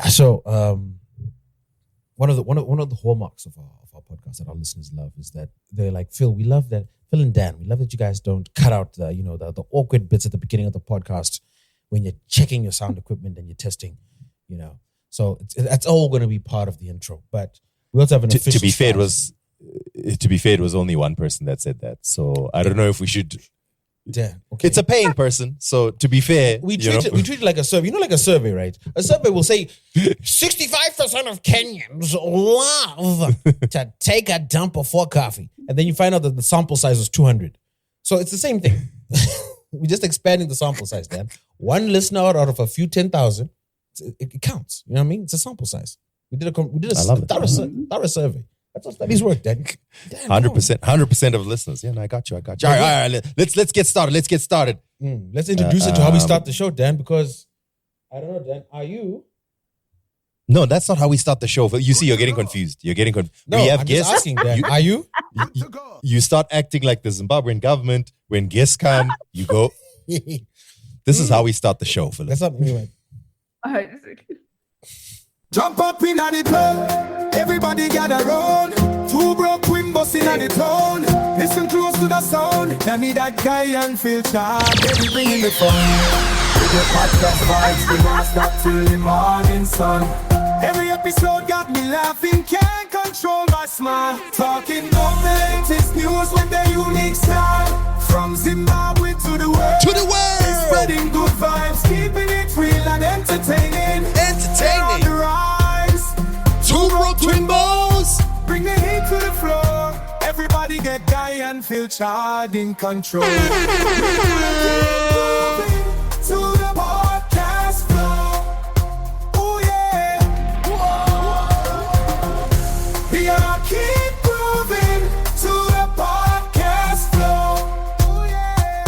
So one of the hallmarks of our podcast that our listeners love is that they're like, Phil and Dan, we love that you guys don't cut out the awkward bits at the beginning of the podcast when you're checking your sound equipment and you're testing, So that's all going to be part of the intro. But we also have an official. To be fair, it was only one person that said that. So I don't know if we should. Yeah, okay. It's a paying person, so to be fair, we treat it like a survey. Like a survey, right? A survey will say 65% of Kenyans love to take a dump before coffee, and then you find out that the sample size was 200. So it's the same thing. We're just expanding the sample size, Dan. One listener out of a few 10,000, it counts. You know what I mean? It's a sample size. We did a thorough survey. That's how studies work, Dan. 100% of listeners. Yeah, no, I got you. All right. Let's get started. Let's introduce it to how we start the show, Dan, because I don't know, Dan, are you? No, that's not how we start the show. You see, you're getting confused. No, we have guests. Just asking, Dan. Are you? You start acting like the Zimbabwean government. When guests come, you go. This is how we start the show, Philip. That's not anyway. Jump up in the club, everybody gather round. Two broke Twimbos in the town. Listen close to the sound. Now me that guy and feel sharp. Baby bringing the fun. With the podcast vibes, we won't stop till the morning sun. Every episode got me laughing, can't control my smile. Talking about the latest news with their unique style. From Zimbabwe to the world. Spreading good vibes, keeping it real and entertaining. On the rise. Two broke Twimbos. Bring the heat to the floor. Everybody get guy and feel charged in control. To the podcast floor. Oh yeah. We are keep moving to the podcast floor. Oh yeah.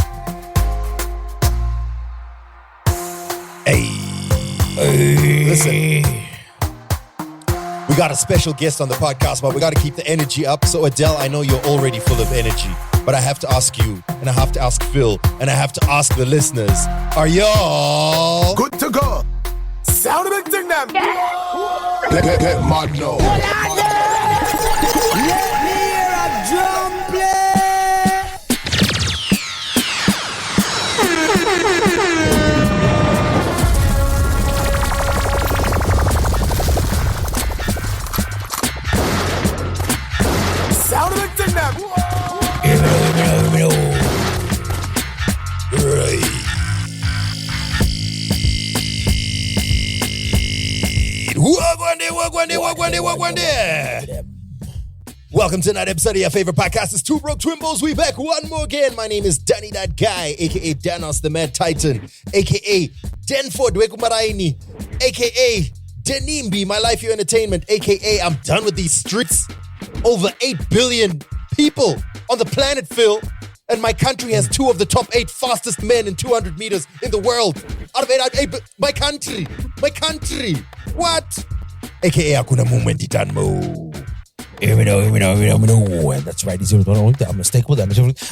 Hey. Listen. We got a special guest on the podcast, but we got to keep the energy up. So Adele, I know you're already full of energy, but I have to ask you, and I have to ask Phil, and I have to ask the listeners, are y'all good to go? Sound of it, them. Get mad now. Let me hear a drum play. Sound of it, them. Welcome to another episode of your favorite podcast. It's Two Broke Twimbos. We back one more again. My name is Danny That Guy, aka Danos the Mad Titan, aka Denford Wekumaraini, aka Denimbi, My Life Your Entertainment, aka I'm done with these streets. Over 8 billion people on the planet, Phil. And my country has 2 of the top 8 fastest men in 200 meters in the world. Out of 8, my country. What? AKA Akuna Mumwendi Danmo. That's right. He's a mistake with that.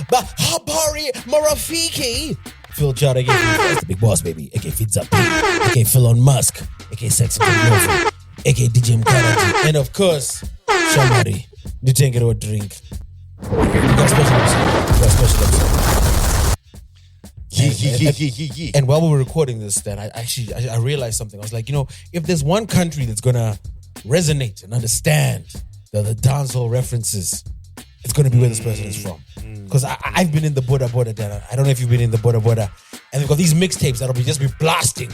But Habari Marafiki. Phil Chad, aka the big boss, baby. Aka Feeds Up, aka Phil on Musk, aka Sexy Philosophy, aka DJ Mkarati. And of course, somebody, you take it or drink. We got special episode. And while we were recording this, then I realized something. I was like, if there's one country that's gonna resonate and understand the dancehall references, it's gonna be where this person is from. Because I've been in the Buddha, Dan. I don't know if you've been in the Buddha, and they've got these mixtapes that'll just be blasting,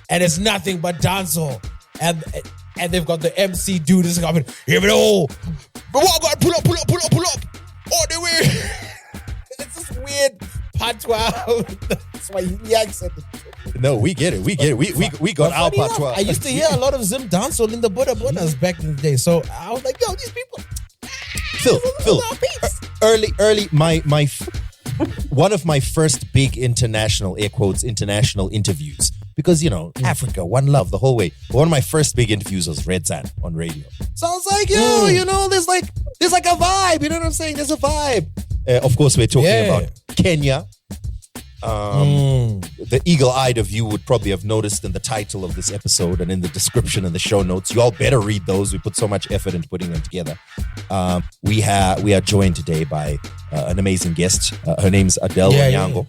and it's nothing but dancehall, and they've got the MC dude is coming. Here we go. Pull up. All the way. It's this weird patois. That's why the accent. No, we get it. We got our patois. I used to hear a lot of Zim dancehall in the Buddhas back in the day. So I was like, yo, these people. Phil. Early, one of my first big international, air quotes, international interviews. Because, Africa, one love the whole way. But one of my first big interviews was Red Sun on radio. So I was like, there's like a vibe. You know what I'm saying? There's a vibe. Of course, we're talking about Kenya. The eagle-eyed of you would probably have noticed in the title of this episode and in the description and the show notes. You all better read those. We put so much effort into putting them together. We are joined today by an amazing guest. Her name's Adelle Onyango.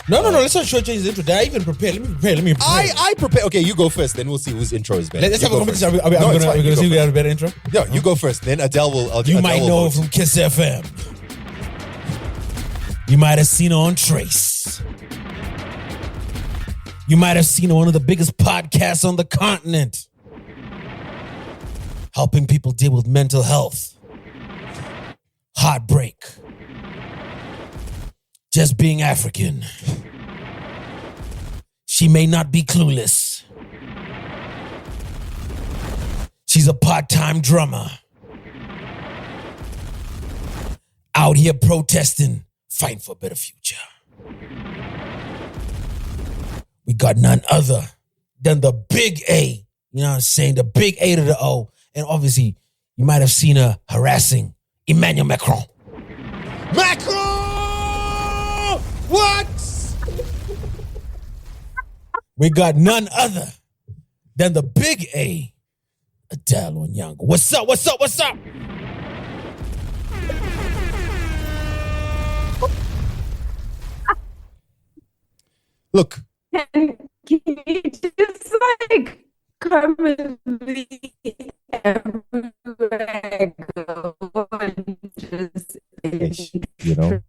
No. Let's not short change the intro. Did I even prepare? Let me prepare. I prepare. Okay, you go first. Then we'll see whose intro is better. Let's have a competition. We're going to see who has a better intro. No, you go first. Then Adelle will. You might know her from Kiss FM. You might have seen her on Trace. You might have seen her on one of the biggest podcasts on the continent, helping people deal with mental health, heartbreak, just being African. She may not be clueless. She's a part-time drummer, out here protesting, fighting for a better future. We got none other than the big A. You know what I'm saying? The big A to the O. And obviously, you might have seen her harassing Emmanuel Macron. Macron! What? We got none other than the big A, Adelle Onyango. What's up? Look. Can you just like come with me everywhere I go and just you know,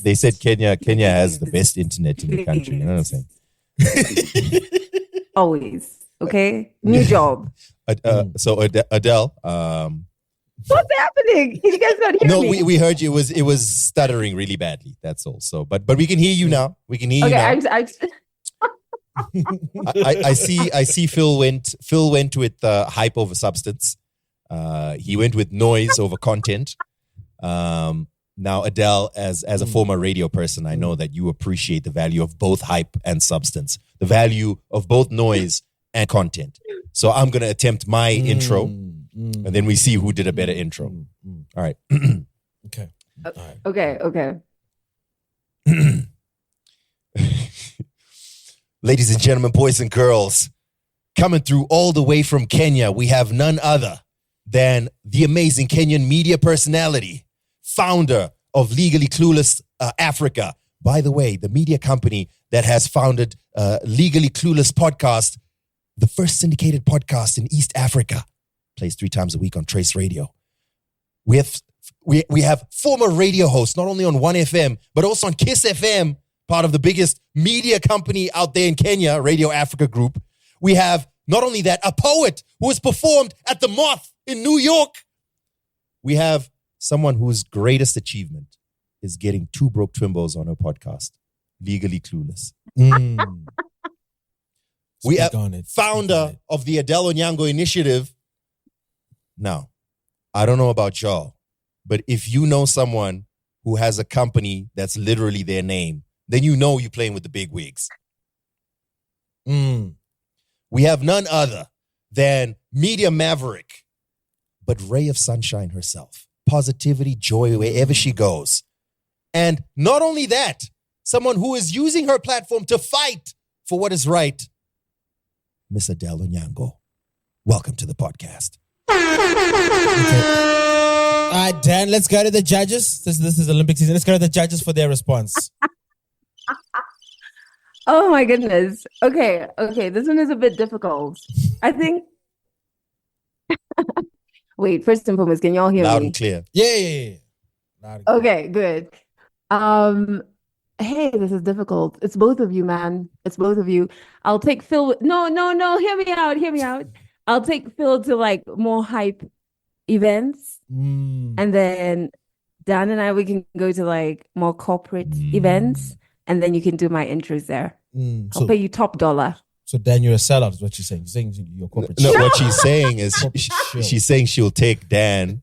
they said Kenya has the best internet in the country. You know what I'm saying? Always. Okay? New job. So Adelle, what's happening? You guys not hear me? No, we heard you. It was stuttering really badly. That's all. So, but we can hear you now. We can hear you now. I see. Phil went with hype over substance. He went with noise over content. Now, Adelle, as a former radio person, I know that you appreciate the value of both hype and substance, the value of both noise and content. So I'm going to attempt my intro, and then we see who did a better intro. All right. Okay. Okay. Ladies and gentlemen, boys and girls, coming through all the way from Kenya, we have none other than the amazing Kenyan media personality, founder of Legally Clueless Africa. By the way, the media company that has founded Legally Clueless Podcast, the first syndicated podcast in East Africa, plays 3 times a week on Trace Radio. We have former radio hosts, not only on 1FM, but also on Kiss FM, part of the biggest media company out there in Kenya, Radio Africa Group. We have, not only that, a poet who has performed at the Moth in New York. We have someone whose greatest achievement is getting 2 broke Twimbos on her podcast, Legally Clueless. We have founder of the Adelle Onyango Initiative. Now, I don't know about y'all, but if you know someone who has a company that's literally their name, then you know you're playing with the big wigs. We have none other than media maverick, but ray of sunshine herself. Positivity, joy wherever she goes. And not only that, someone who is using her platform to fight for what is right, Miss Adelle Onyango. Welcome to the podcast. Okay. All right, Dan, let's go to the judges. This is Olympic season. Let's go to the judges for their response. Oh my goodness. Okay. This one is a bit difficult. I think. Wait, first and foremost, can y'all hear me? Loud and clear. Yeah. Loud and clear. Okay, good. Hey, this is difficult. It's both of you, man. It's both of you. I'll take Phil. No. Hear me out. I'll take Phil to like more hype events, and then Dan and we can go to like more corporate events, and then you can do my intros there. I'll pay you top dollar. So Dan, you're a sellout, is what you're saying. You're saying you're corporate. No, what she's saying is she's saying she'll take Dan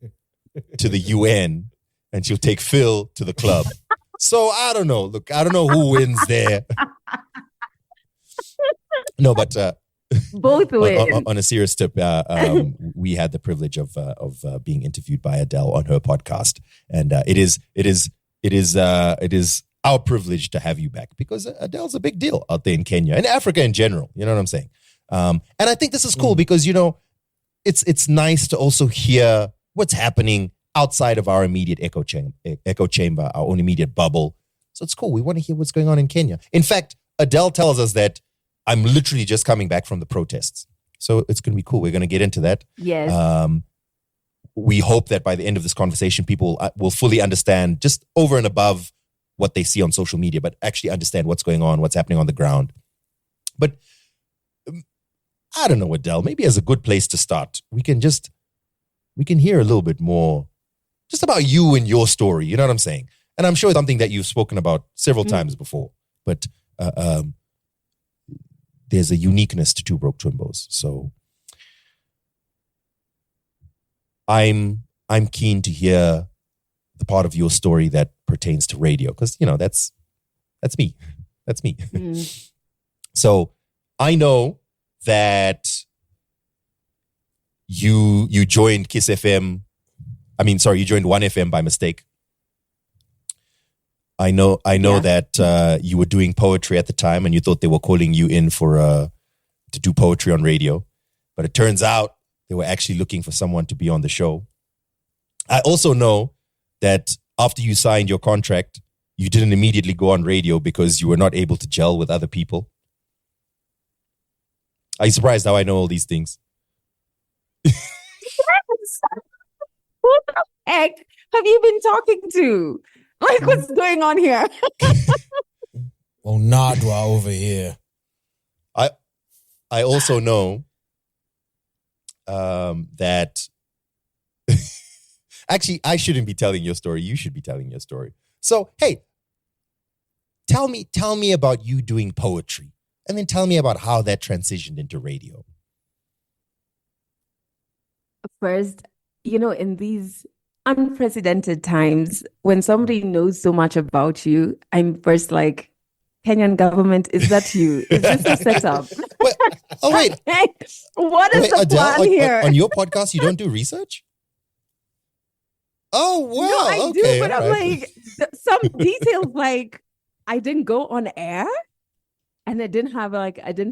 to the UN and she'll take Phil to the club. So I don't know. Look, I don't know who wins there. No, but both win. On a serious tip, we had the privilege of being interviewed by Adelle on her podcast, and it is our privilege to have you back because Adelle's a big deal out there in Kenya and Africa in general. You know what I'm saying? And I think this is cool because, it's nice to also hear what's happening outside of our immediate echo chamber, our own immediate bubble. So it's cool. We want to hear what's going on in Kenya. In fact, Adelle tells us that I'm literally just coming back from the protests. So it's going to be cool. We're going to get into that. Yes. We hope that by the end of this conversation, people will fully understand just over and above what they see on social media, but actually understand what's going on, what's happening on the ground. But I don't know, Adelle, maybe as a good place to start, we can hear a little bit more just about you and your story. You know what I'm saying? And I'm sure it's something that you've spoken about several times before, but there's a uniqueness to Two Broke Twimbos. So I'm keen to hear the part of your story that pertains to radio, because that's me. That's me. So I know that you joined Kiss FM. You joined 1FM by mistake. I know that you were doing poetry at the time and you thought they were calling you in to do poetry on radio. But it turns out they were actually looking for someone to be on the show. I also know that after you signed your contract, you didn't immediately go on radio because you were not able to gel with other people. Are you surprised how I know all these things? Yes. Who the heck have you been talking to? Like, what's going on here? Onadwa over here. I also know that actually I shouldn't be telling your story. You should be telling your story. So, hey, tell me about you doing poetry, and then tell me about how that transitioned into radio. First, in these unprecedented times, when somebody knows so much about you, I'm first like, Kenyan government, is that you? Is this a setup? Wait. What is the Adelle, plan here? On your podcast, you don't do research? Oh, wow. No, I okay, do, but I'm right. like, some details, like, I didn't go on air and I didn't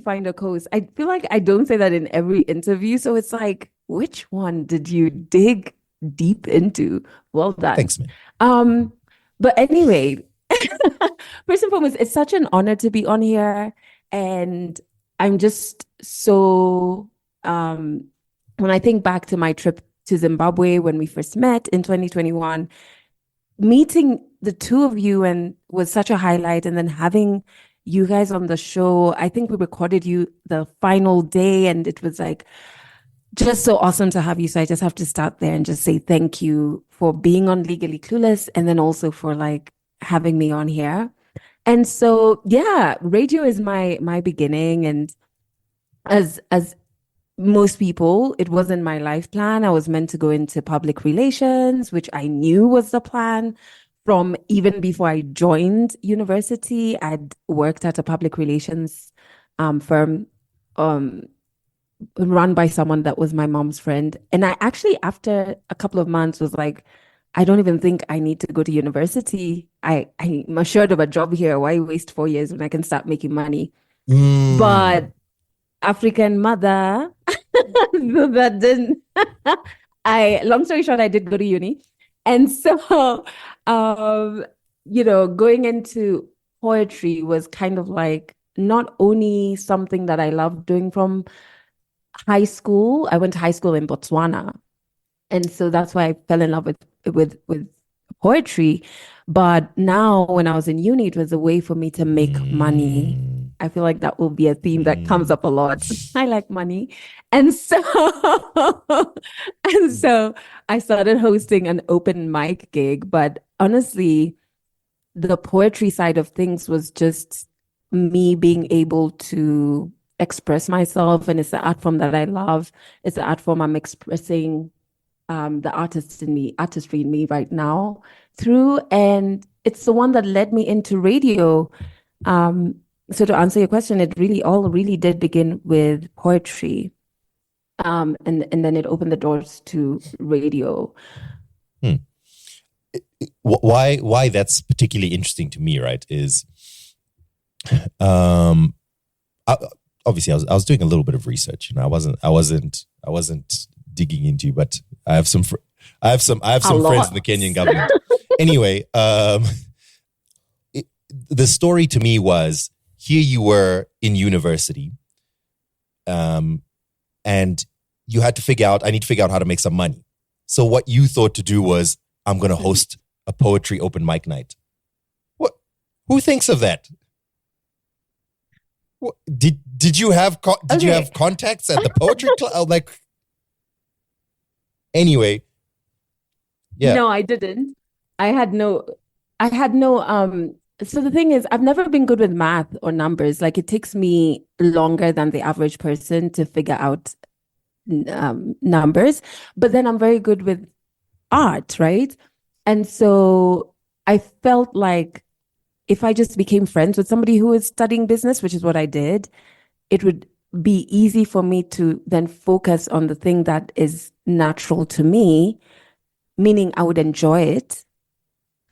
find a coast. I feel like I don't say that in every interview. So it's like, which one did you dig deep into? Well done. Thanks, man. But anyway, first and foremost, it's such an honor to be on here. And I'm just so, when I think back to my trip to Zimbabwe when we first met in 2021, meeting the two of you and was such a highlight. And then having you guys on the show, I think we recorded you the final day and it was like just so awesome to have you. So I just have to start there and just say thank you for being on Legally Clueless and then also for like having me on here. And so, yeah, radio is my beginning. And as most people, it wasn't my life plan. I was meant to go into public relations, which I knew was the plan from even before I joined university. I'd worked at a public relations firm run by someone that was my mom's friend. And I actually, after a couple of months, was like, I don't even think I need to go to university. I'm assured of a job here. Why waste 4 years when I can start making money? But African mother, that didn't. Long story short, I did go to uni. And so, going into poetry was kind of like not only something that I loved doing from high school. I went to high school in Botswana. And so that's why I fell in love with poetry. But now when I was in uni, it was a way for me to make money. I feel like that will be a theme that comes up a lot. I like money. And so I started hosting an open mic gig. But honestly, the poetry side of things was just me being able to express myself. And it's the art form that I love. It's the art form I'm expressing the artistry in me right now through. And it's the one that led me into radio. So to answer your question, it really did begin with poetry. And then it opened the doors to radio. why that's particularly interesting to me, right? Is obviously I was doing a little bit of research. You know, I wasn't digging into, but I have some friends in the Kenyan government. Anyway, the story to me was, here you were in university, and you had to figure out, I need to figure out how to make some money. So what you thought to do was, I'm going to host a poetry open mic night. What? Who thinks of that? What, did you have you have contacts at the poetry club? Like, anyway, yeah. No, I didn't. I had no. So the thing is, I've never been good with math or numbers. Like, it takes me longer than the average person to figure out numbers. But then I'm very good with art, right? And so I felt like if I just became friends with somebody who was studying business, which is what I did, it would be easy for me to then focus on the thing that is natural to me, meaning I would enjoy it,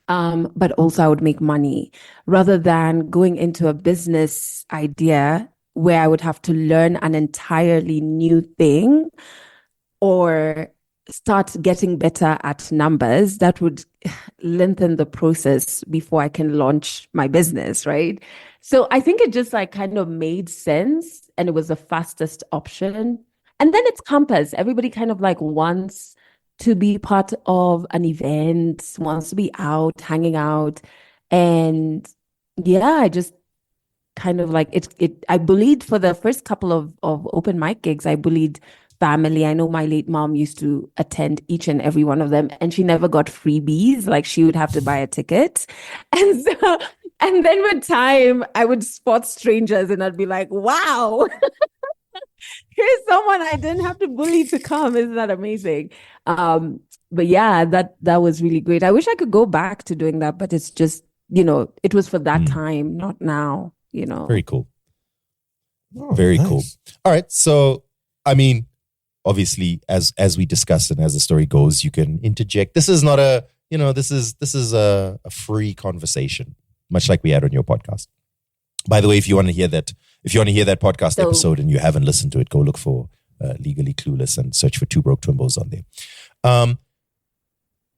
but also I would make money, rather than going into a business idea where I would have to learn an entirely new thing or start getting better at numbers. That would lengthen the process before I can launch my business, right? So I think it just like kind of made sense, and it was the fastest option. And then it's campus. Everybody kind of like wants to be part of an event, wants to be out, hanging out. And yeah, I just kind of like it. I bullied for the first couple of open mic gigs. I bullied family. I know my late mom used to attend each and every one of them, and she never got freebies. Like, she would have to buy a ticket. And so, and then with time, I would spot strangers and I'd be like, wow, here's someone I didn't have to bully to come. Isn't that amazing? But yeah, that was really great. I wish I could go back to doing that, but it's just, it was for that time, not now, Very cool. Oh, Very nice. cool. All right. So, I mean, obviously, as we discussed and as the story goes, you can interject. This is not a, this is a free conversation, much like we had on your podcast. By the way, if you want to hear that podcast episode and you haven't listened to it, go look for Legally Clueless and search for Two Broke Twimbos on there.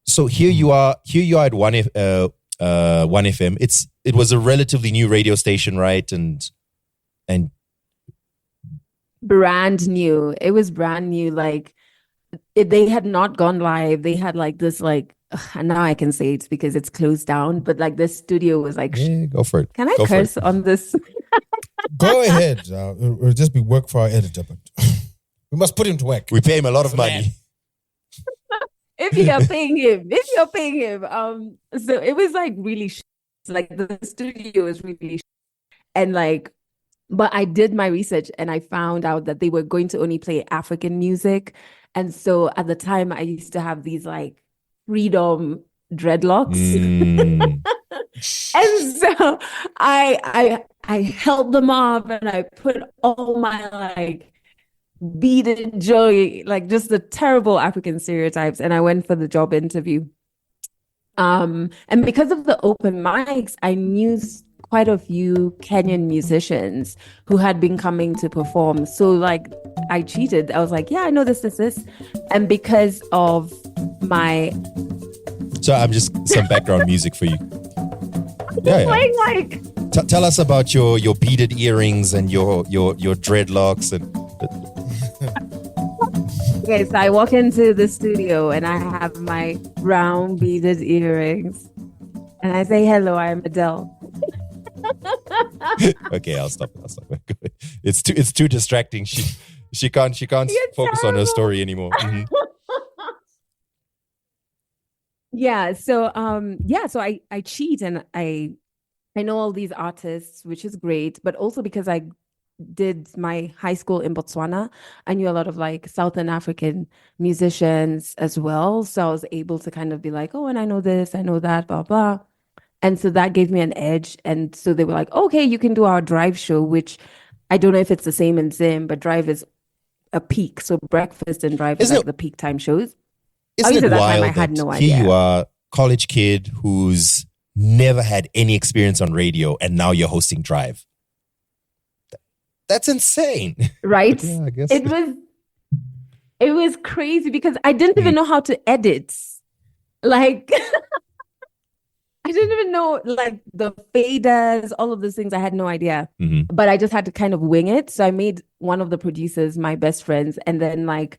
So here you are at 1FM. It was a relatively new radio station, right? And brand new. It was brand new. Like, they had not gone live. They had like this, like, and now I can say it's because it's closed down, but like this studio was like, yeah, go for it. Can I curse on this? Go ahead. It'll just be work for our editor, but we must put him to work. We pay him a lot of money. If you're paying him. So it was like really like the studio is really and like, but I did my research and I found out that they were going to only play African music. And so at the time I used to have these like freedom dreadlocks. And so I held them off and I put all my like beaded jewelry, like just the terrible African stereotypes, and I went for the job interview. And because of the open mics, I knew quite a few Kenyan musicians who had been coming to perform. So like I cheated. I was like, yeah, I know this. And because of my... So I'm just some background music for you. Yeah. Playing like... Tell us about your beaded earrings and your dreadlocks and... Okay, so I walk into the studio and I have my brown beaded earrings. And I say, hello, I'm Adelle. Okay, I'll stop. It's too distracting. She can't focus on her story anymore. Mm-hmm. So I cheat and I know all these artists, which is great, but also because I did my high school in Botswana, I knew a lot of like Southern African musicians as well. So I was able to kind of be like, oh, and I know this, I know that, blah, blah. And so that gave me an edge. And so they were like, okay, you can do our Drive show, which I don't know if it's the same in Zim, but Drive is a peak. So breakfast and Drive is like the peak time shows. Isn't it that wild time I had that no here idea. you are college kid who's never had any experience on radio and now you're hosting Drive. That's insane. Right? Yeah, I guess. It was crazy because I didn't even know how to edit. Like I didn't even know like the faders, all of those things. I had no idea. But I just had to kind of wing it. So I made one of the producers my best friends, and then like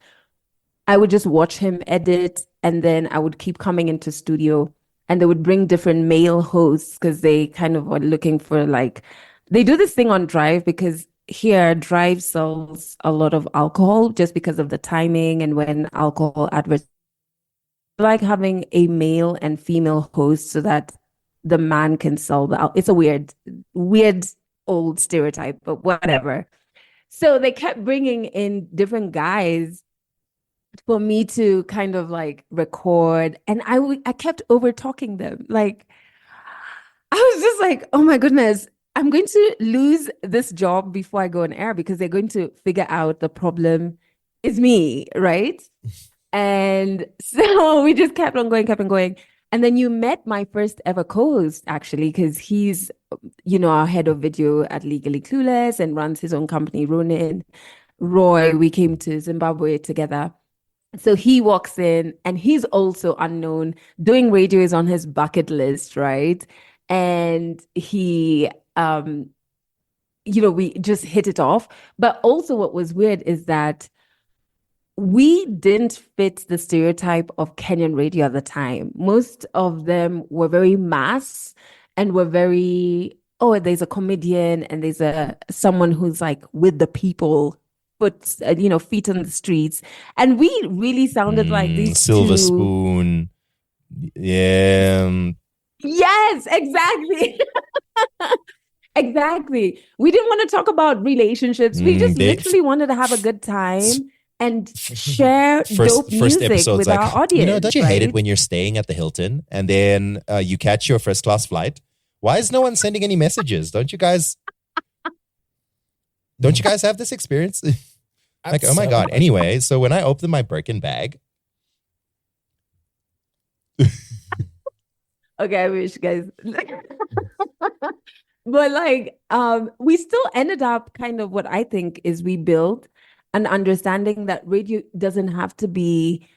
I would just watch him edit, and then I would keep coming into studio, and they would bring different male hosts because they kind of were looking for like, they do this thing on Drive because here Drive sells a lot of alcohol just because of the timing and when alcohol adverts, like having a male and female host so that the man can sell the it's a weird old stereotype, but whatever. So they kept bringing in different guys for me to kind of like record, and I kept over talking them. Like I was just like, oh my goodness, I'm going to lose this job before I go on air because they're going to figure out the problem is me, right? And so we just kept on going. And then you met my first ever co-host, actually, because he's, our head of video at Legally Clueless and runs his own company, Ronin. Roy, we came to Zimbabwe together. So he walks in and he's also unknown. Doing radio is on his bucket list, right? And he, we just hit it off. But also what was weird is that we didn't fit the stereotype of Kenyan radio at the time. Most of them were very mass and were very, there's a comedian and there's someone who's like with the people, feet on the streets. And we really sounded like these Silver Spoon. Yeah. Yes, exactly. Exactly. We didn't want to talk about relationships. We just literally wanted to have a good time and share dope music with our audience. Don't you hate it when you're staying at the Hilton and then you catch your first class flight? Why is no one sending any messages? Don't you guys have this experience? Like, oh my God. Anyway, so when I opened my Birkin bag. Okay, I wish, guys. But like, we still ended up kind of what I think is we built an understanding that radio doesn't have to be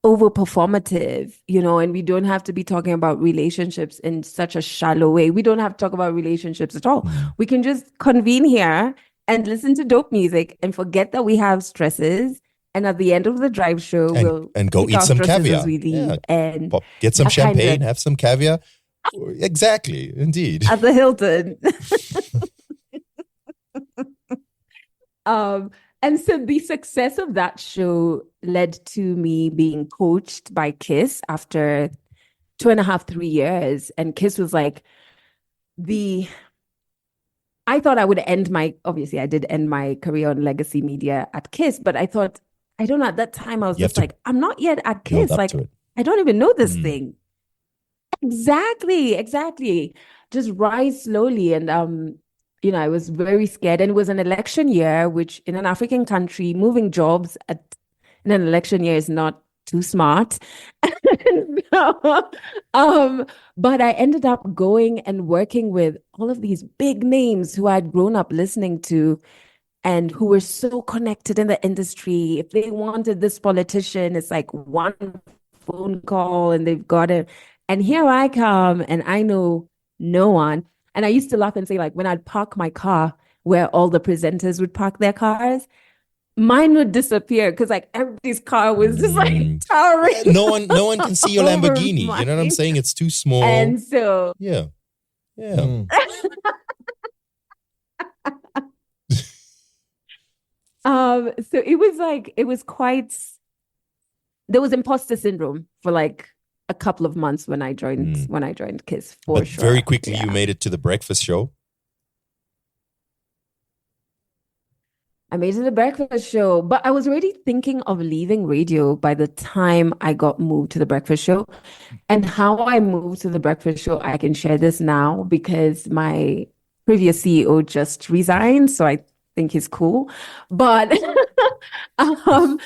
over performative, and we don't have to be talking about relationships in such a shallow way. We don't have to talk about relationships at all. We can just convene here and listen to dope music and forget that we have stresses. And at the end of the Drive show, we'll go eat some caviar. As we leave and get some champagne, have some caviar. Exactly, indeed. At the Hilton. And so the success of that show led to me being coached by Kiss after 2.5, 3 years. And Kiss was like I thought I would obviously I did end my career on legacy media at Kiss, but I thought, I don't know, at that time I was just like, I'm not yet at Kiss. Like, I don't even know this thing. Exactly. Just rise slowly. And, I was very scared. And it was an election year, which in an African country, moving jobs in an election year is not too smart. But I ended up going and working with all of these big names who I'd grown up listening to and who were so connected in the industry. If they wanted this politician, it's like one phone call and they've got it. And here I come and I know no one. And I used to laugh and say, like, when I'd park my car where all the presenters would park their cars, mine would disappear because like everybody's car was just like towering. No one can see your Lamborghini. You know what I'm saying? It's too small. And so yeah. So it was quite, there was imposter syndrome for like a couple of months when I joined Kiss, but sure. Very quickly you made it to the breakfast show. I made it to the breakfast show, but I was already thinking of leaving radio by the time I got moved to the breakfast show. And how I moved to the breakfast show, I can share this now because my previous CEO just resigned, so I think he's cool. But I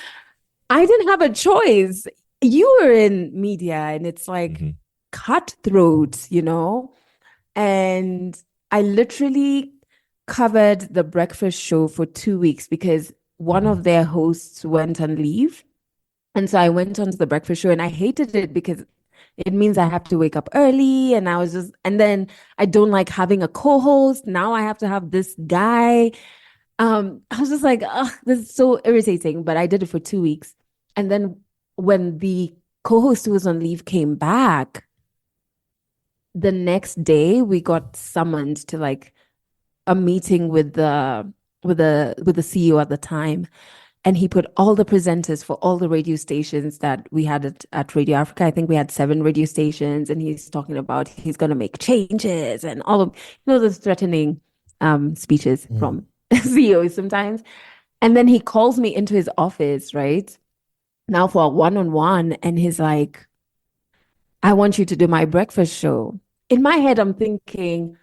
didn't have a choice. you were in media and it's like cutthroat, and I literally covered the breakfast show for 2 weeks because one of their hosts went on leave. And so I went on to the breakfast show and I hated it because it means I have to wake up early. And and then I don't like having a co-host. Now I have to have this guy. I was just like, oh, this is so irritating. But I did it for 2 weeks. And then when the co-host who was on leave came back, the next day we got summoned to like a meeting with the CEO at the time, and he put all the presenters for all the radio stations that we had at Radio Africa. I think we had 7 radio stations, and he's talking about he's going to make changes and all of those threatening speeches from CEOs sometimes. And then he calls me into his office, right now for a one-on-one, and he's like, "I want you to do my breakfast show." In my head, I'm thinking,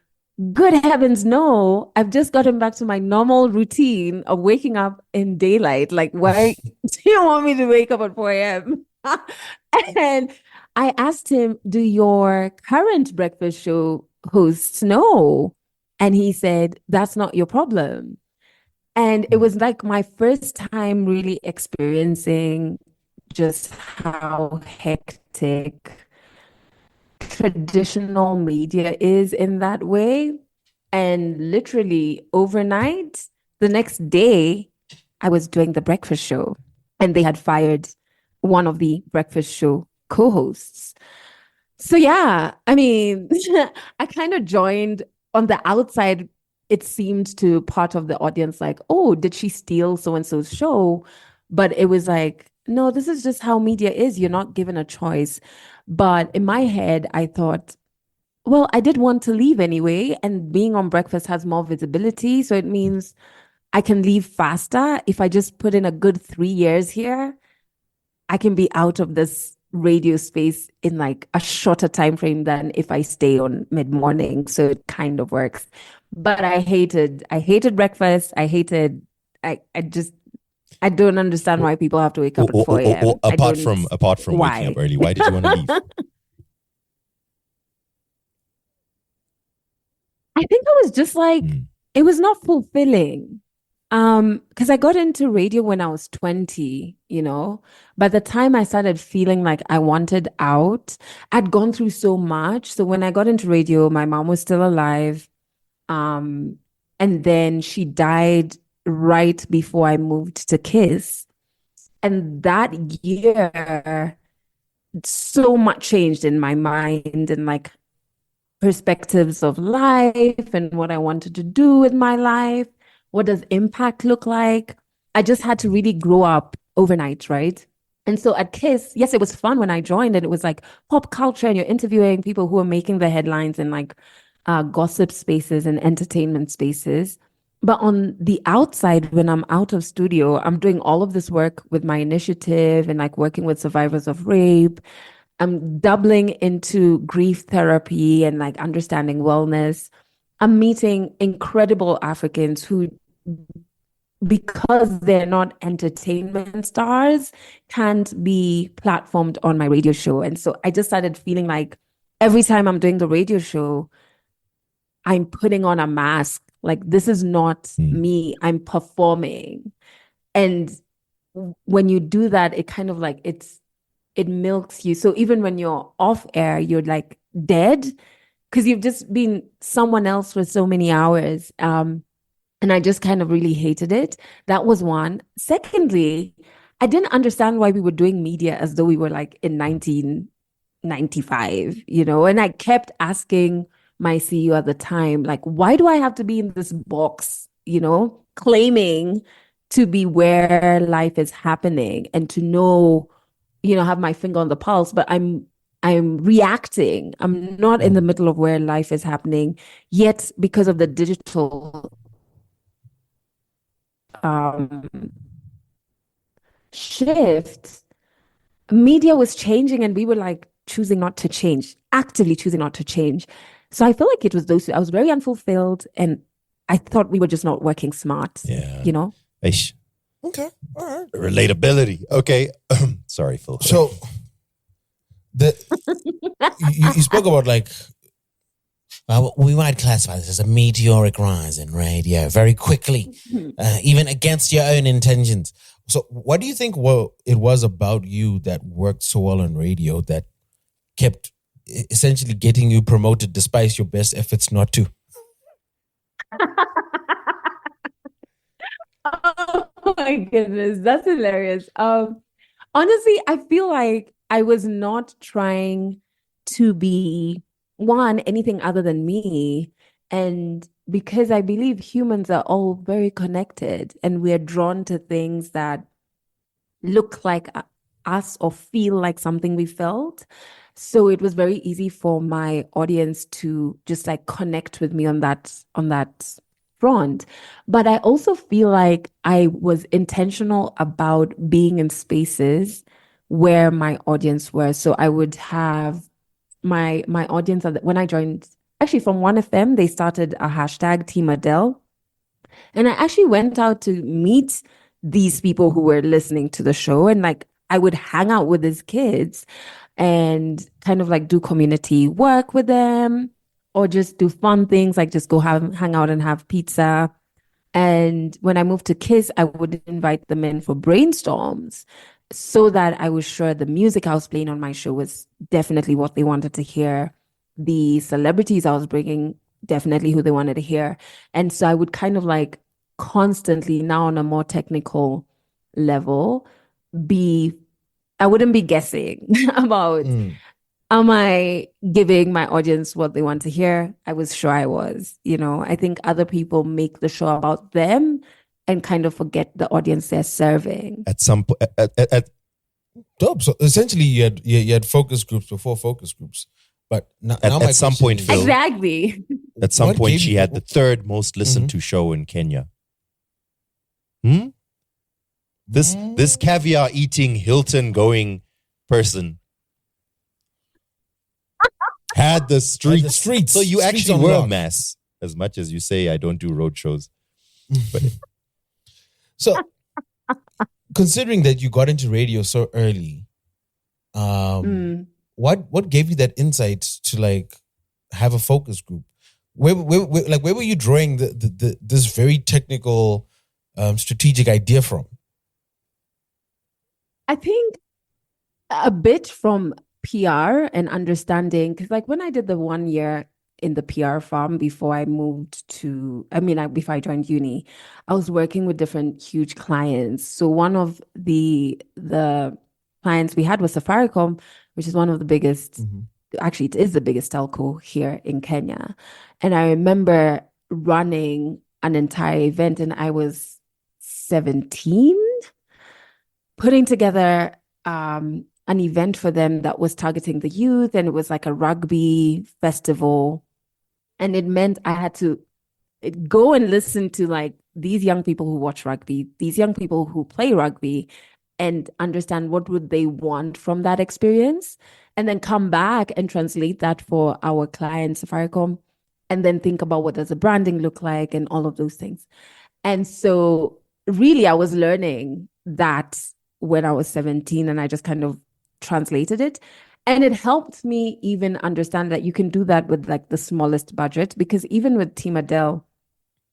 good heavens, no. I've just gotten back to my normal routine of waking up in daylight. Like, why do you want me to wake up at 4 a.m.? And I asked him, do your current breakfast show hosts know? And he said, that's not your problem. And it was like my first time really experiencing just how hectic traditional media is in that way. And literally overnight, the next day, I was doing the breakfast show and they had fired one of the breakfast show co-hosts. So yeah, I mean, I kind of joined on the outside. It seemed to part of the audience like, oh, did she steal so-and-so's show? But it was like, no, this is just how media is. You're not given a choice. But in my head, I thought, well, I did want to leave anyway. And being on breakfast has more visibility. So it means I can leave faster. If I just put in a good 3 years here, I can be out of this radio space in like a shorter time frame than if I stay on mid-morning. So it kind of works. But I hated breakfast. I don't understand why people have to wake up at 4 a.m. Apart from why? waking up early, why did you want to leave? I think I was just like, it was not fulfilling. Because I got into radio when I was 20, By the time I started feeling like I wanted out, I'd gone through so much. So when I got into radio, my mom was still alive. And then she died right before I moved to KISS. And that year, so much changed in my mind and like perspectives of life and what I wanted to do with my life. What does impact look like? I just had to really grow up overnight, right? And so at KISS, yes, it was fun when I joined, and it was like pop culture, and you're interviewing people who are making the headlines in like gossip spaces and entertainment spaces. But on the outside, when I'm out of studio, I'm doing all of this work with my initiative and like working with survivors of rape. I'm doubling into grief therapy and like understanding wellness. I'm meeting incredible Africans who, because they're not entertainment stars, can't be platformed on my radio show. And so I just started feeling like every time I'm doing the radio show, I'm putting on a mask. Like, this is not me. I'm performing. And when you do that, it kind of like, it milks you. So even when you're off air, you're like dead because you've just been someone else for so many hours. And I just kind of really hated it. That was one. Secondly, I didn't understand why we were doing media as though we were like in 1995, and I kept asking my CEO at the time, like, why do I have to be in this box, claiming to be where life is happening and to know, have my finger on the pulse, but I'm reacting. I'm not in the middle of where life is happening yet because of the digital shift. Media was changing and we were like choosing not to change, actively choosing not to change. So I feel like it was those two. I was very unfulfilled and I thought we were just not working smart. Yeah. Okay. All right. Relatability. Okay. Sorry, Phil. So You spoke about like we might classify this as a meteoric rise in radio very quickly, even against your own intentions. So, what do you think? It was about you that worked so well on radio that kept essentially getting you promoted despite your best efforts not to? Oh my goodness, that's hilarious. Honestly, I feel like I was not trying to be anything other than me. And because I believe humans are all very connected and we're drawn to things that look like us or feel like something we felt. So it was very easy for my audience to just like connect with me on that front. But I also feel like I was intentional about being in spaces where my audience were. So I would have my audience when I joined, actually from 1FM, they started a hashtag Team Adelle. And I actually went out to meet these people who were listening to the show, and like I would hang out with these kids and kind of like do community work with them or just do fun things like just go hang out and have pizza. And when I moved to KISS, I would invite them in for brainstorms so that I was sure the music I was playing on my show was definitely what they wanted to hear. The celebrities I was bringing, definitely who they wanted to hear. And so I would kind of like constantly, now on a more technical level, I wouldn't be guessing about, am I giving my audience what they want to hear? I was sure I was. I think other people make the show about them and kind of forget the audience they're serving. At some point, dope. So essentially, you had focus groups before focus groups, but now at some point, Phil, exactly. At some point, she had the third most listened to show in Kenya. This caviar eating, Hilton going person had the streets. So you actually were a mess, as much as you say I don't do road shows. But so, considering that you got into radio so early, what gave you that insight to like have a focus group? Where were you drawing this very technical, strategic idea from? I think a bit from PR and understanding, because like when I did the 1 year in the PR farm before I before I joined uni, I was working with different huge clients. So one of the clients we had was Safaricom, which is one of the biggest, actually it is the biggest telco here in Kenya. And I remember running an entire event and I was 17, putting together an event for them that was targeting the youth, and it was like a rugby festival. And it meant I had to go and listen to like these young people who watch rugby, these young people who play rugby, and understand what would they want from that experience, and then come back and translate that for our client Safaricom, and then think about what does the branding look like and all of those things. And so really I was learning that when I was 17, and I just kind of translated it. And it helped me even understand that you can do that with like the smallest budget, because even with Team Adelle,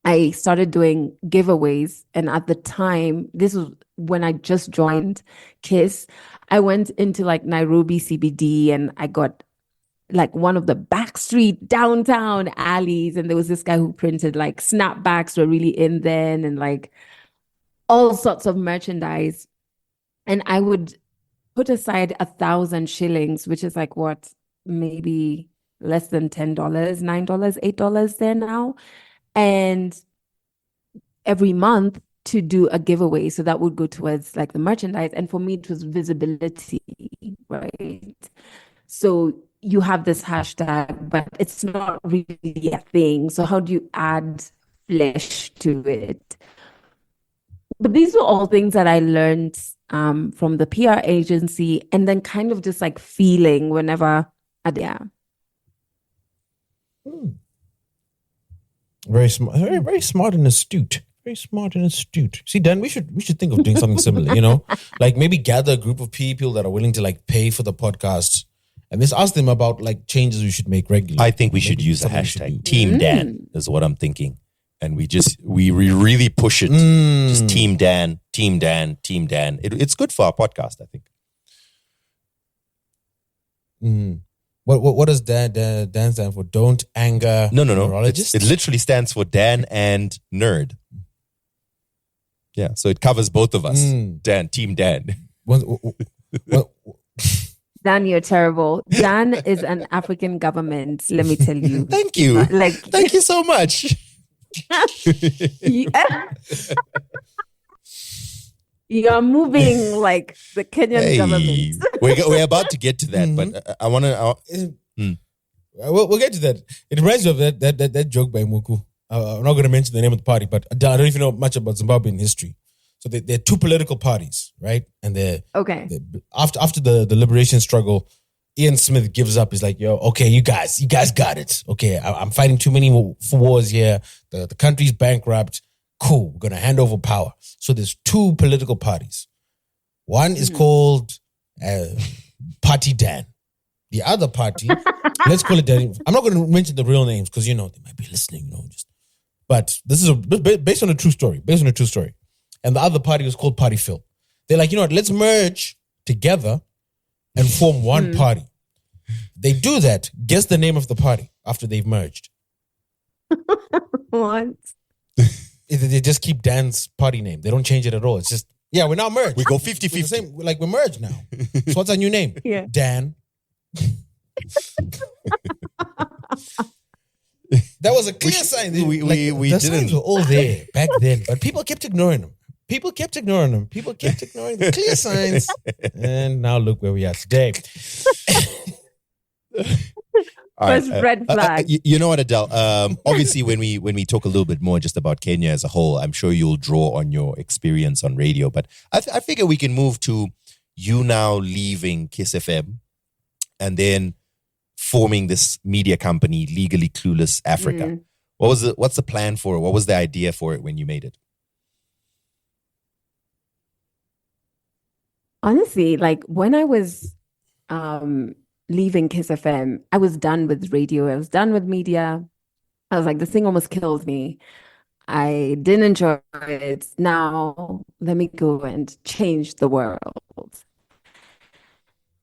I started doing giveaways. And at the time, this was when I just joined KISS, I went into like Nairobi CBD and I got like one of the backstreet downtown alleys. And there was this guy who printed like snapbacks were really in then, and like all sorts of merchandise. And I would put aside 1,000 shillings, which is like what, maybe less than $10, $9, $8 there now. And every month to do a giveaway. So that would go towards like the merchandise. And for me, it was visibility, right? So you have this hashtag, but it's not really a thing. So how do you add flesh to it? But these were all things that I learned from the PR agency, and then kind of just like feeling whenever Very smart, very smart and astute. Very smart and astute. See, Dan, we should think of doing something similar, like maybe gather a group of people that are willing to like pay for the podcast And let's ask them about like changes we should make regularly. I think we should Maybe use a something we should hashtag. do. Team Dan is what I'm thinking. And we really push it. Just Team Dan, Team Dan, Team Dan. It's good for our podcast, I think. What does Dan stand for? Don't anger No. neurologists? It literally stands for Dan and Nerd. Yeah, so it covers both of us. Dan, Team Dan. What- Dan, you're terrible. Dan is an African government. Let me tell you. Thank you. Like, Thank you so much. you're moving like the Kenyan government. We're about to get to that, but I want to. We'll get to that. It reminds me of that joke by Muku. I'm not going to mention the name of the party, but I don't even know much about Zimbabwean history. So there are two political parties, right? And Okay. after the liberation struggle, Ian Smith gives up. He's like, yo, okay, you guys got it. Okay, I'm fighting too many wars here. The country's bankrupt. Cool, we're going to hand over power. So there's two political parties. One is called Party Dan. The other party, let's call it Dan. I'm not going to mention the real names because, they might be listening, But this is based on a true story. And the other party was called Party Phil. They're like, let's merge together and form one party. They do that. Guess the name of the party after they've merged. What? They just keep Dan's party name. They don't change it at all. It's just, we're now merged. We go We're 50-50. the same, we're merged now. So what's our new name? Yeah. Dan. That was a clear sign. we the signs didn't. were all there back then, but people kept ignoring them. People kept ignoring the clear signs. And now look where we are today. All First red flag. You know what, Adele? Obviously, when we talk a little bit more just about Kenya as a whole, I'm sure you'll draw on your experience on radio. But I figure we can move to you now leaving Kiss FM and then forming this media company, Legally Clueless Africa. What's the plan for it? What was the idea for it when you made it? Honestly, like when I was leaving Kiss FM, I was done with radio. I was done with media. I was like, this thing almost kills me. I didn't enjoy it. Now let me go and change the world.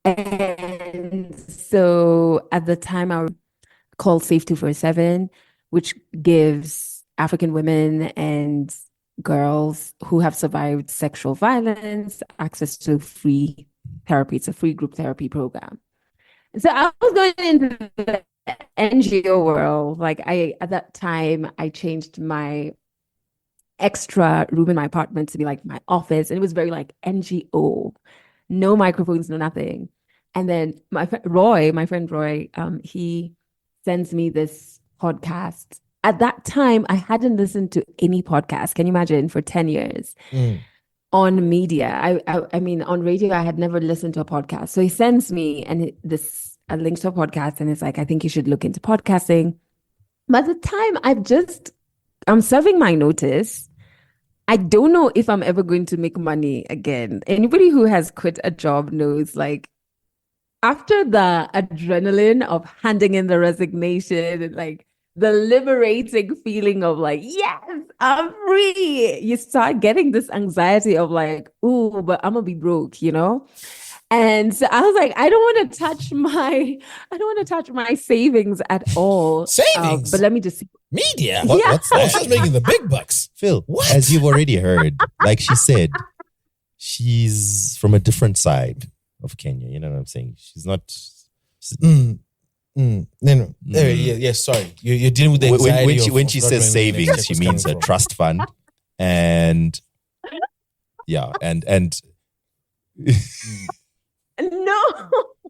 And so at the time, I called Safe 247, which gives African women and girls who have survived sexual violence access to free therapy. It's a free group therapy program. And so I was going into the NGO world. Like at that time, I changed my extra room in my apartment to be like my office. And it was very like NGO, no microphones, no nothing. And then my friend Roy, he sends me this podcast. At that time, I hadn't listened to any podcast. Can you imagine? For 10 years on media. I mean, on radio, I had never listened to a podcast. So he sends me a link to a podcast, and it's like, I think you should look into podcasting. By the time I'm serving my notice. I don't know if I'm ever going to make money again. Anybody who has quit a job knows, like, after the adrenaline of handing in the resignation and like the liberating feeling of like, yes, I'm free, you start getting this anxiety of like, ooh, but I'm gonna be broke, And so I was like, I don't want to touch my savings at all. Savings? But let me just see. Media? What's that? She's making the big bucks. Phil, What? as you've already heard, like she said, she's from a different side of Kenya. You know what I'm saying? She's not. No. Yeah, sorry. You're dealing with the anxiety When she says savings, she means a trust fund, and yeah, and No.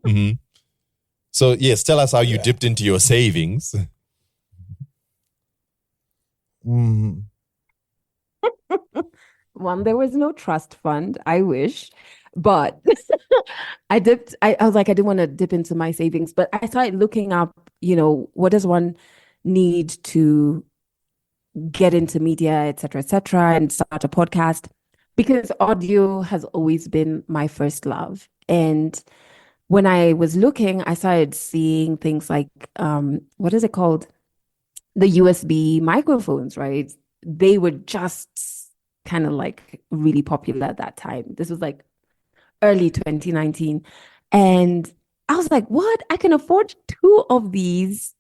mhm. So yes, tell us how you dipped into your savings. One, there was no trust fund. I wish, but I was like, I didn't want to dip into my savings, but I started looking up, what does one need to get into media, et cetera, and start a podcast, because audio has always been my first love. And when I was looking, I started seeing things like what is it called? The USB microphones, right? They were just kind of like really popular at that time. This was like early 2019. And I was like, what? I can afford two of these.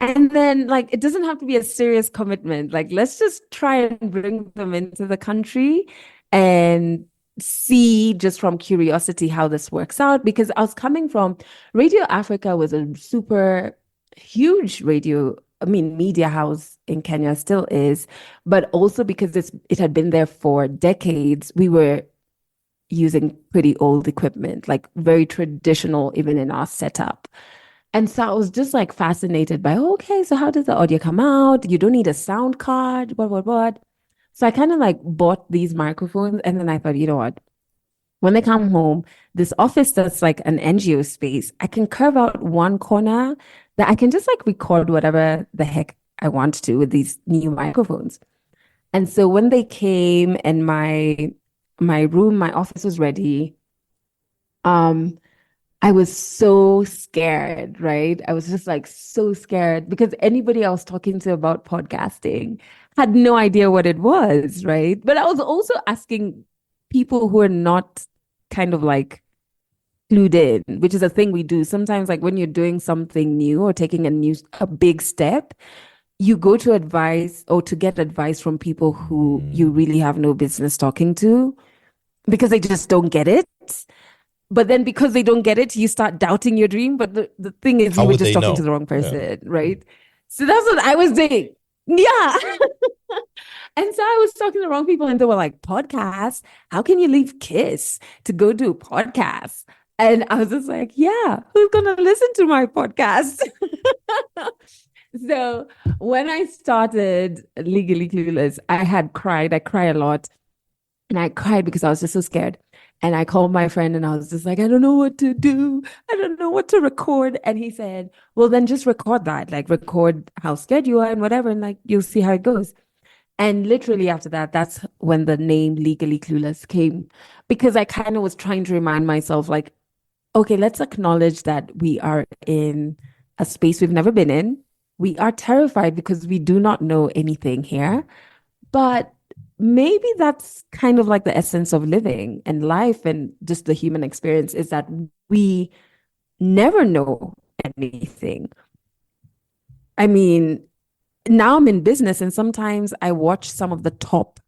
And then, like, it doesn't have to be a serious commitment. Like, let's just try and bring them into the country and see just from curiosity how this works out. Because I was coming from Radio Africa was a super huge media house in Kenya, still is, but also because it had been there for decades, we were using pretty old equipment, like very traditional, even in our setup. And so I was just like fascinated by, okay, so how does the audio come out? You don't need a sound card, what. So I kind of like bought these microphones, and then I thought, you know what? When they come home, this office that's like an NGO space, I can carve out one corner that I can just like record whatever the heck I want to with these new microphones. And so when they came and my office was ready, I was so scared, right? I was just like so scared because anybody I was talking to about podcasting had no idea what it was, right? But I was also asking people who are not kind of like clued in, which is a thing we do. Sometimes like when you're doing something new or taking a big step, you go to advice or to get advice from people who you really have no business talking to because they just don't get it. But then because they don't get it, you start doubting your dream. But the thing is, you were just talking to the wrong person, right? So that's what I was doing. Yeah. And so I was talking to the wrong people, and they were like, podcast? How can you leave Kiss to go do podcasts? And I was just like, yeah, who's going to listen to my podcast? So when I started Legally Clueless, I had cried. I cry a lot. And I cried because I was just so scared. And I called my friend and I was just like, I don't know what to do. I don't know what to record. And he said, well, then just record that. Like record how scared you are and whatever. And like, you'll see how it goes. And literally after that, that's when the name Legally Clueless came. Because I kind of was trying to remind myself like, okay, let's acknowledge that we are in a space we've never been in. We are terrified because we do not know anything here. But maybe that's kind of like the essence of living and life and just the human experience is that we never know anything. I mean, now I'm in business and sometimes I watch some of the top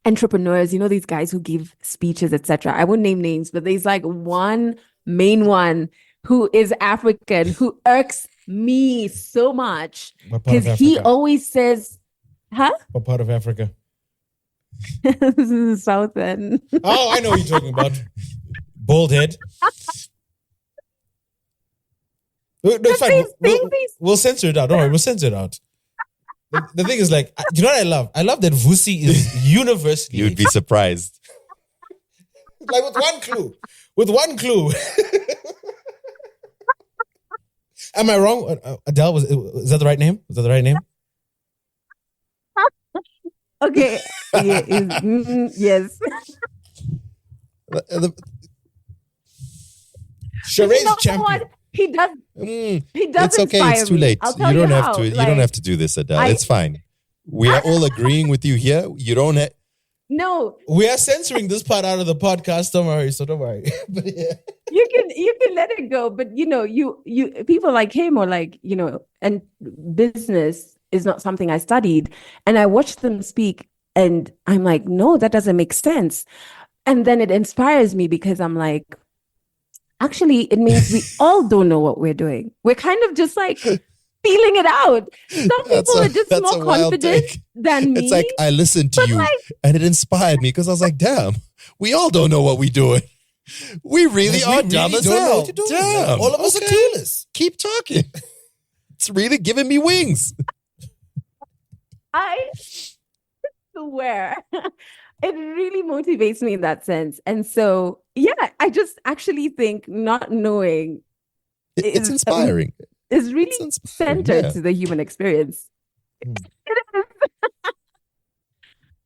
entrepreneurs, you know, these guys who give speeches, etc. I won't name names, but there's like one main one who is African who irks me so much because he always says, huh? What part of Africa? This is the South End. Oh, I know what you're talking about. Bald head. No, it's fine. We'll censor it out. Don't worry, we'll censor it out. The thing is, like, you know what I love? I love that Vusi is universally. You'd be surprised. Like with one clue. With one clue. Am I wrong? Adele, is that the right name? Was that the right name? Okay. Yes. Charade's you know champion. What? He does. He does. It's okay. It's too late. You don't have to. You don't have to do this, Adele. It's fine. We are all agreeing with you here. You don't have. No. We are censoring this part out of the podcast. Don't worry. So don't worry. But yeah. You can let it go. But you know, you people like him or like, you know, and business is not something I studied. And I watched them speak and I'm like, no, that doesn't make sense. And then it inspires me because I'm like, actually, it means we all don't know what we're doing. We're kind of just like feeling it out. Some people are just more confident than me. It's like I listened to you and it inspired me because I was like, damn, we all don't know what we're doing. We really are dumb as hell. Damn. All of us are clueless. Keep talking. It's really giving me wings. I swear. It really motivates me in that sense. And so, yeah, I just actually think not knowing it's inspiring. Is really centered to the human experience.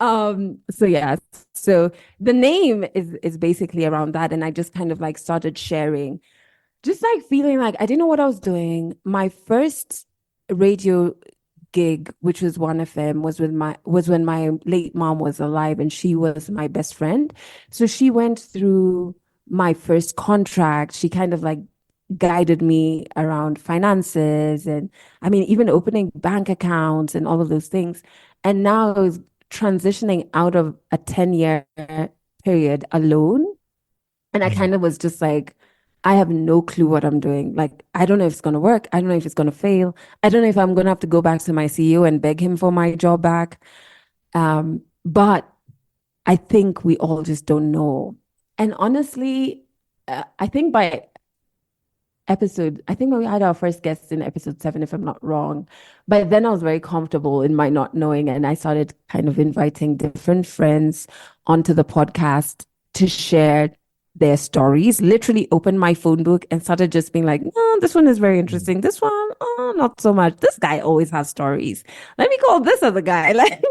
So yeah, so the name is basically around that, and I just kind of like started sharing, just like feeling like I didn't know what I was doing. My first radio gig, which was 1FM, was when my late mom was alive, and she was my best friend. So she went through my first contract. She kind of like guided me around finances, and I mean even opening bank accounts and all of those things. And now I was transitioning out of a 10-year period alone, and I kind of was just like, I have no clue what I'm doing. Like, I don't know if it's going to work. I don't know if it's going to fail. I don't know if I'm going to have to go back to my CEO and beg him for my job back. But I think we all just don't know. And honestly, I think when we had our first guest in episode 7, if I'm not wrong, but then I was very comfortable in my not knowing. And I started kind of inviting different friends onto the podcast to share their stories. Literally opened my phone book and started just being like, oh, this one is very interesting. This one, oh, not so much. This guy always has stories. Let me call this other guy. Like,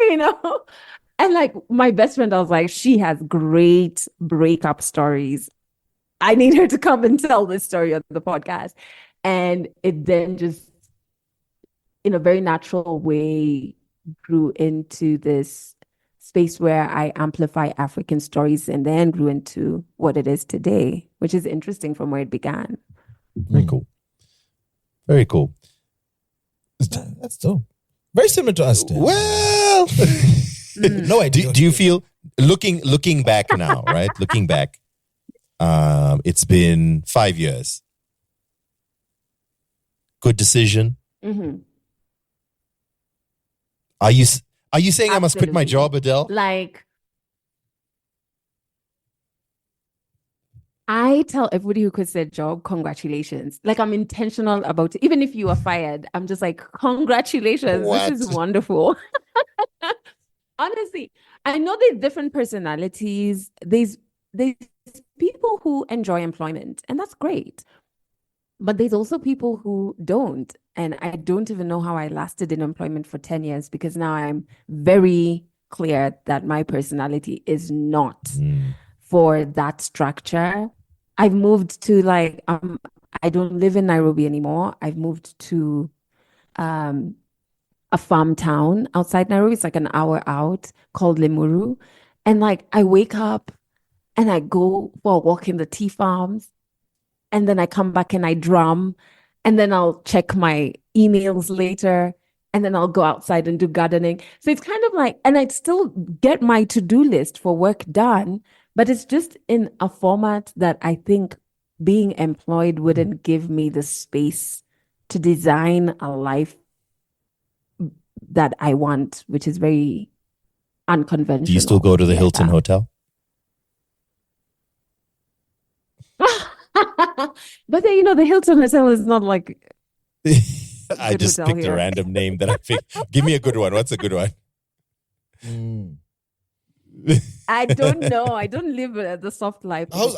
And like my best friend, I was like, she has great breakup stories. I need her to come and tell this story on the podcast. And it then just, in a very natural way, grew into this space where I amplify African stories, and then grew into what it is today, which is interesting from where it began. Very cool. Very cool. That's dope. Very similar to us. Then. Well, No idea. do you feel looking back now, right? Looking back, it's been 5 years. Good decision. Mm-hmm. Are you saying I must quit my job, Adele? Like, I tell everybody who quits their job, congratulations. Like, I'm intentional about it. Even if you are fired, I'm just like, congratulations. What? This is wonderful. Honestly, I know there's different personalities. There's people who enjoy employment, and that's great. But there's also people who don't. And I don't even know how I lasted in employment for 10 years, because now I'm very clear that my personality is not for that structure. I've moved to like, I don't live in Nairobi anymore. I've moved to a farm town outside Nairobi. It's like an hour out, called Limuru. And like, I wake up and I go for a walk in the tea farms. And then I come back and I drum. And then I'll check my emails later. And then I'll go outside and do gardening. So it's kind of like, and I'd still get my to-do list for work done, but it's just in a format that I think being employed wouldn't give me the space to design a life that I want, which is very unconventional. Do you still go to the Hilton Hotel? But then, the Hilton Hotel is not like... I just picked a random name that I picked. Give me a good one. What's a good one? I don't know. I don't live the soft life. How's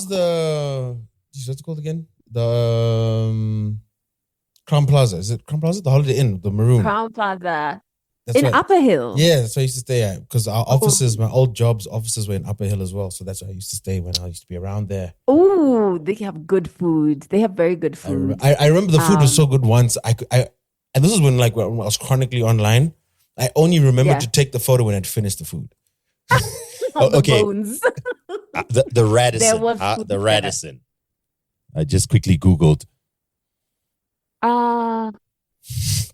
the... What's it called again? The Crown Plaza. Is it Crown Plaza? The Holiday Inn, the Maroon. Crown Plaza. That's in right. Upper Hill. Yeah, that's where I used to stay at. Because our offices, my old jobs, offices were in Upper Hill as well. So that's where I used to stay when I used to be around there. Oh, they have good food. They have very good food. I remember the food was so good once. And this is when I was chronically online. I only remembered to take the photo when I'd finished the food. Okay. Bones. the Radisson. There was food the Radisson. I just quickly Googled. The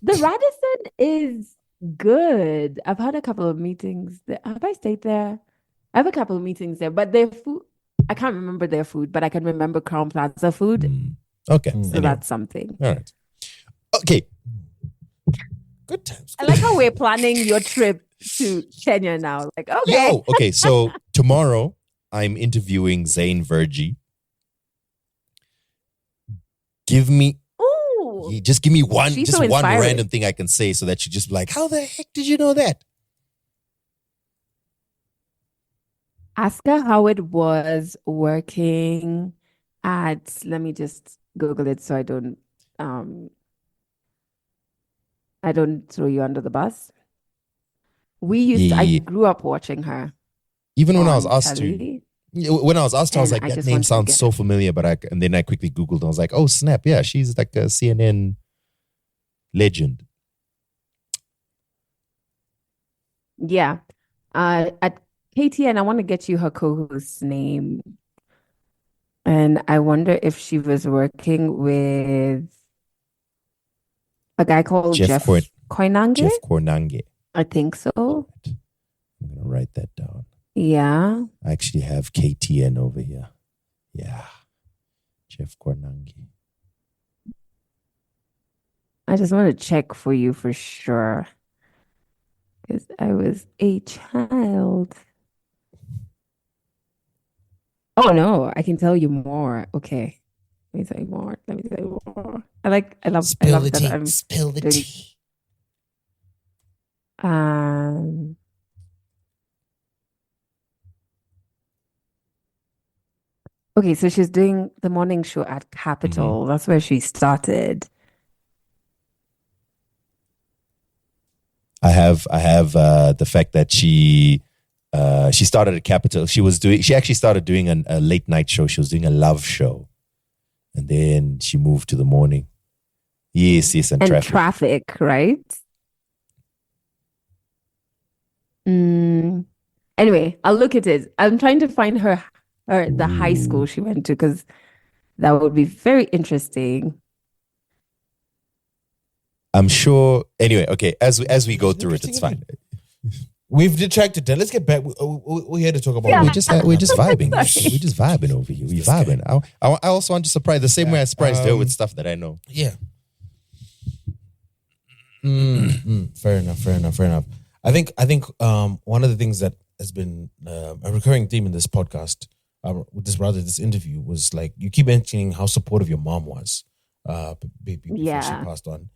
Radisson is good. I've had a couple of meetings there. Have I stayed there? I have a couple of meetings there, but their food, I can't remember their food, but I can remember Crown Plaza food. Okay. So that's something. All right. Okay. Good times. I like how we're planning your trip to Kenya now. Like, okay. Okay. So tomorrow I'm interviewing Zayn Verji. Just give me one random thing I can say so that you just be like, how the heck did you know that? Ask her how it was working at, let me just Google it so I don't throw you under the bus. I Yeah. grew up watching her. Even when I was on asked to, telly, when I was asked to, I was and like, I that just name wanted to sounds get so familiar. And then I quickly Googled and I was like, oh snap, yeah, she's like a CNN legend. Yeah. At KTN, I want to get you her co-host's name. And I wonder if she was working with a guy called Jeff Koinange. Jeff Koinange. I think so. I'm going to write that down. Yeah. I actually have KTN over here. Yeah. Jeff Koinange. I just want to check for you for sure. Because I was a child. Oh no, I can tell you more. Okay. Let me tell you more. I love Spill the that tea. I'm Spill the doing- tea. Okay, so she's doing the morning show at Capital. That's where she started. I have the fact that she started at Capital. She actually started doing a late night show. She was doing a love show. And then she moved to the morning. Yes, and Traffic, right? Anyway, I'll look at it. I'm trying to find the high school she went to because that would be very interesting. I'm sure. Anyway, okay. As we go through it, it's fine. We've detracted that. Let's get back. We're here to talk about. Yeah. We're just vibing. Sorry. We're just vibing over here. We're vibing. I also want to surprise the same way I surprised her with stuff that I know. Yeah. Fair enough. I think one of the things that has been a recurring theme in this podcast, this interview, was like you keep mentioning how supportive your mom was, before she passed on.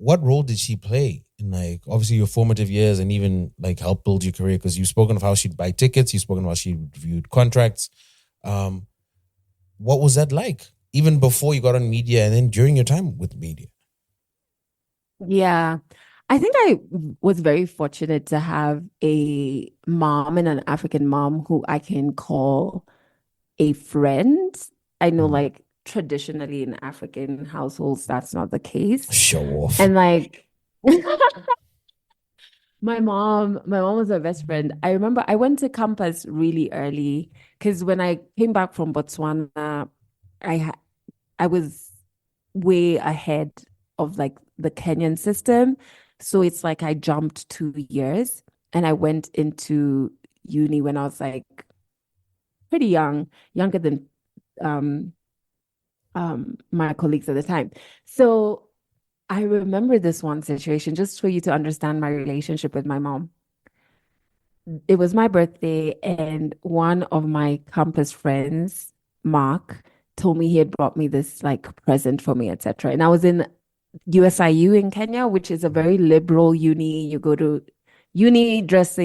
What role did she play in, like, obviously your formative years and even like help build your career? Because you've spoken of how she'd buy tickets, you've spoken about how she reviewed contracts. What was that like, even before you got on media and then during your time with media? Yeah. I think I was very fortunate to have a mom and an African mom who I can call a friend. I know, like, traditionally in African households, that's not the case. Show off. And like my mom was my best friend. I remember I went to campus really early because when I came back from Botswana, I was way ahead of like the Kenyan system. So it's like I jumped 2 years and I went into uni when I was like pretty young, younger than my colleagues at the time. So I remember this one situation just for you to understand my relationship with my mom. It was my birthday, and one of my campus friends, Mark, told me he had brought me this like present for me, etc. And I was in USIU in Kenya, which is a very liberal uni. You go to uni dressed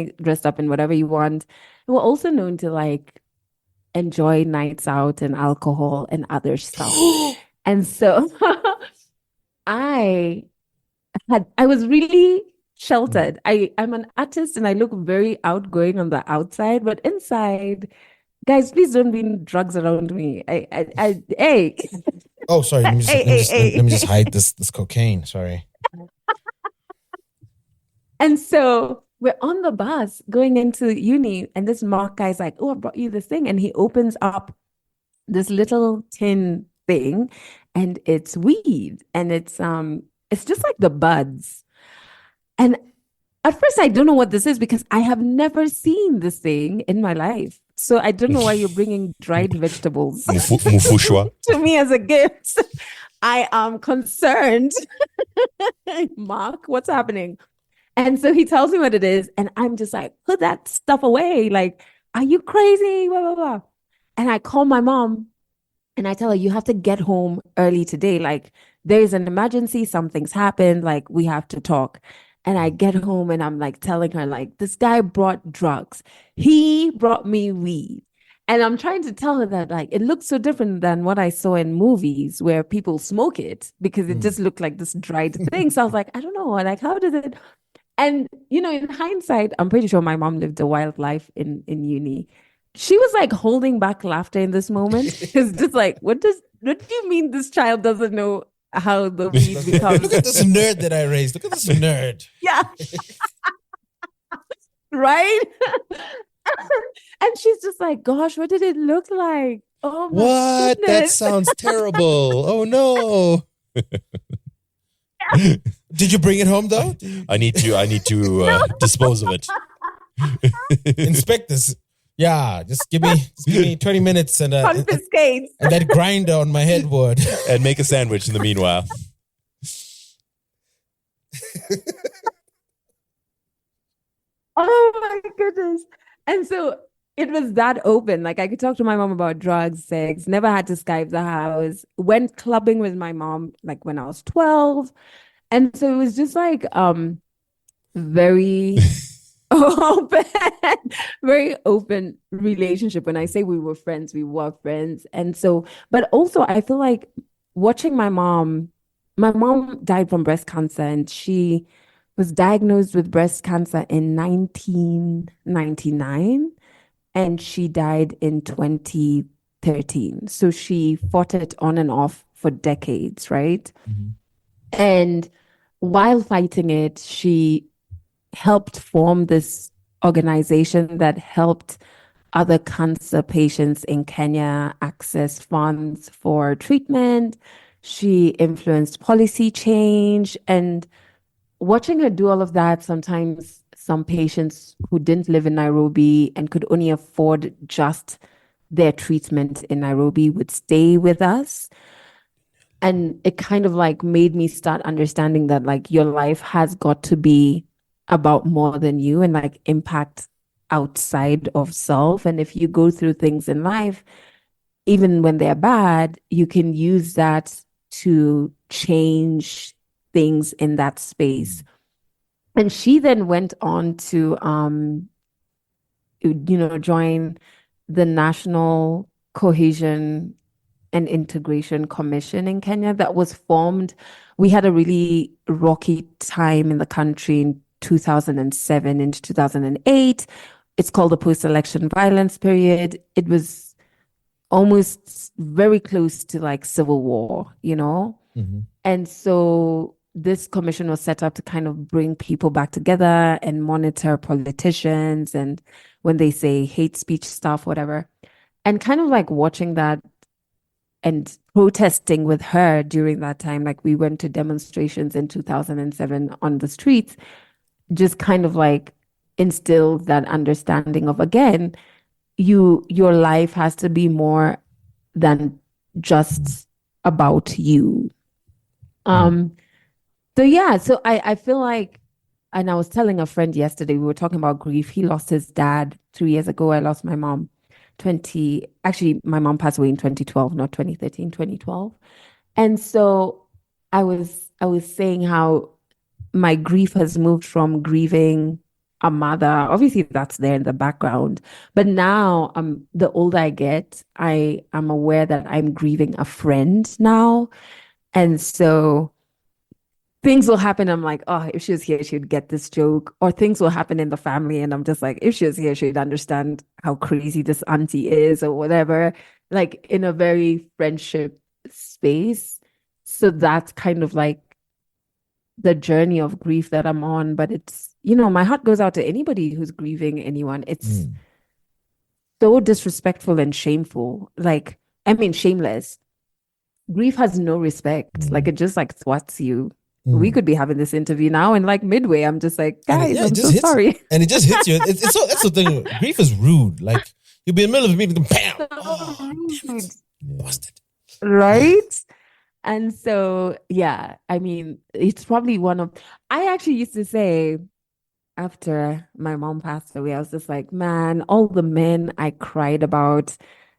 up in whatever you want. And we're also known to like enjoy nights out and alcohol and other stuff. And so I was really sheltered. I'm an artist and I look very outgoing on the outside, but inside, guys, please don't bring drugs around me. Hey. Oh, sorry. Let me just hide this cocaine. Sorry. And so we're on the bus going into uni, and this Mark guy's like, "Oh, I brought you this thing," and he opens up this little tin thing, and it's weed, and it's just like the buds. And at first, I don't know what this is because I have never seen this thing in my life. So I don't know why you're bringing dried vegetables Mufushwa. to me as a gift. I am concerned. Mark, what's happening? And so he tells me what it is. And I'm just like, put that stuff away. Like, are you crazy? Blah, blah, blah. And I call my mom and I tell her, you have to get home early today. Like, there's an emergency. Something's happened. Like, we have to talk. And I get home and I'm like telling her, like, this guy brought drugs. He brought me weed. And I'm trying to tell her that like it looks so different than what I saw in movies where people smoke it because it just looked like this dried thing. So I was like, I don't know, like how does it? And in hindsight, I'm pretty sure my mom lived a wild life in uni. She was like holding back laughter in this moment. It's just like, what do you mean this child doesn't know how the weed becomes? Look at this nerd that I raised. Look at this nerd. Yeah. Right? And she's just like, gosh, what did it look like? Oh my What? That goodness. sounds terrible. Oh no. Did you bring it home though? I need to dispose of it. Inspect this. Yeah, just give me 20 minutes and Confiscate. and that grinder on my headboard. And make a sandwich in the meanwhile. Oh my goodness. And so it was that open. Like I could talk to my mom about drugs, sex, never had to Skype the house, went clubbing with my mom like when I was 12. And so it was just like very open, very open relationship. When I say we were friends, we were friends. And so, but also I feel like watching my mom died from breast cancer, and she was diagnosed with breast cancer in 1999 and she died in 2013. So she fought it on and off for decades, right? Mm-hmm. And while fighting it, she helped form this organization that helped other cancer patients in Kenya access funds for treatment. She influenced policy change, and watching her do all of that, sometimes some patients who didn't live in Nairobi and could only afford just their treatment in Nairobi would stay with us. And it kind of like made me start understanding that like your life has got to be about more than you and like impact outside of self. And if you go through things in life, even when they're bad, you can use that to change things in that space. And she then went on to join the National Cohesion and Integration Commission in Kenya that was formed. We had a really rocky time in the country in 2007 into 2008. It's called the post-election violence period. It was almost very close to like civil war, Mm-hmm. And so this commission was set up to kind of bring people back together and monitor politicians and when they say hate speech stuff, whatever. And kind of like watching that and protesting with her during that time. Like we went to demonstrations in 2007 on the streets, just kind of like instilled that understanding of, again, your life has to be more than just about you. So I feel like, and I was telling a friend yesterday, we were talking about grief. He lost his dad 3 years ago. I lost my mom my mom passed away in 2012, not 2013, 2012. And so I was saying how my grief has moved from grieving a mother. Obviously that's there in the background, but now the older I get, I am aware that I'm grieving a friend now. And so things will happen. I'm like, oh, if she was here, she'd get this joke. Or things will happen in the family. And I'm just like, if she was here, she'd understand how crazy this auntie is or whatever, like in a very friendship space. So that's kind of like the journey of grief that I'm on. But it's, my heart goes out to anybody who's grieving anyone. It's so disrespectful and shameful. Like, I mean, shameless. Grief has no respect. Like it just like swats you. We could be having this interview now, and like midway, I'm just like, guys, I'm so sorry. And it just hits you. That's the thing. Grief is rude. Like you'll be in the middle of a meeting, bam, busted. Right? And so, yeah, I mean, it's probably I actually used to say after my mom passed away, I was just like, man, all the men I cried about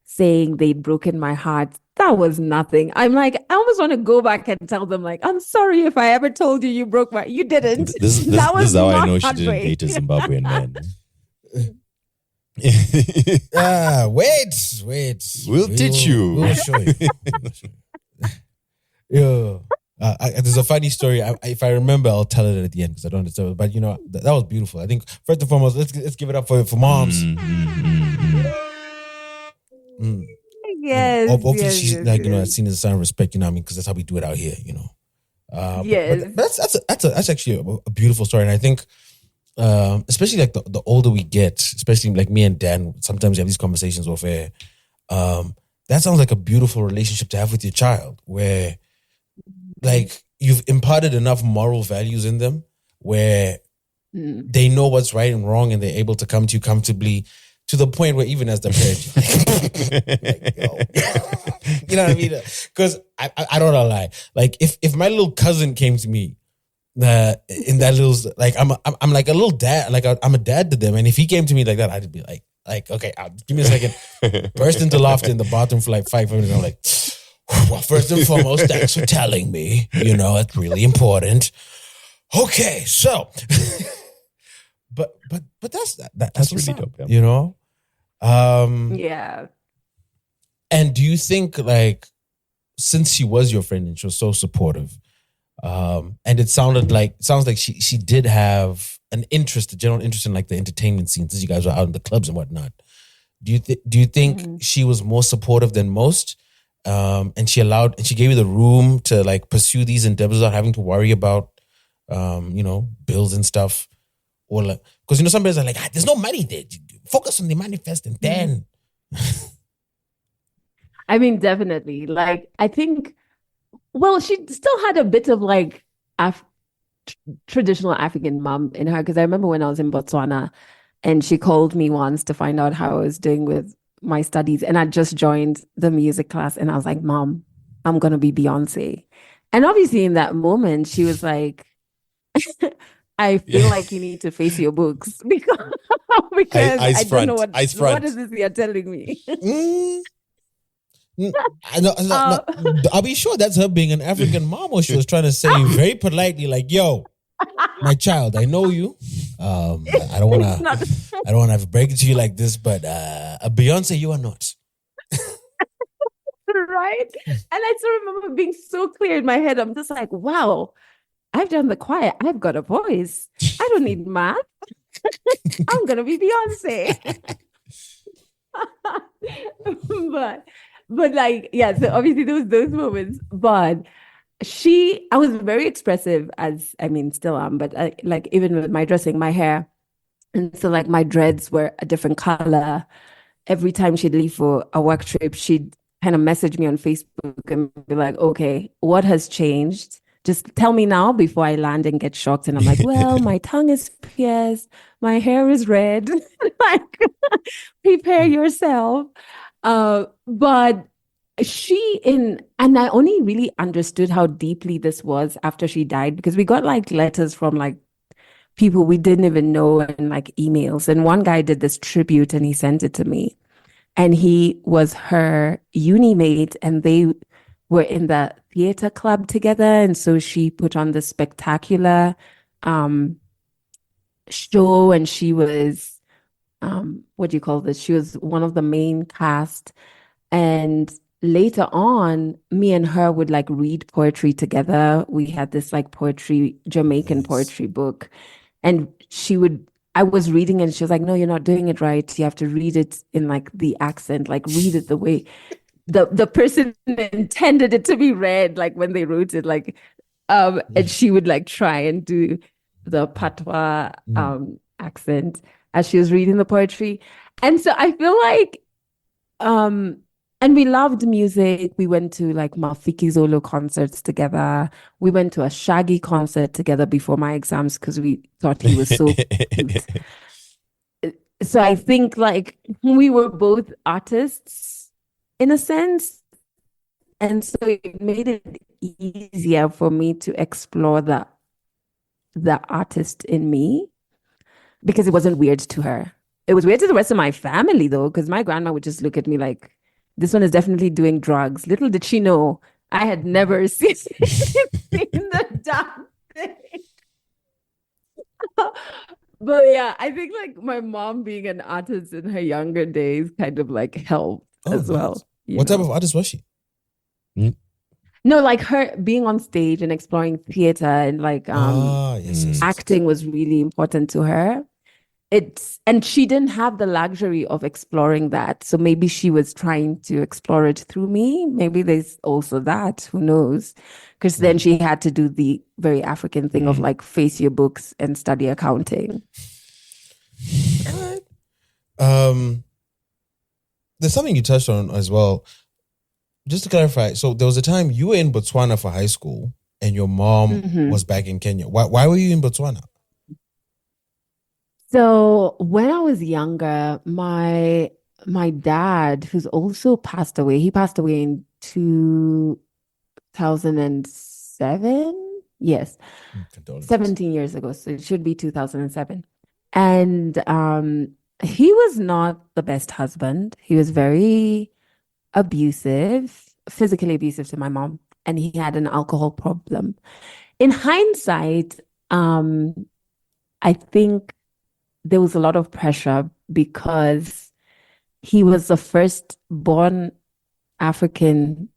saying they'd broken my heart, that was nothing. I'm like, I almost want to go back and tell them, like, I'm sorry if I ever told you broke my. You didn't. This is how I know she didn't date a Zimbabwean man. Wait. We'll teach you. We'll show you. Yeah. There's a funny story. If I remember, I'll tell it at the end because I don't understand. But that was beautiful. I think first and foremost, let's give it up for moms. Yes. Hopefully she's seen as a sign of respect. You know what I mean? Because that's how we do it out here. Yes. But that's actually a beautiful story, and I think. Especially like the older we get, especially like me and Dan, sometimes we have these conversations off air. That sounds like a beautiful relationship to have with your child, where like you've imparted enough moral values in them where they know what's right and wrong, and they're able to come to you comfortably to the point where even as the parent, you know what I mean? Because I don't know, lie. Like if my little cousin came to me. In that little, like I'm like a little dad, like I'm a dad to them, and if he came to me like that, I'd be like okay, give me a second, burst into laughter in the bathroom for like 5 minutes. I'm like, well, first and foremost, thanks for telling me. It's really important. Okay, so, but that's really dope. Yeah. And do you think like since she was your friend and she was so supportive? And it sounds like she did have a general interest in like the entertainment scene since you guys were out in the clubs and whatnot. Do you think she was more supportive than most? And she gave you the room to like pursue these endeavors without having to worry about, bills and stuff, or like, because some parents are like, there's no money there. Focus on the manifest and then. I mean, definitely. Like, I think. Well, she still had a bit of like traditional African mom in her, because I remember when I was in Botswana and she called me once to find out how I was doing with my studies, and I just joined the music class, and I was like, Mom, I'm going to be Beyonce. And obviously in that moment, she was like, I feel like you need to face your books because I don't know what is this you're telling me. I'll be sure that's her being an African mom, or she was trying to say very politely, like, "Yo, my child, I know you. I don't want to have to break it to you like this, but a Beyonce, you are not." Right? And I still remember being so clear in my head. I'm just like, wow, I've done the choir. I've got a voice. I don't need math. I'm gonna be Beyonce. But like, yeah, so obviously there was those moments, but I was very expressive still am, but like even with my dressing, my hair. And so like my dreads were a different color. Every time she'd leave for a work trip, she'd kind of message me on Facebook and be like, okay, what has changed? Just tell me now before I land and get shocked. And I'm like, well, my tongue is pierced. My hair is red. Like, prepare yourself. But and I only really understood how deeply this was after she died, because we got like letters from like people we didn't even know and like emails. And one guy did this tribute and he sent it to me, and he was her uni mate and they were in the theater club together. And so she put on this spectacular, show, and she was, what do you call this? She was one of the main cast. And later on, me and her would like read poetry together. We had this like Jamaican poetry book, and I was reading and she was like, no, you're not doing it right. You have to read it in like the accent, like read it the way the person intended it to be read, like when they wrote it, like, and she would like try and do the patois accent as she was reading the poetry. And so I feel like, and we loved music. We went to like Mafiki Zolo concerts together. We went to a Shaggy concert together before my exams because we thought he was so cute. So I think like we were both artists in a sense. And so it made it easier for me to explore the artist in me, because it wasn't weird to her. It was weird to the rest of my family though, because my grandma would just look at me like, this one is definitely doing drugs. Little did she know I had never seen the damn thing. But yeah, I think like my mom being an artist in her younger days kind of like helped as nice. well. What type of artist was she? No, like her being on stage and exploring theater and like yes. acting was really important to her. And she didn't have the luxury of exploring that. So maybe she was trying to explore it through me. Maybe there's also that, who knows? Because then she had to do the very African thing of like face your books and study accounting. There's something you touched on as well. Just to clarify, so there was a time you were in Botswana for high school and your mom was back in Kenya. Why were you in Botswana? So when I was younger, my dad, who's also passed away, he passed away in 2007. Yes, 17 years ago. So it should be 2007. And he was not the best husband. He was very abusive, physically abusive to my mom, and he had an alcohol problem. In hindsight, I think there was a lot of pressure because he was the firstborn African,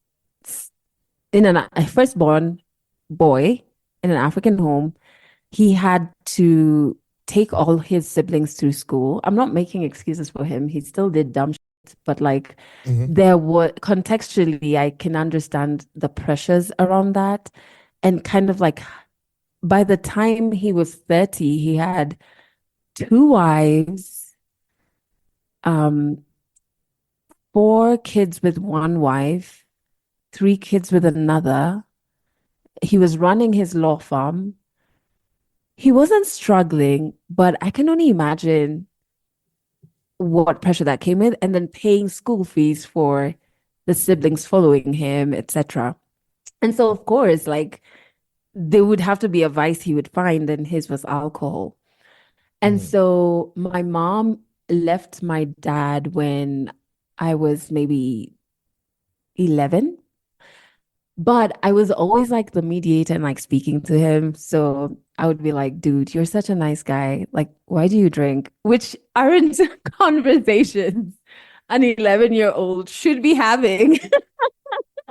a firstborn boy in an African home. He had to take all his siblings through school. I'm not making excuses for him. He still did dumb shit, but like there were contextually, I can understand the pressures around that. And kind of like by the time he was 30, he had 2 wives, 4 kids with 1 wife, 3 kids with another. He was running his law firm. He wasn't struggling, but I can only imagine what pressure that came with, and then paying school fees for the siblings following him, etc. And so, of course, like there would have to be a vice he would find, and his was alcohol. And so my mom left my dad when I was maybe 11. But I was always like the mediator and like speaking to him. So I would be like, dude, you're such a nice guy. Like, why do you drink? Which aren't conversations an 11-year-old should be having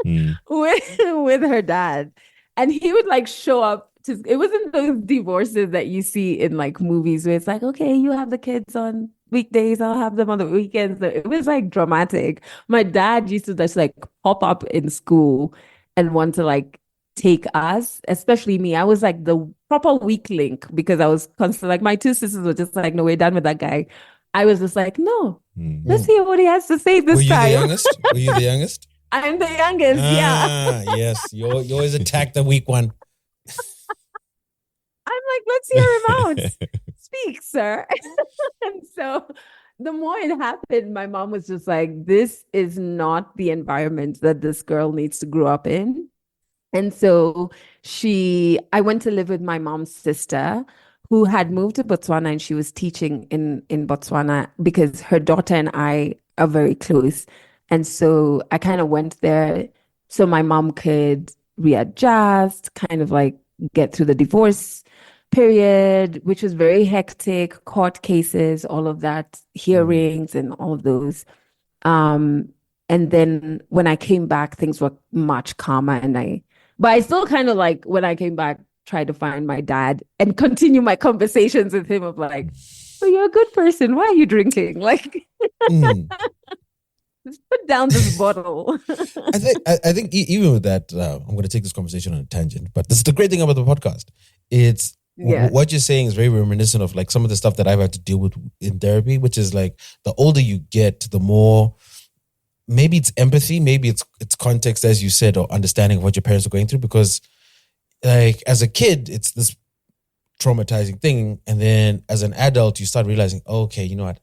with her dad. And he would like show up. It wasn't those divorces that you see in like movies where it's like, okay, you have the kids on weekdays, I'll have them on the weekends. It was like dramatic. My dad used to just like pop up in school and want to like take us, especially me. I was like the proper weak link because I was constantly like, my 2 sisters were just like, no, we're done with that guy. I was just like, no, let's hear what he has to say this time. Were you the youngest? Were you the youngest? I'm the youngest, yeah. Yes, you always attack the weak one. I'm like, let's hear him out. Speak, sir. And so the more it happened, my mom was just like, this is not the environment that this girl needs to grow up in. And so I went to live with my mom's sister who had moved to Botswana, and she was teaching in Botswana because her daughter and I are very close. And so I kind of went there so my mom could readjust, kind of like get through the divorce period, which was very hectic, court cases, all of that, hearings and all of those. And then when I came back, things were much calmer, but I still kind of like, when I came back, tried to find my dad and continue my conversations with him of like, oh, you're a good person. Why are you drinking? Like, just put down this bottle. I think even with that, I'm going to take this conversation on a tangent, but this is the great thing about the podcast. It's what you're saying is very reminiscent of like some of the stuff that I've had to deal with in therapy, which is like the older you get, the more maybe it's empathy, maybe it's context, as you said, or understanding of what your parents are going through. Because like as a kid, it's this traumatizing thing, and then as an adult, you start realizing, oh, okay, you know what,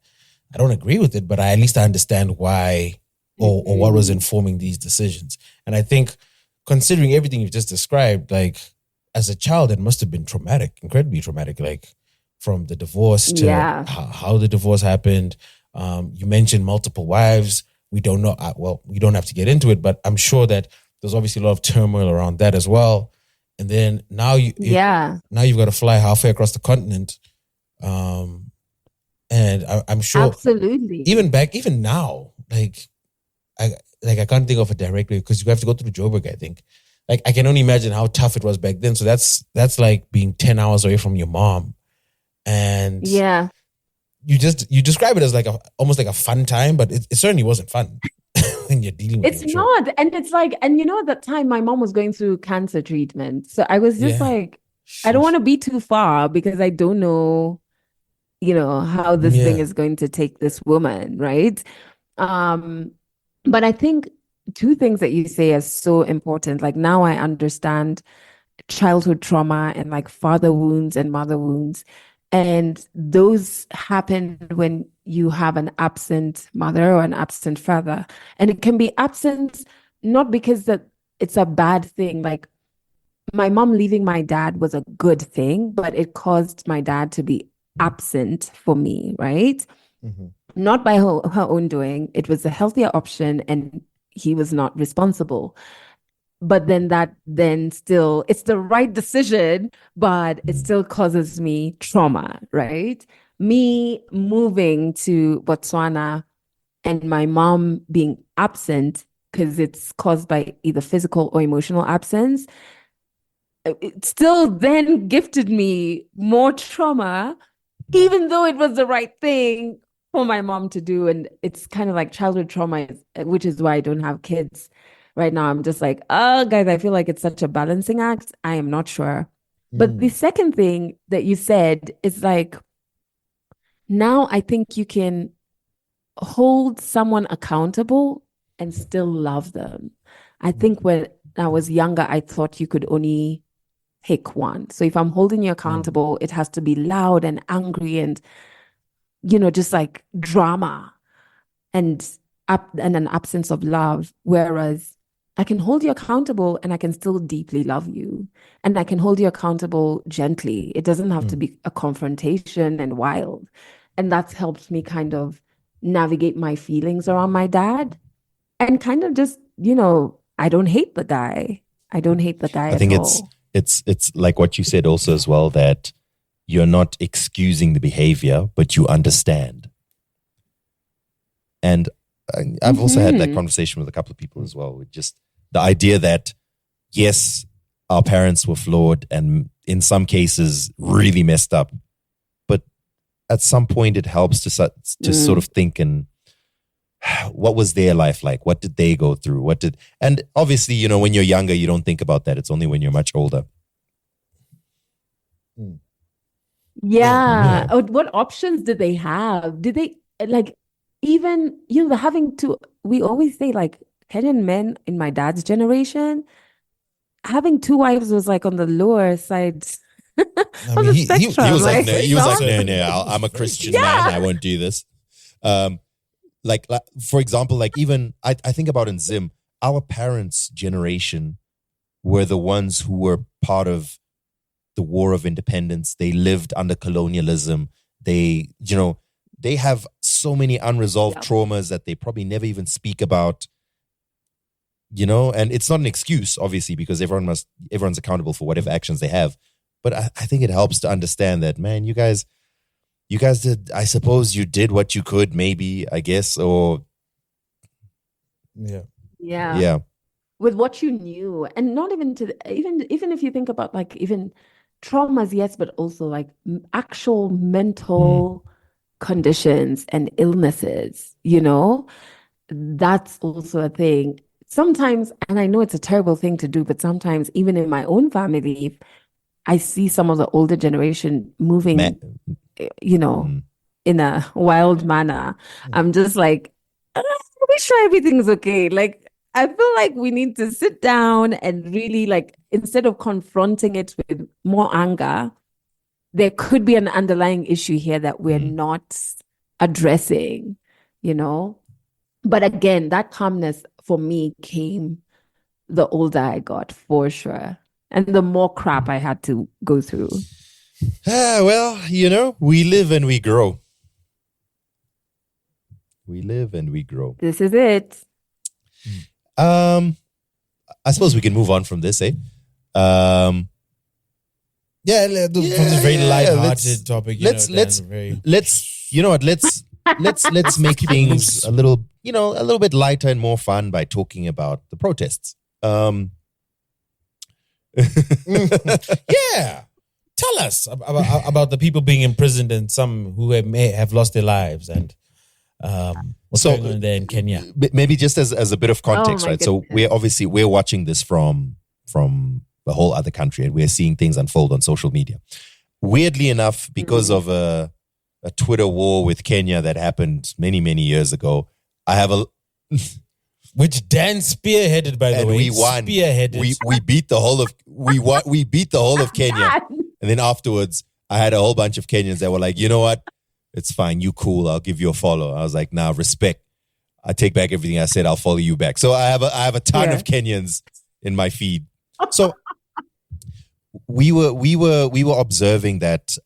I don't agree with it, but at least I understand why or what was informing these decisions. And I think considering everything you've just described, like as a child, it must have been traumatic, incredibly traumatic, like from the divorce to how the divorce happened. You mentioned multiple wives. We don't know. Well, we don't have to get into it, but I'm sure that there's obviously a lot of turmoil around that as well. And then now you've got to fly halfway across the continent And I'm sure Absolutely. even now, like I can't think of a direct way because you have to go through Joburg, I think. Like I can only imagine how tough it was back then. So that's like being 10 hours away from your mom. And Yeah. you describe it as like almost like a fun time, but it certainly wasn't fun when you're dealing with It's it. not. And it's like, and you know, at that time my mom was going through cancer treatment. So I was just Yeah. like, I don't want to be too far because I don't know, how this thing Yeah. is going to take this woman, right? But I think two things that you say are so important. Like now I understand childhood trauma and like father wounds and mother wounds. And those happen when you have an absent mother or an absent father. And it can be absent not because that it's a bad thing. Like my mom leaving my dad was a good thing, but it caused my dad to be absent for me, right? Mhm. Not by her own doing. It was a healthier option and he was not responsible. But then still, it's the right decision, but it still causes me trauma, right? Me moving to Botswana and my mom being absent because it's caused by either physical or emotional absence, it still then gifted me more trauma, even though it was the right thing for my mom to do. And it's kind of like childhood trauma, which is why I don't have kids right now. I'm just like, oh, guys, I feel like it's such a balancing act. I am not sure. But the second thing that you said is like, now I think you can hold someone accountable and still love them. I think when I was younger, I thought you could only pick one. So if I'm holding you accountable, it has to be loud and angry and, just like drama and an absence of love. Whereas I can hold you accountable and I can still deeply love you. And I can hold you accountable gently. It doesn't have to be a confrontation and wild. And that's helped me kind of navigate my feelings around my dad and kind of just, I don't hate the guy. I don't hate the guy I think at it's all. it's like what you said also as well, that you're not excusing the behavior, but you understand. And I've also had that conversation with a couple of people as well, with just the idea that, yes, our parents were flawed and in some cases really messed up, but at some point it helps to sort of think and what was their life like? What did they go through? And obviously, when you're younger, you don't think about that. It's only when you're much older. Yeah. What options did they have? Did they like even, we always say like Kenyan men in my dad's generation, having two wives was like on the lower side of the He spectrum. was like, right? no, I'm a Christian man. I won't do this. Like for example, like even I think about in Zim, our parents' generation were the ones who were part of the War of Independence. They lived under colonialism. They have so many unresolved traumas that they probably never even speak about. And it's not an excuse, obviously, because everyone's accountable for whatever actions they have. But I think it helps to understand that, man, you guys did, I suppose you did what you could, maybe, I guess, or Yeah. With what you knew, and not even even if you think about like even traumas, yes, but also like actual mental conditions and illnesses, that's also a thing. Sometimes, and I know it's a terrible thing to do, but sometimes even in my own family, I see some of the older generation moving, in a wild manner. I'm just like, are we sure everything's okay? Like, I feel like we need to sit down and really like, instead of confronting it with more anger, there could be an underlying issue here that we're not addressing, But again, that calmness for me came the older I got, for sure. And the more crap I had to go through. Well, we live and we grow. We live and we grow. This is it. I suppose we can move on from this, eh? Yeah, from this very light-hearted topic. Let's you know what? Let's make things a little bit lighter and more fun by talking about the protests. Yeah. Tell us about the people being imprisoned and some who may have lost their lives and what's going on there in Kenya. Maybe just as a bit of context, right? Goodness. So we're watching this from a whole other country and we're seeing things unfold on social media. Weirdly enough, because of a Twitter war with Kenya that happened many, many years ago, I have which Dan spearheaded, by the and way. we won. Spearheaded. We beat the whole of we beat the whole of Kenya. And then afterwards, I had a whole bunch of Kenyans that were like, you know what? It's fine. You cool. I'll give you a follow. I was like, nah, respect. I take back everything I said. I'll follow you back. So I have a ton of Kenyans in my feed. So we were observing that,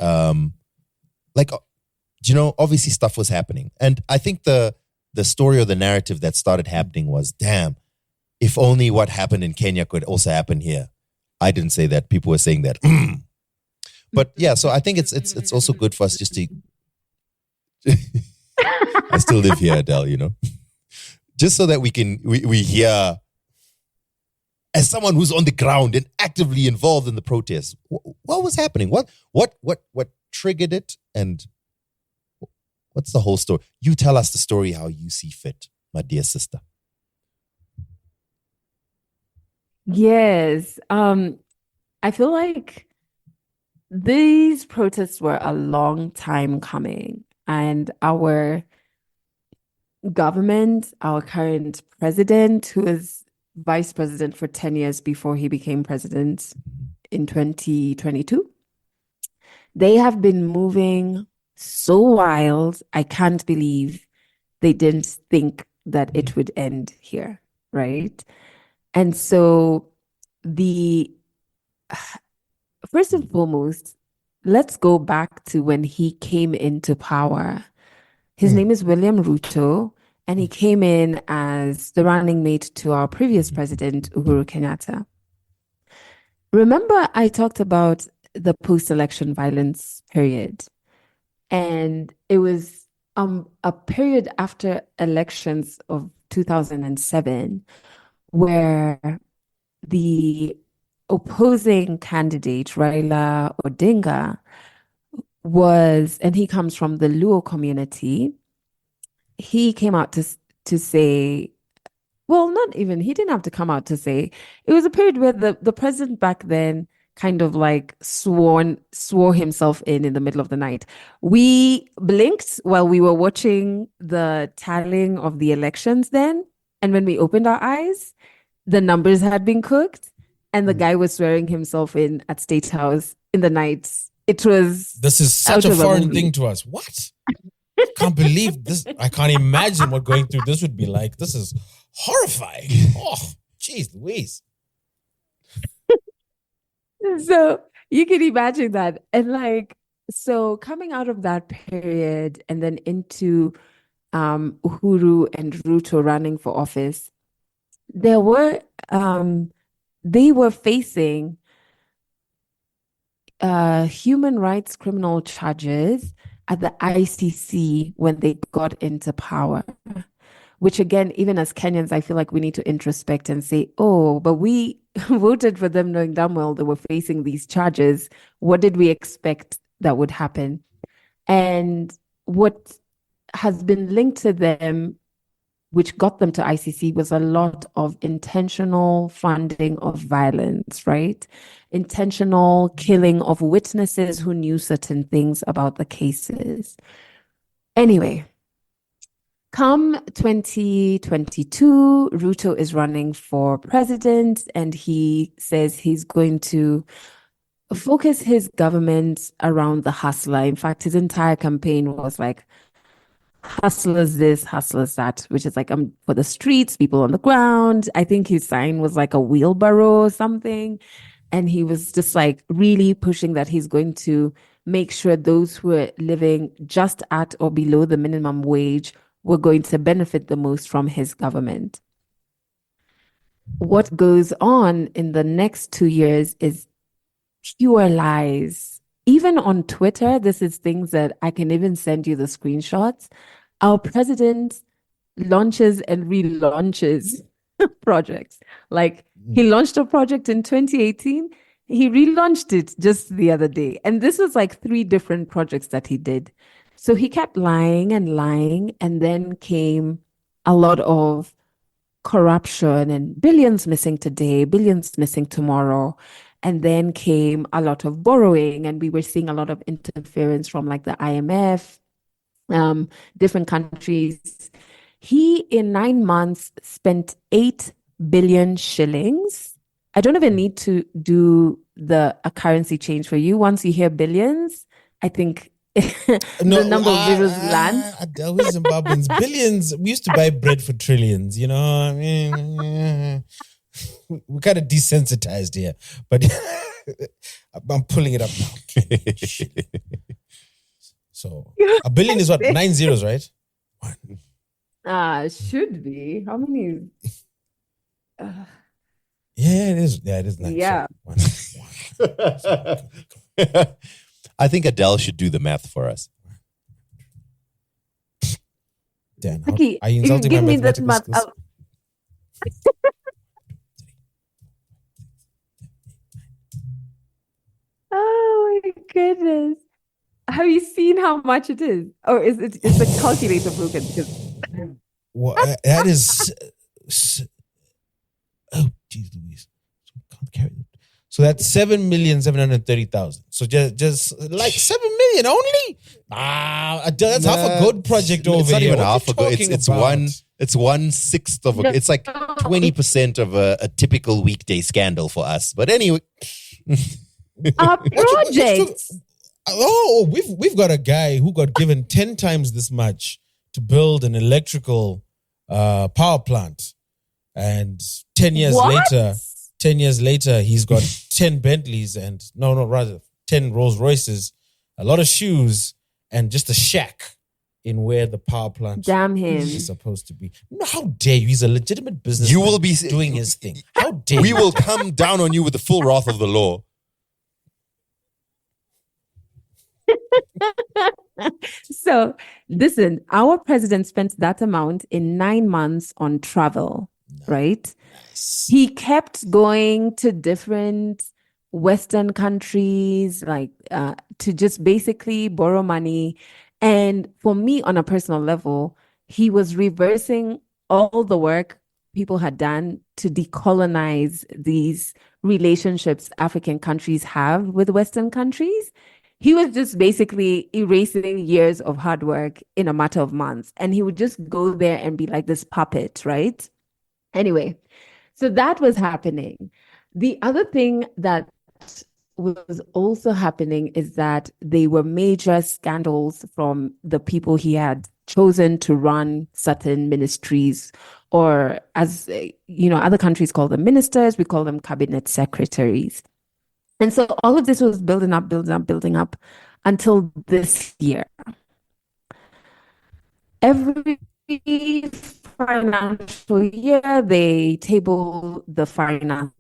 obviously stuff was happening. And I think the story or the narrative that started happening was, damn, if only what happened in Kenya could also happen here. I didn't say that. People were saying that. But yeah, so I think it's also good for us just to. I still live here, Adelle. Just so that we hear, as someone who's on the ground and actively involved in the protests, what was happening? What triggered it, and what's the whole story? You tell us the story how you see fit, my dear sister. Yes. I feel like these protests were a long time coming, and our government, our current president, who was vice president for 10 years before he became president in 2022, they have been moving so wild. I can't believe they didn't think that it would end here, right? And so first and foremost, let's go back to when he came into power. His name is William Ruto, and he came in as the running mate to our previous president, Uhuru Kenyatta. Remember, I talked about the post-election violence period, and it was a period after elections of 2007 where the opposing candidate, Raila Odinga, and he comes from the Luo community. He came out to say, well, not even, he didn't have to come out to say. It was a period where the president back then kind of like swore himself in the middle of the night. We blinked while we were watching the tallying of the elections then. And when we opened our eyes, the numbers had been cooked and the guy was swearing himself in at State House in the night. This is such a foreign thing to us. What? I can't believe this. I can't imagine what going through this would be like. This is horrifying. Oh, jeez Louise. So you can imagine that. And so coming out of that period and then into Uhuru and Ruto running for office, they were facing human rights criminal charges at the ICC when they got into power. Which again, even as Kenyans, I feel like we need to introspect and say, oh, but we voted for them knowing damn well they were facing these charges. What did we expect that would happen? And what has been linked to them, which got them to ICC, was a lot of intentional funding of violence, right? Intentional killing of witnesses who knew certain things about the cases. Anyway, come 2022, Ruto is running for president, and he says he's going to focus his government around the hustler. In fact, his entire campaign was like, hustlers this, hustlers that, which is like for the streets, people on the ground. I think his sign was like a wheelbarrow or something. And he was just like really pushing that he's going to make sure those who are living just at or below the minimum wage were going to benefit the most from his government. What goes on in the next 2 years is pure lies. Even on Twitter, this is things that I can even send you the screenshots. Our president launches and relaunches projects. Like he launched a project in 2018, he relaunched it just the other day. And this was like 3 different projects that he did. So he kept lying and lying, and then came a lot of corruption and billions missing today, billions missing tomorrow. And then came a lot of borrowing, and we were seeing a lot of interference from like the IMF, different countries. He, in 9 months, spent 8 billion shillings. I don't even need to do a currency change for you. Once you hear billions, I think the number of zeros land. Adelle, we Zimbabweans, billions. We used to buy bread for trillions, you know. I mean, we're kind of desensitized here, but I'm pulling it up now. So a billion is what? 9 zeros, right? 1. Should be. How many? Yeah, it is. Yeah, it is 9. Yeah. So, 1. I think Adele should do the math for us. Dan, Okay, are you insulting give my me that mathematical math. skills? Oh my goodness. Have you seen how much it is? Or is the calculator broken? Well, that is. Oh, geez Louise. Can't carry it. So that's 7,730,000. So just like 7 million only. That's half a good project over It's not here. even What half you a good. talking It's about? one. It's 1/6 of a. No. It's like 20% of a typical weekday scandal for us. But anyway, Our project. Oh, we've got a guy who got given 10 times this much to build an electrical power plant, and 10 years What? later, 10 years later, he's got 10 Bentleys and rather 10 Rolls Royces, a lot of shoes, and just a shack in where the power plant Damn him. is supposed to be. No, how dare you? He's a legitimate businessman. You will be doing his thing. How dare we you? will come down on you with the full wrath of the law. So, listen, our president spent that amount in 9 months on travel, right? He kept going to different Western countries, like to just basically borrow money. And for me, on a personal level, he was reversing all the work people had done to decolonize these relationships African countries have with Western countries. He was just basically erasing years of hard work in a matter of months. And he would just go there and be like this puppet, right? Anyway, so that was happening. The other thing that was also happening is that they were major scandals from the people he had chosen to run certain ministries, or as you know, other countries call them ministers, we call them cabinet secretaries. And so all of this was building up until this year. Every financial year, they table the finance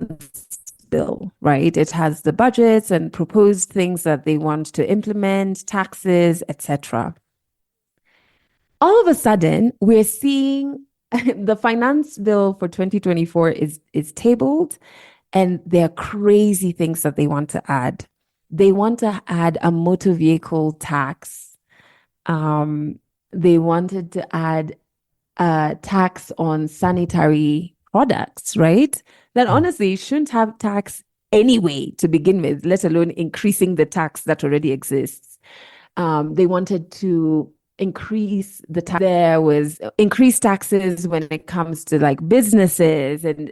bill, right? It has the budgets and proposed things that they want to implement, taxes, etc. All of a sudden, we're seeing the finance bill for 2024 is tabled, and there are crazy things that they want to add. They want to add a motor vehicle tax. They wanted to add a tax on sanitary products, right? That honestly shouldn't have tax anyway to begin with, let alone increasing the tax that already exists. They wanted to increase the tax. There was increased taxes when it comes to like businesses, and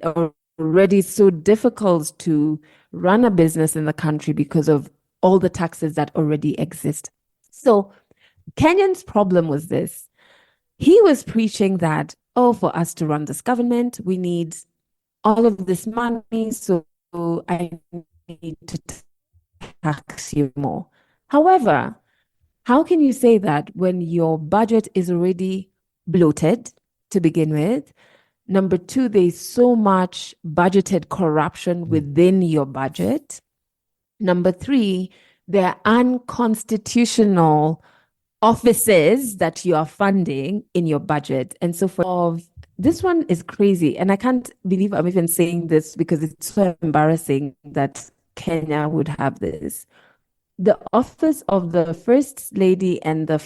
already so difficult to run a business in the country because of all the taxes that already exist. So Kenyan's problem was this. He was preaching that, for us to run this government, we need all of this money, so I need to tax you more. However, how can you say that when your budget is already bloated to begin with? Number two, there's so much budgeted corruption within your budget. Number 3, there are unconstitutional offices that you are funding in your budget. And so this one is crazy. And I can't believe I'm even saying this because it's so embarrassing that Kenya would have this. The office of the First Lady and the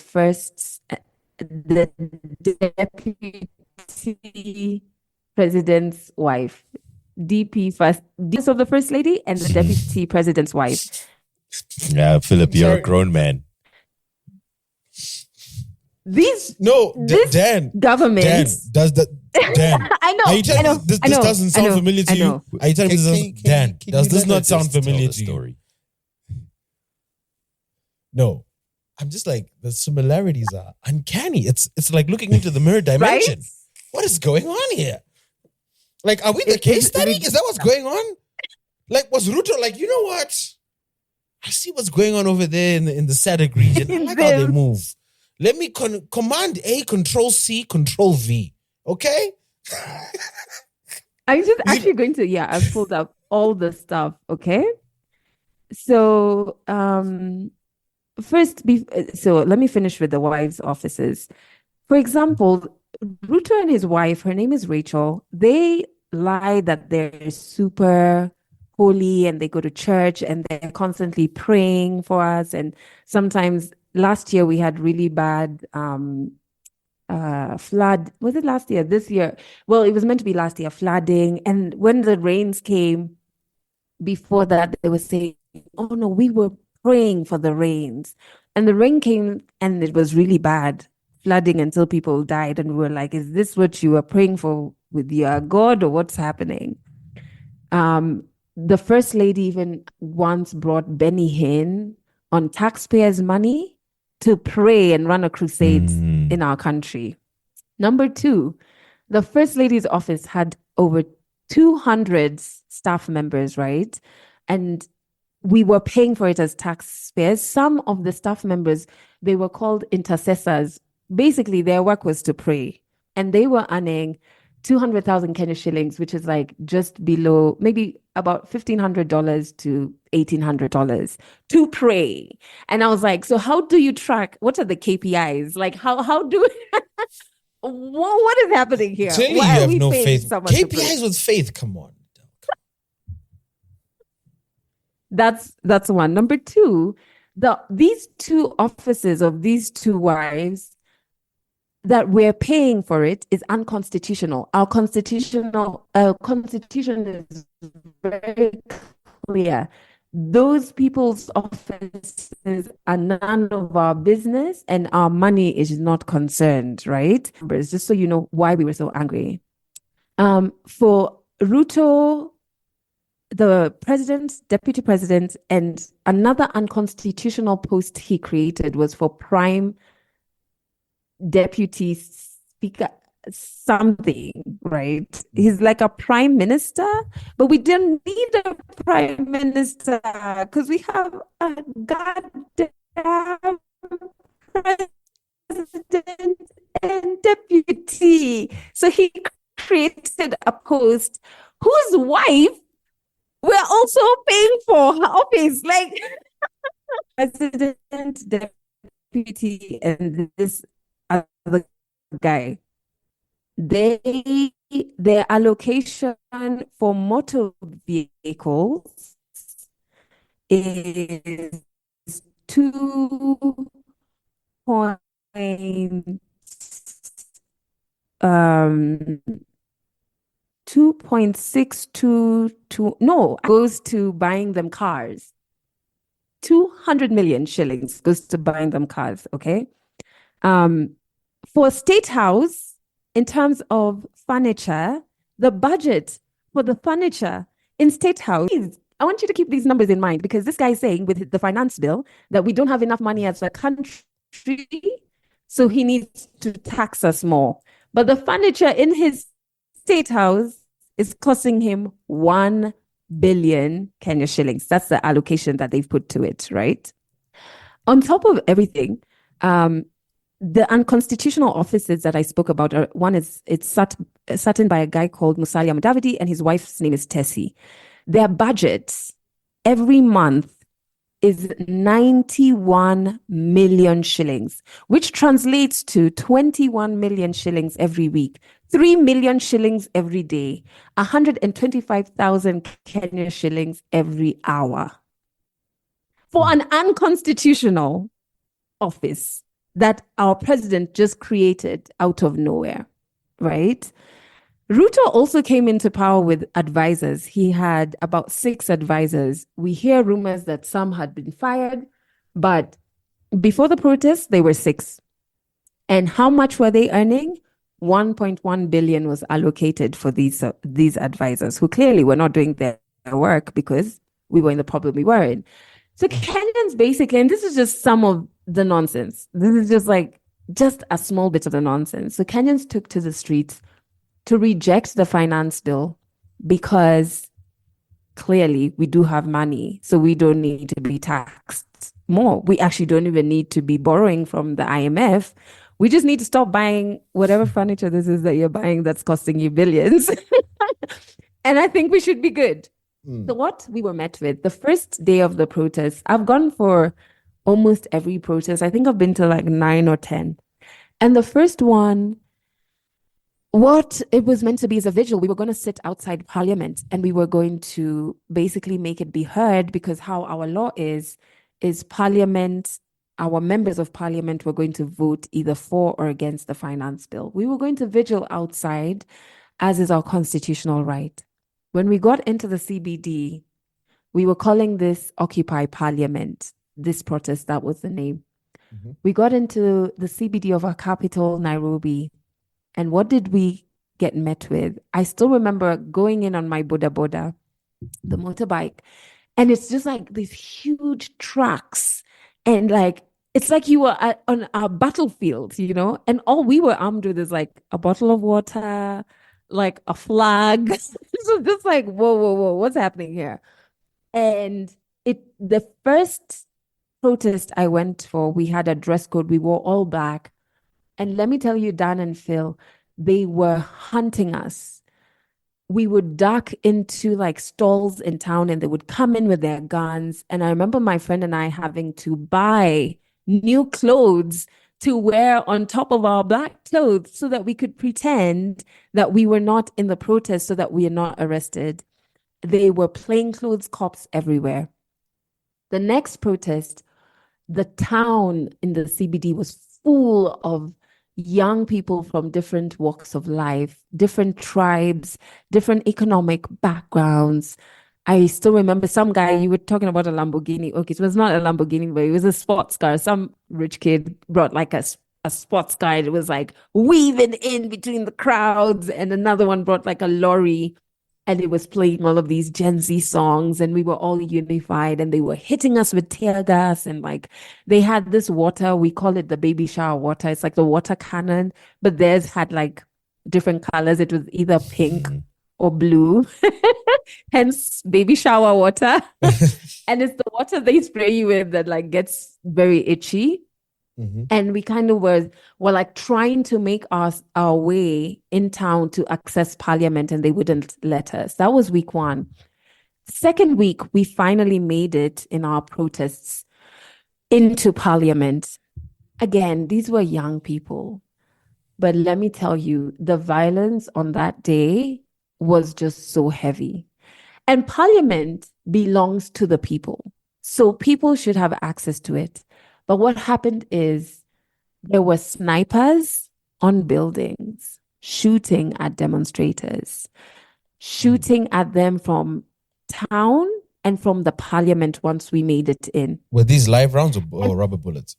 Deputy President's wife. DP first of the First Lady and the Deputy President's wife. Yeah, Philip, you're a grown man. This Dan. government. Dan, does that? Dan, I know. Are you telling I know. me this I know, doesn't sound familiar to I you? know. Are you telling me this Dan? Does this not sound familiar to you? Story? No, I'm just like the similarities are uncanny. It's like looking into the mirror dimension. Right? What is going on here? Like, are we the case study? Is that what's going on? Like, was Ruto like, you know what? I see what's going on over there in the SADC region. I like how they move. Let me command A, control C, control V. Okay? I'm just actually going to, I've pulled up all the stuff, okay? So, so let me finish with the wives' offices. For example, Ruto and his wife, her name is Rachel, they lie that they're super holy and they go to church and they're constantly praying for us. And sometimes last year we had really bad flood. Was it last year? This year? Well, it was meant to be last year, flooding. And when the rains came before that, they were saying, oh no, we were praying for the rains. And the rain came and it was really bad, flooding until people died. And we were like, is this what you were praying for with your God or what's happening? The First Lady even once brought Benny Hinn on taxpayers' money to pray and run a crusade in our country. Number 2, the First Lady's office had over 200 staff members, right? And we were paying for it as taxpayers. Some of the staff members, they were called intercessors. Basically, their work was to pray. And they were earning 200,000 Kenya shillings, which is like just below, maybe about $1,500 to $1,800 to pray. And I was like, so how do you track? What are the KPIs? Like, how do what is happening here? Clearly, Why you are have we no paying faith. someone to pray? KPIs with faith, come on. That's one. Number 2, these 2 offices of these 2 wives that we're paying for it is unconstitutional. Our constitution is very clear. Those people's offices are none of our business and our money is not concerned, right? But it's just so you know why we were so angry. For Ruto, the president, deputy president, and another unconstitutional post he created was for prime deputy speaker something, right? He's like a prime minister, but we didn't need a prime minister because we have a goddamn president and deputy. So he created a post whose wife we're also paying for her office, like president, deputy, and this other guy. Their allocation for motor vehicles is 2.622 goes to buying them cars. 200 million shillings goes to buying them cars, okay? For State House, in terms of furniture, the budget for the furniture in State House, I want you to keep these numbers in mind because this guy is saying with the finance bill that we don't have enough money as a country, so he needs to tax us more. But the furniture in his State House is costing him 1 billion Kenya shillings. That's the allocation that they've put to it, right? On top of everything, the unconstitutional offices that I spoke about are it's sat in by a guy called Musalia Mudavadi and his wife's name is Tessie. Their budgets every month is 91 million shillings, which translates to 21 million shillings every week, 3 million shillings every day, 125,000 Kenya shillings every hour. For an unconstitutional office that our president just created out of nowhere, right? Ruto also came into power with advisors. He had about 6 advisors. We hear rumors that some had been fired, but before the protests, they were 6. And how much were they earning? 1.1 billion was allocated for these advisors who clearly were not doing their work because we were in the problem we were in. So Kenyans basically, and this is just some of the nonsense. This is just a small bit of the nonsense. So Kenyans took to the streets to reject the finance bill because clearly we do have money, so we don't need to be taxed more. We actually don't even need to be borrowing from the IMF. We just need to stop buying whatever furniture this is that you're buying that's costing you billions. And I think we should be good. So what we were met with, the first day of the protest, I've gone for almost every protest. I think I've been to like 9 or 10. And the first one, what it was meant to be is a vigil. We were going to sit outside Parliament and we were going to basically make it be heard, because how our law is Parliament, our members of Parliament were going to vote either for or against the finance bill. We were going to vigil outside, as is our constitutional right. When we got into the CBD, we were calling this Occupy Parliament, this protest, that was the name. We got into the CBD of our capital, Nairobi. And what did we get met with? I still remember going in on my boda, the motorbike, and it's just like these huge trucks. And like, it's like you were on a battlefield, you know? And all we were armed with is like a bottle of water, like a flag. So just like, whoa, what's happening here? And the first protest I went for, we had a dress code. We wore all black. And let me tell you, Dan and Phil, they were hunting us. We would duck into like stalls in town and they would come in with their guns. And I remember my friend and I having to buy new clothes to wear on top of our black clothes so that we could pretend that we were not in the protest, so that we are not arrested. They were plainclothes cops everywhere. The next protest, the town in the CBD was full of young people from different walks of life, different tribes, different economic backgrounds. I still remember some guy, you were talking about a Lamborghini. Okay, so it was not a Lamborghini, but it was a sports car. Some rich kid brought like a sports car. It was like weaving in between the crowds. And another one brought like a lorry. And it was playing all of these Gen Z songs, and we were all unified, and they were hitting us with tear gas. And like, they had this water, we call it the baby shower water. It's like the water cannon, but theirs had like different colors. It was either pink or blue, hence baby shower water. And it's the water they spray you with that like gets very itchy. And we kind of were like trying to make our way in town to access Parliament, and they wouldn't let us. That was week 1. Second week, we finally made it in our protests into Parliament. Again, these were young people. But let me tell you, the violence on that day was just so heavy. And Parliament belongs to the people. So people should have access to it. But what happened is there were snipers on buildings shooting at demonstrators, shooting at them from town and from the Parliament once we made it in. Were these live rounds or rubber bullets?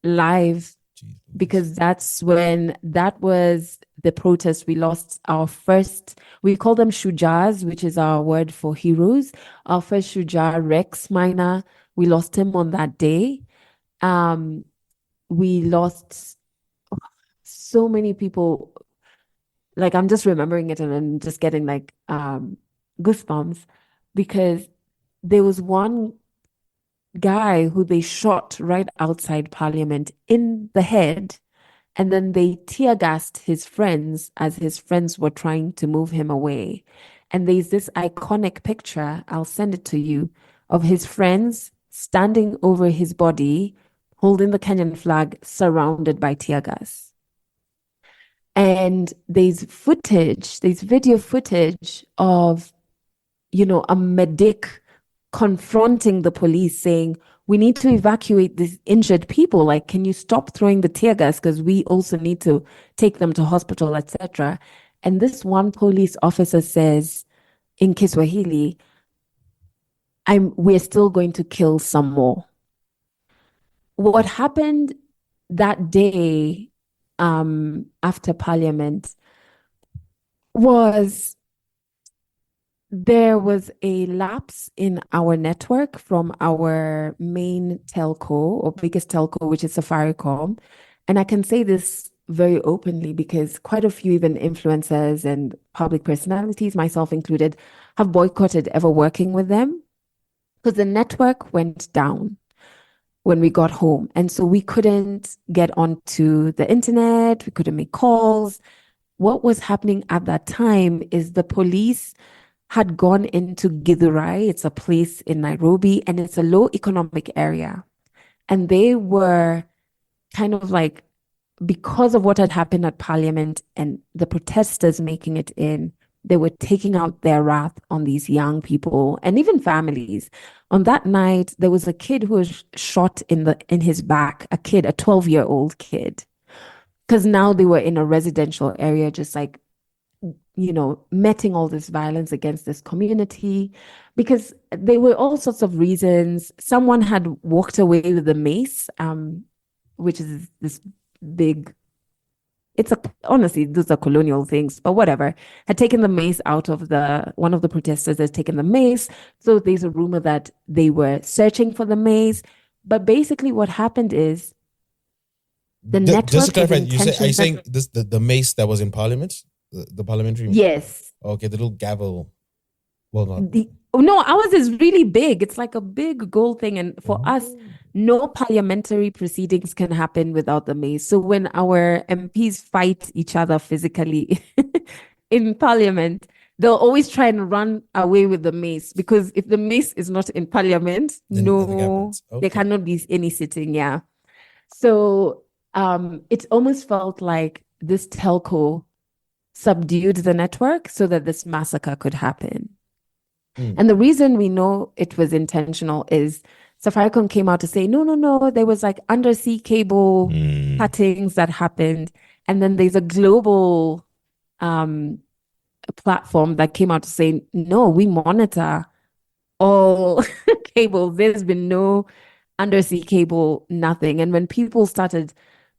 Live, because that was the protest. We lost our first, we call them Shujars, which is our word for heroes. Our first Shujar, Rex Minor, we lost him on that day. We lost so many people. Like, I'm just remembering it and I'm just getting like goosebumps, because there was one guy who they shot right outside Parliament in the head, and then they tear gassed his friends as his friends were trying to move him away. And there's this iconic picture, I'll send it to you, of his friends standing over his body, holding the Kenyan flag, surrounded by tear gas. And there's video footage of, a medic confronting the police saying, we need to evacuate these injured people. Like, can you stop throwing the tear gas? Because we also need to take them to hospital, etc. And this one police officer says in Kiswahili, we're still going to kill some more. What happened that day after Parliament was there was a lapse in our network from our main telco or biggest telco, which is Safaricom. And I can say this very openly because quite a few even influencers and public personalities, myself included, have boycotted ever working with them because the network went down when we got home. And so we couldn't get onto the internet, we couldn't make calls. What was happening at that time is the police had gone into Githurai. It's a place in Nairobi, and it's a low economic area. And they were kind of like, because of what had happened at Parliament and the protesters making it in, they were taking out their wrath on these young people and even families. On that night, there was a kid who was shot in his back, a 12-year-old kid. Because now they were in a residential area, just like, meting all this violence against this community, because there were all sorts of reasons. Someone had walked away with the mace, which is this big, honestly, those are colonial things, but whatever, had taken the mace out of one of the protesters has taken the mace. So there's a rumor that they were searching for the mace. But basically what happened is the network. Just to clarify, are you saying this the mace that was in Parliament? The parliamentary mace? Yes. Okay, the little gavel. Well, not. No, ours is really big. It's like a big gold thing. And for us, no parliamentary proceedings can happen without the mace. So when our MPs fight each other physically in Parliament, they'll always try and run away with the mace, because if the mace is not in Parliament, there cannot be any sitting. Yeah. So it almost felt like this telco subdued the network so that this massacre could happen. And the reason we know it was intentional is Safaricom came out to say, no, there was like undersea cable cuttings that happened. And then there's a global platform that came out to say, no, we monitor all cables. There's been no undersea cable, nothing. And when people started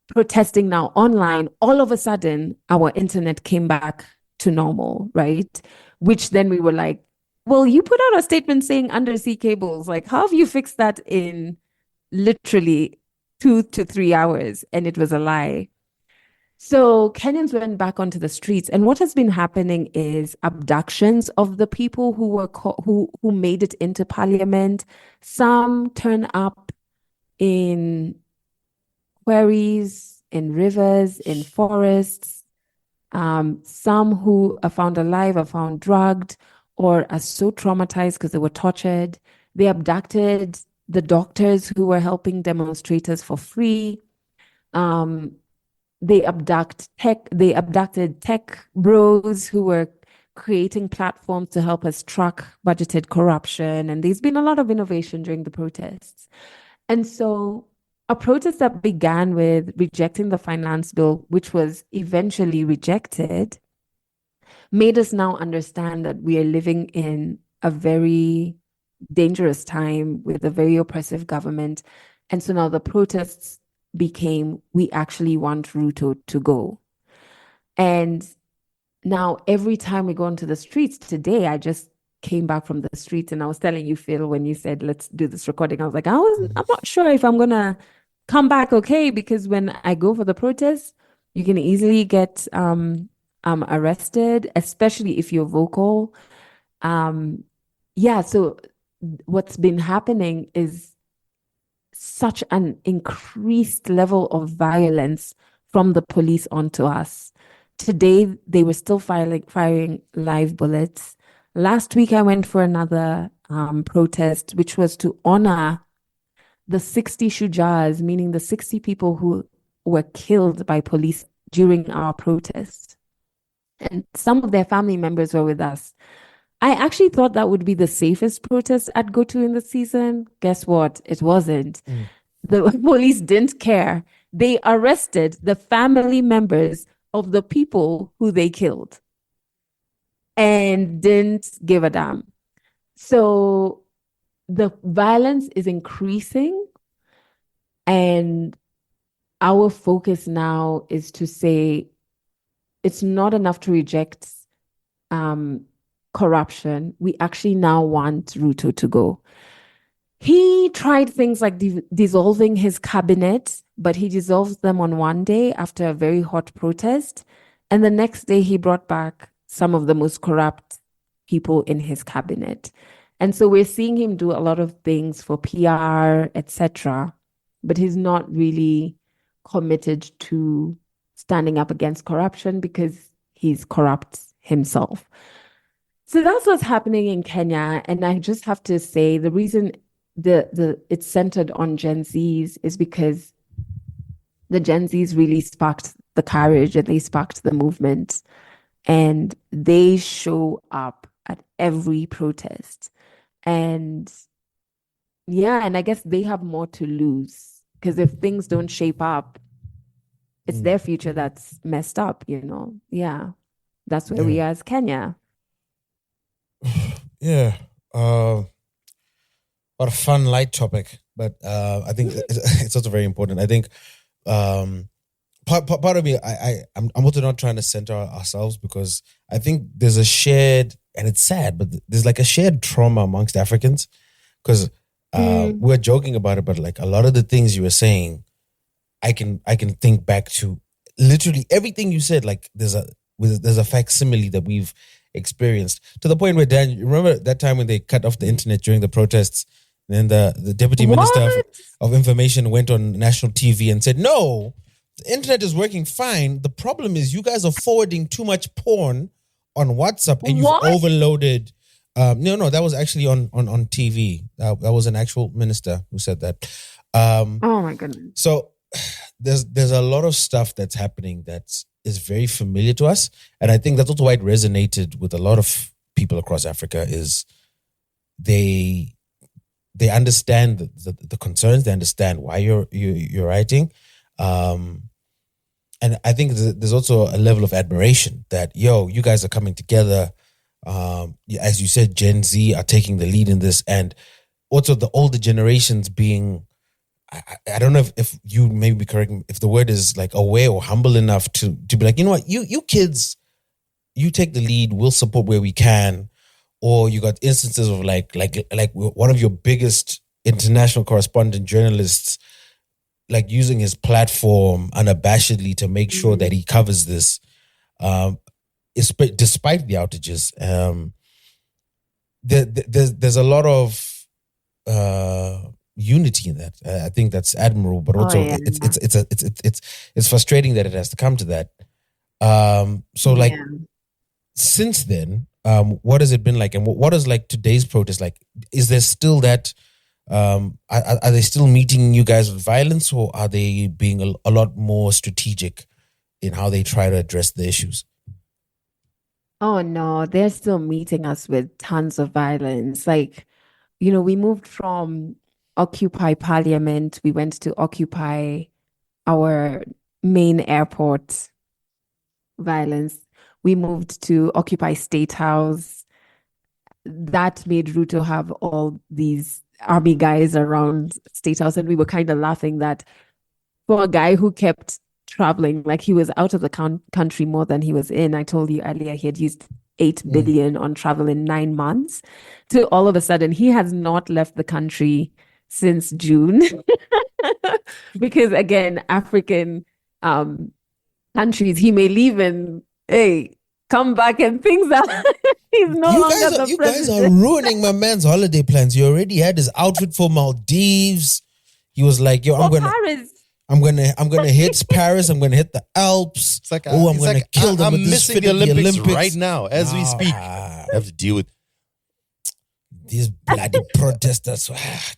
protesting now online, all of a sudden our internet came back to normal, right? Which then we were like, well, you put out a statement saying undersea cables. Like, how have you fixed that in literally 2 to 3 hours? And it was a lie. So Kenyans went back onto the streets, and what has been happening is abductions of the people who were who made it into Parliament. Some turn up in quarries, in rivers, in forests. Some who are found alive are found drugged or are so traumatized because they were tortured. They abducted the doctors who were helping demonstrators for free. They abducted tech bros who were creating platforms to help us track budgeted corruption. And there's been a lot of innovation during the protests. And so a protest that began with rejecting the finance bill, which was eventually rejected, made us now understand that we are living in a very dangerous time with a very oppressive government. And so now the protests became, we actually want Ruto to go. And now every time we go into the streets, today I just came back from the streets and I was telling you, Phil, when you said, let's do this recording, I was like, I'm not sure if I'm going to come back okay, because when I go for the protests, you can easily get arrested, especially if you're vocal. So what's been happening is such an increased level of violence from the police onto us. Today, they were still firing live bullets. Last week, I went for another protest, which was to honor the 60 shujas, meaning the 60 people who were killed by police during our protest. And some of their family members were with us. I actually thought that would be the safest protest I'd go to in the season. Guess what? It wasn't. The police didn't care. They arrested the family members of the people who they killed and didn't give a damn. So the violence is increasing, and our focus now is to say it's not enough to reject corruption. We actually now want Ruto to go. He tried things like dissolving his cabinet, but he dissolved them on one day after a very hot protest. And the next day he brought back some of the most corrupt people in his cabinet. And so we're seeing him do a lot of things for PR, etc. But he's not really committed to standing up against corruption because he's corrupt himself. So that's what's happening in Kenya. And I just have to say the reason it's centered on Gen Zs is because the Gen Zs really sparked the courage and they sparked the movement. And they show up at every protest. And yeah, and I guess they have more to lose because if things don't shape up, it's their future that's messed up, you know? Yeah. That's where we are as Kenya. Yeah. What a fun, light topic. But I think it's also very important. I think part of me, I'm also not trying to center ourselves because I think there's a shared, and it's sad, but there's like a shared trauma amongst Africans because we're joking about it, but like a lot of the things you were saying, I can think back to literally everything you said. Like there's a facsimile that we've experienced to the point where Dan, you remember that time when they cut off the internet during the protests, and then the deputy minister of information went on national TV and said, "No, the internet is working fine. The problem is you guys are forwarding too much porn on WhatsApp and you've overloaded." No, that was actually on TV. That was an actual minister who said that. Oh my goodness. So there's a lot of stuff that's happening that is very familiar to us. And I think that's also why it resonated with a lot of people across Africa is they understand the concerns, they understand why you're writing. And I think there's also a level of admiration that, you guys are coming together. As you said, Gen Z are taking the lead in this, and also the older generations being, I don't know if you maybe be correct, if the word is like aware or humble enough to be like, you know what, you kids, you take the lead, we'll support where we can. Or you got instances of like one of your biggest international correspondent journalists, like using his platform unabashedly to make sure that he covers this, despite the outages. There's a lot of unity in that. I think that's admirable, but also it's frustrating that it has to come to that. Since then, what has it been like, and what is like today's protest like? Is there still that? Are they still meeting you guys with violence, or are they being a lot more strategic in how they try to address the issues? Oh no, they're still meeting us with tons of violence. Like, we moved from Occupy Parliament, we went to Occupy our main airport, violence. We moved to Occupy State House. That made Ruto have all these army guys around State House. And we were kind of laughing that for a guy who kept traveling, like he was out of the country more than he was in. I told you earlier, he had used 8 billion on travel in 9 months. So all of a sudden, he has not left the country since June. Because again, African countries, he may leave and come back and things are he's no longer the president. You guys are ruining my man's holiday plans. You already had his outfit for Maldives. He was like, I'm gonna hit Paris. I'm gonna hit the Alps. It's like, I'm gonna kill them. I'm missing the Olympics right now as we speak. I have to deal with these bloody protesters.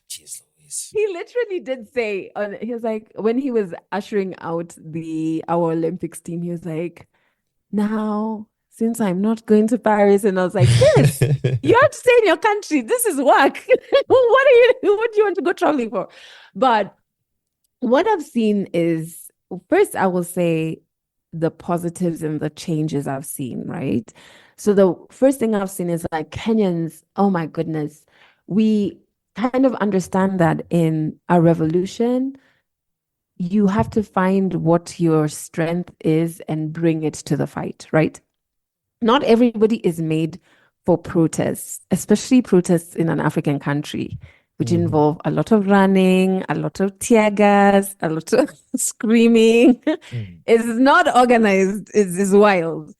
Jeez Louise. He literally did say he was like, when he was ushering out our Olympics team, he was like, now, since I'm not going to Paris, and I was like, sis, you have to stay in your country. This is work. What do you want to go traveling for? But what I've seen is, first, I will say the positives and the changes I've seen, right? So the first thing I've seen is like Kenyans, oh my goodness, we kind of understand that in a revolution, you have to find what your strength is and bring it to the fight, right? Not everybody is made for protests, especially protests in an African country, which involve a lot of running, a lot of tear gas, a lot of screaming. It's not organized, it's wild.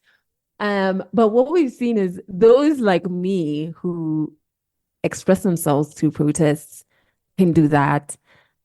But what we've seen is those like me who express themselves through protests can do that.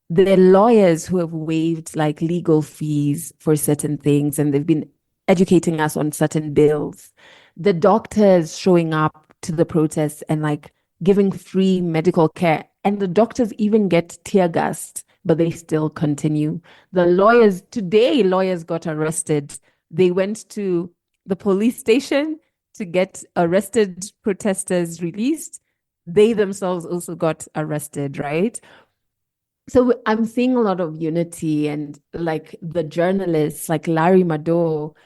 The lawyers who have waived like legal fees for certain things, and they've been educating us on certain bills. The doctors showing up to the protests and like giving free medical care. And the doctors even get tear gassed, but they still continue. The lawyers, today, lawyers got arrested. They went to the police station to get arrested protesters released. They themselves also got arrested, right? So I'm seeing a lot of unity, and like the journalists, like Larry Madowo,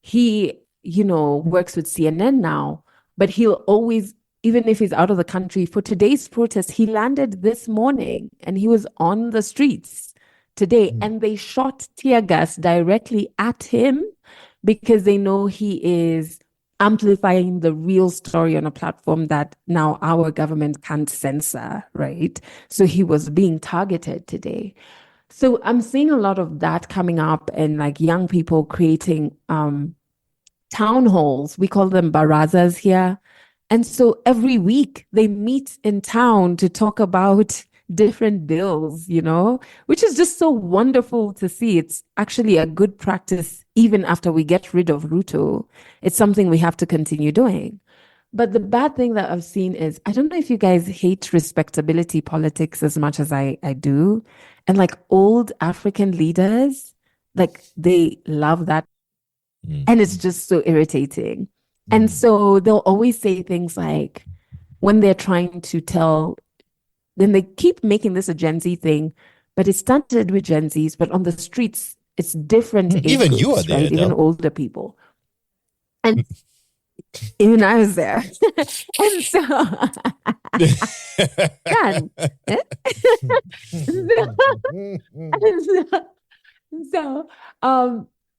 he, works with CNN now, but he'll always, even if he's out of the country, for today's protest, he landed this morning and he was on the streets today, and they shot tear gas directly at him because they know he is amplifying the real story on a platform that now our government can't censor, right? So he was being targeted today. So I'm seeing a lot of that coming up, and like young people creating town halls. We call them barazas here. And so every week they meet in town to talk about different bills, which is just so wonderful to see. It's actually a good practice even after we get rid of Ruto. It's something we have to continue doing. But the bad thing that I've seen is, I don't know if you guys hate respectability politics as much as I do. And like old African leaders, like they love that. And it's just so irritating. And so they'll always say things like, when they're trying to tell, then they keep making this a Gen Z thing, but it started with Gen Zs, but on the streets, it's different age Even groups, you are there, right? Even Adelle. older people. And even I was there. And so, done.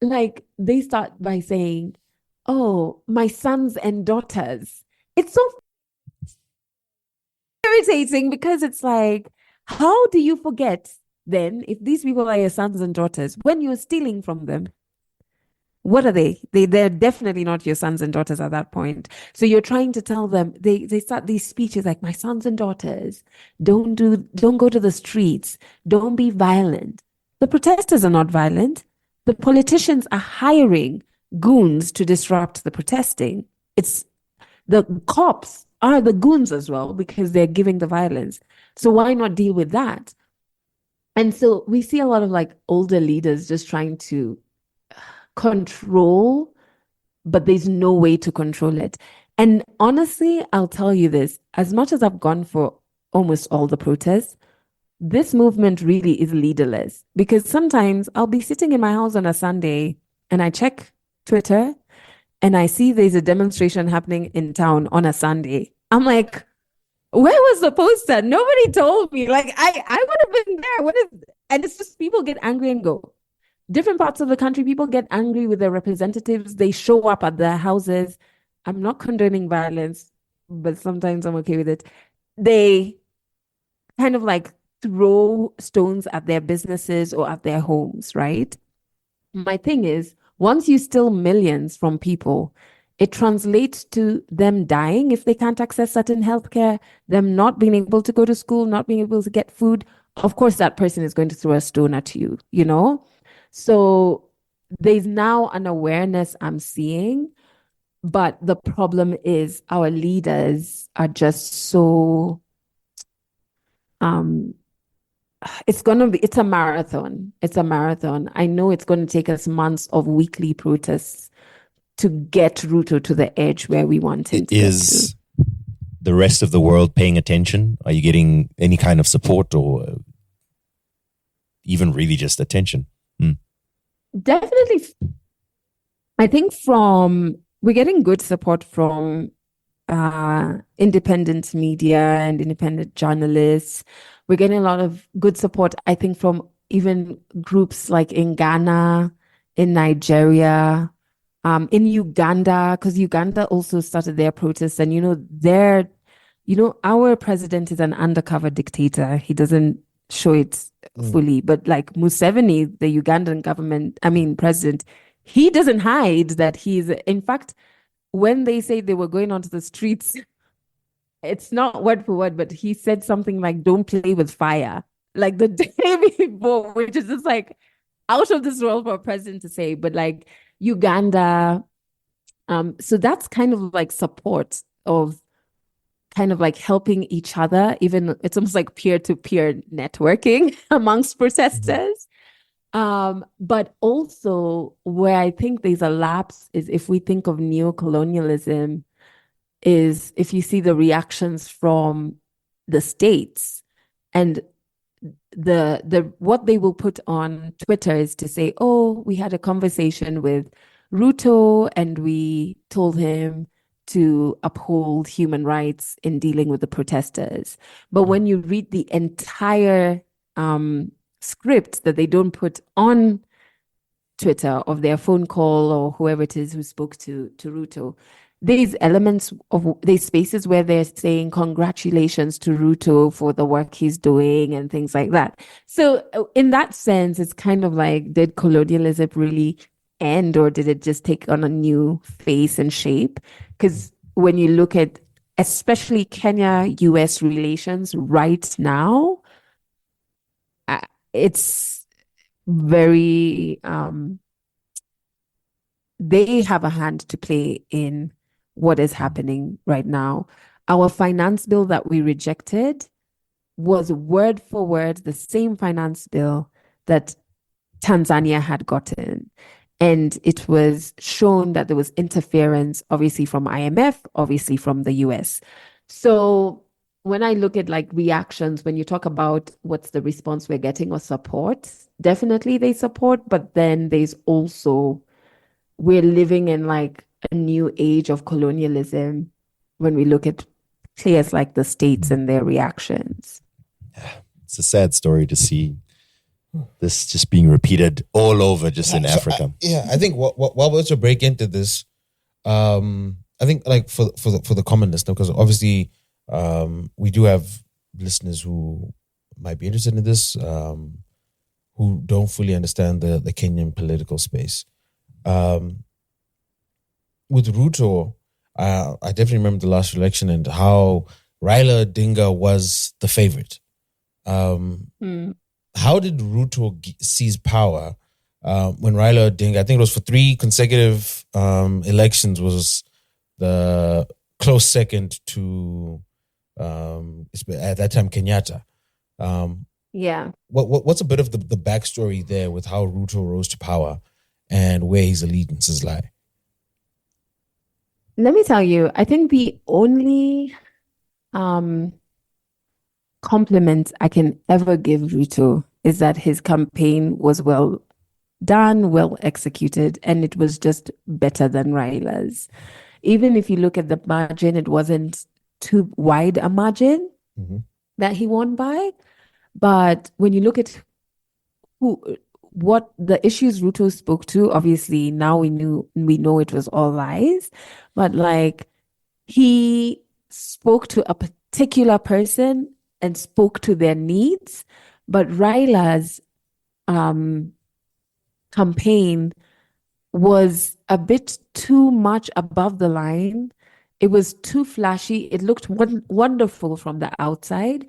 Like they start by saying, oh, my sons and daughters. It's so irritating because it's like, how do you forget then if these people are your sons and daughters when you're stealing from them? What are they? They're definitely not your sons and daughters at that point. So you're trying to tell them, they start these speeches like, my sons and daughters, don't go to the streets, don't be violent. The protesters are not violent. The politicians are hiring goons to disrupt the protesting. It's the cops are the goons as well because they're giving the violence. So why not deal with that? And so we see a lot of like older leaders just trying to control, but there's no way to control it. And honestly, I'll tell you this, as much as I've gone for almost all the protests, this movement really is leaderless, because sometimes I'll be sitting in my house on a Sunday and I check Twitter and I see there's a demonstration happening in town on a Sunday. I'm like, where was the poster? Nobody told me. Like, I would have been there. And it's just people get angry and go. Different parts of the country, people get angry with their representatives. They show up at their houses. I'm not condoning violence, but sometimes I'm okay with it. They kind of like throw stones at their businesses or at their homes, right? My thing is, once you steal millions from people, it translates to them dying if they can't access certain healthcare, them not being able to go to school, not being able to get food. Of course, that person is going to throw a stone at you, So there's now an awareness I'm seeing, but the problem is our leaders are just so it's a marathon. It's a marathon. I know it's going to take us months of weekly protests to get Ruto to the edge where we want him to get to. Is the rest of the world paying attention? Are you getting any kind of support or even really just attention? Definitely. I think we're getting good support from independent media and independent journalists. We're getting a lot of good support, I think, from even groups like in Ghana, in Nigeria, in Uganda, because Uganda also started their protests. And, our president is an undercover dictator. He doesn't show it fully. But like Museveni, the Ugandan president, he doesn't hide that he's, in fact, when they say they were going onto the streets, it's not word for word, but he said something like, don't play with fire. Like the day before, which is just like out of this world for a president to say, but like Uganda. So that's kind of like support of kind of like helping each other. Even it's almost like peer-to-peer networking amongst protesters. But also where I think there's a lapse is if we think of neocolonialism, is if you see the reactions from the states, and the what they will put on Twitter is to say, oh, we had a conversation with Ruto and we told him to uphold human rights in dealing with the protesters. But when you read the entire script that they don't put on Twitter of their phone call or whoever it is who spoke to Ruto, there's spaces where they're saying congratulations to Ruto for the work he's doing and things like that. So in that sense, it's kind of like, did colonialism really end, or did it just take on a new face and shape? Because when you look at especially Kenya-US relations right now, it's very they have a hand to play in what is happening right now. Our finance bill that we rejected was word for word the same finance bill that Tanzania had gotten. And it was shown that there was interference, obviously from IMF, obviously from the US. So when I look at like reactions, when you talk about what's the response we're getting or support, definitely they support, but then there's also, we're living in like a new age of colonialism when we look at players like the states and their reactions. It's a sad story to see this just being repeated all over just in Africa. I think while we're to break into this, I think like for the common listener, because obviously we do have listeners who might be interested in this, who don't fully understand the Kenyan political space. With Ruto, I definitely remember the last election and how Raila Odinga was the favorite. How did Ruto seize power when Raila Odinga, I think it was for 3 consecutive elections, was the close second to at that time Kenyatta. What's a bit of the backstory there with how Ruto rose to power and where his allegiances lie? Let me tell you, I think the only compliment I can ever give Ruto is that his campaign was well done, well executed, and it was just better than Raila's. Even if you look at the margin, it wasn't too wide a margin that he won by. But when you look at what the issues Ruto spoke to, obviously now we know it was all lies, but like he spoke to a particular person and spoke to their needs. But Raila's campaign was a bit too much above the line. It was too flashy. It looked wonderful from the outside,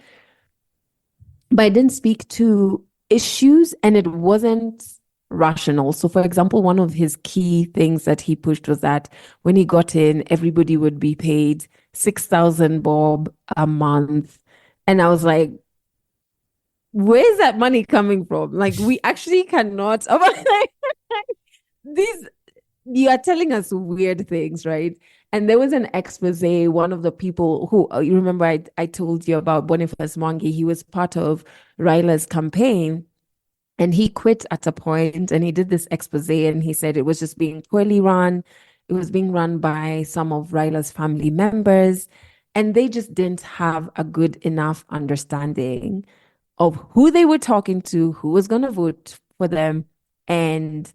but it didn't speak to issues and it wasn't rational. So, for example, one of his key things that he pushed was that when he got in, everybody would be paid 6,000 bob a month. And I was like, where's that money coming from? Like, we actually cannot. These, you are telling us weird things, right? And there was an expose. One of the people who, you remember, I told you about Boniface Mwangi. He was part of Raila's campaign, and he quit at a point, and he did this expose, and he said it was just being poorly run. It was being run by some of Raila's family members, and they just didn't have a good enough understanding of who they were talking to, who was going to vote for them. And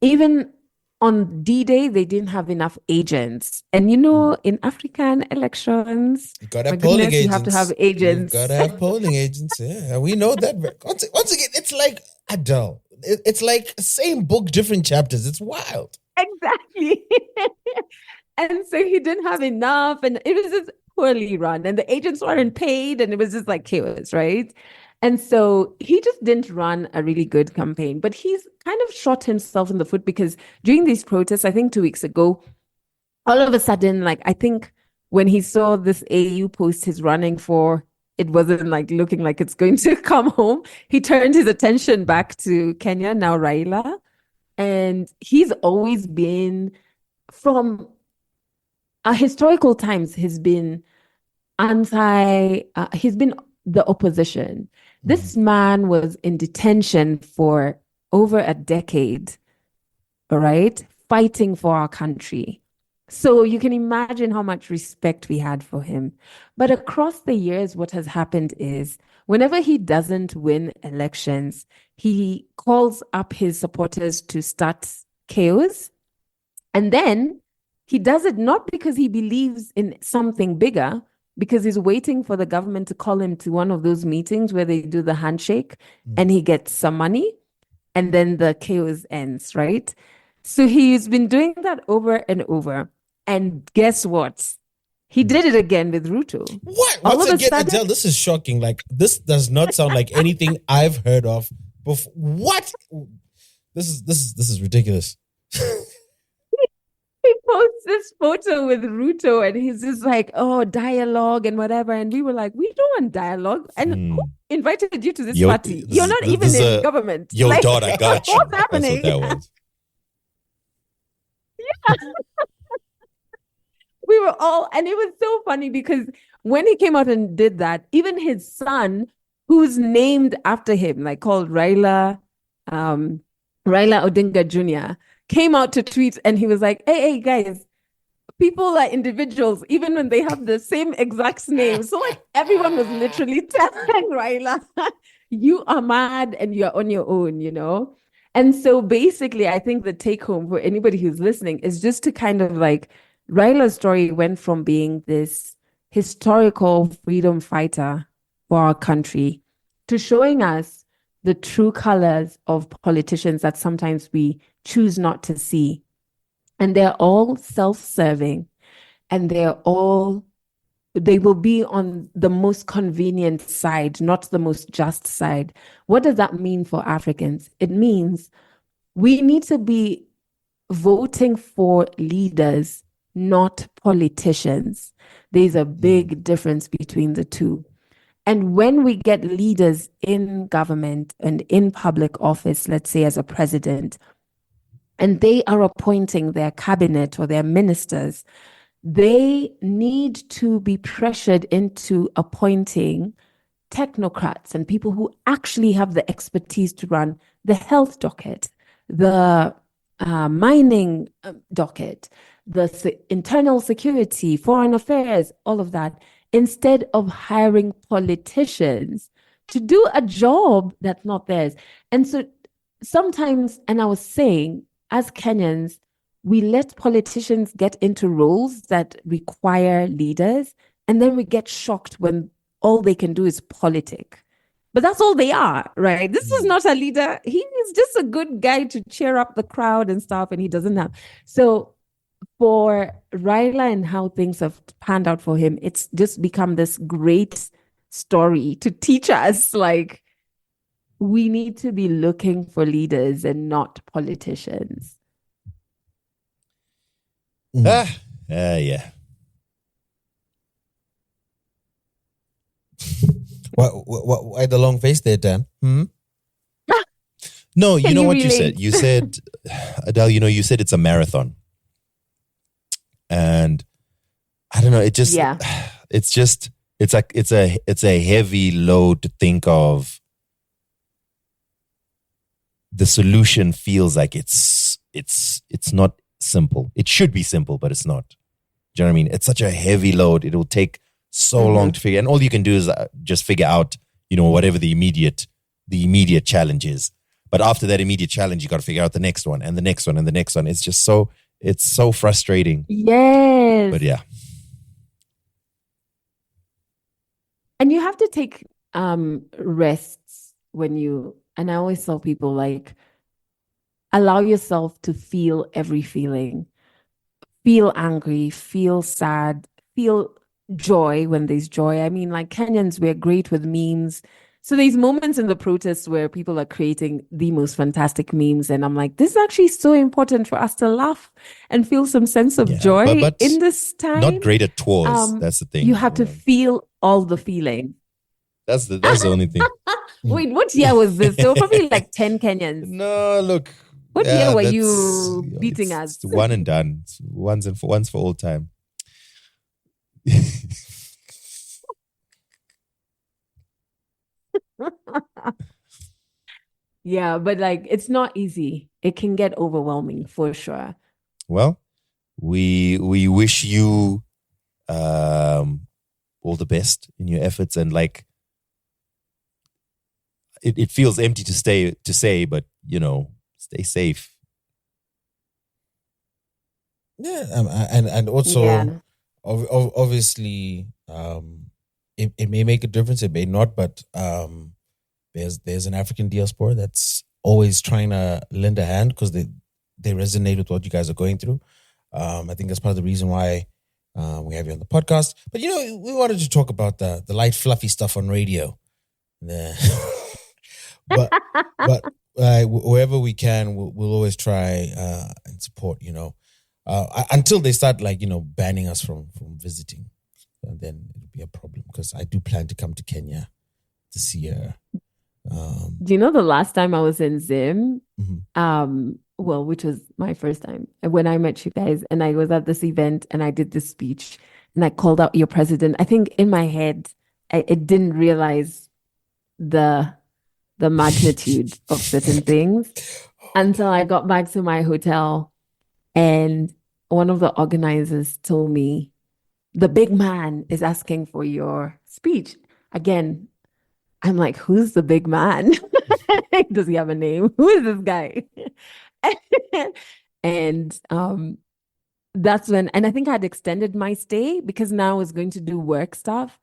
even on D-Day, they didn't have enough agents. And in African elections, You gotta my have polling goodness, you have to agents. have agents. You gotta have polling agents. Yeah, we know that. Once again, it's like Adele. It's like same book, different chapters. It's wild. Exactly. And so he didn't have enough, and it was just poorly run, and the agents weren't paid, and it was just like chaos, right? And so he just didn't run a really good campaign, but he's kind of shot himself in the foot because during these protests, I think 2 weeks ago, all of a sudden, like, I think when he saw this AU post he's running for, it wasn't like looking like it's going to come home. He turned his attention back to Kenya, now Raila. And he's always been, from historical times, he's been he's been the opposition. This man was in detention for over a decade, all right, fighting for our country. So you can imagine how much respect we had for him. But across the years, what has happened is whenever he doesn't win elections, he calls up his supporters to start chaos. And then he does it not because he believes in something bigger, because he's waiting for the government to call him to one of those meetings where they do the handshake and he gets some money and then the chaos ends, right? So he's been doing that over and over. And guess what? He did it again with Ruto. What? All Once of a again, sudden- Adele, this is shocking. Like, this does not sound like anything I've heard of before. What? This is ridiculous. He posts this photo with Ruto and he's just like, oh, dialogue and whatever. And we were like, we don't want dialogue. And who invited you to this party? You're not even in government. Yo, Like, daughter, I got you. What's That's happening? what that was. We were all, and it was so funny because when he came out and did that, even his son, who's named after him, like called Raila Odinga Jr., came out to tweet and he was like, hey guys, people are individuals, even when they have the same exact name. So like everyone was literally telling Raila, you are mad and you're on your own, And so basically, I think the take home for anybody who's listening is just to kind of like, Raila's story went from being this historical freedom fighter for our country to showing us the true colors of politicians that sometimes we choose not to see. And they're all self-serving, and they will be on the most convenient side, not the most just side. What does that mean for Africans? It means we need to be voting for leaders, not politicians. There's a big difference between the two. And when we get leaders in government and in public office, let's say as a president, and they are appointing their cabinet or their ministers, they need to be pressured into appointing technocrats and people who actually have the expertise to run the health docket, the mining docket, the internal security, foreign affairs, all of that, instead of hiring politicians to do a job that's not theirs. And so sometimes, and I was saying, as Kenyans, we let politicians get into roles that require leaders, and then we get shocked when all they can do is politic. But that's all they are, right? This is not a leader. He is just a good guy to cheer up the crowd and stuff, and he doesn't have. So for Raila and how things have panned out for him, it's just become this great story to teach us, like, we need to be looking for leaders and not politicians. Yeah. Why the long face there, Dan? No, you Can know you what you relate? said? You said, Adele, you said it's a marathon. And I don't know, it just, Yeah. it's a heavy load to think of. The solution feels like it's not simple. It should be simple, but it's not. Do you know what I mean? It's such a heavy load. It will take so long to figure. And all you can do is just figure out, whatever the immediate challenge is. But after that immediate challenge, you got to figure out the next one and the next one and the next one. It's just so frustrating. Yes. But yeah. And you have to take rests and I always tell people, like, allow yourself to feel every feeling. Feel angry, feel sad, feel joy when there's joy. I mean, like, Kenyans, we're great with memes. So there's moments in the protests where people are creating the most fantastic memes. And I'm like, this is actually so important for us to laugh and feel some sense of joy but in this time. Not great at tours. That's the thing. You have to feel all the feeling. That's the only thing. Wait, what year was this? There were probably like 10 Kenyans. No, look. What year were you beating us? It's one and done. It's once for all time. Yeah, but like, it's not easy. It can get overwhelming for sure. Well, we wish you all the best in your efforts, and like it feels empty to say, but stay safe. Yeah, and also obviously it may make a difference, it may not, but there's an African diaspora that's always trying to lend a hand because they resonate with what you guys are going through. I think that's part of the reason why we have you on the podcast. But we wanted to talk about the light fluffy stuff on radio. but wherever we can, we'll always try and support. Until they start banning us from visiting, and then it'll be a problem because I do plan to come to Kenya to see her. Do you know the last time I was in Zim? Which was my first time when I met you guys, and I was at this event and I did this speech and I called out your president. I think in my head, I didn't realize the magnitude of certain things until I got back to my hotel, and one of the organizers told me, the big man is asking for your speech. Again, I'm like, who's the big man? Does he have a name? Who is this guy? And that's when, and I think I'd extended my stay because now I was going to do work stuff.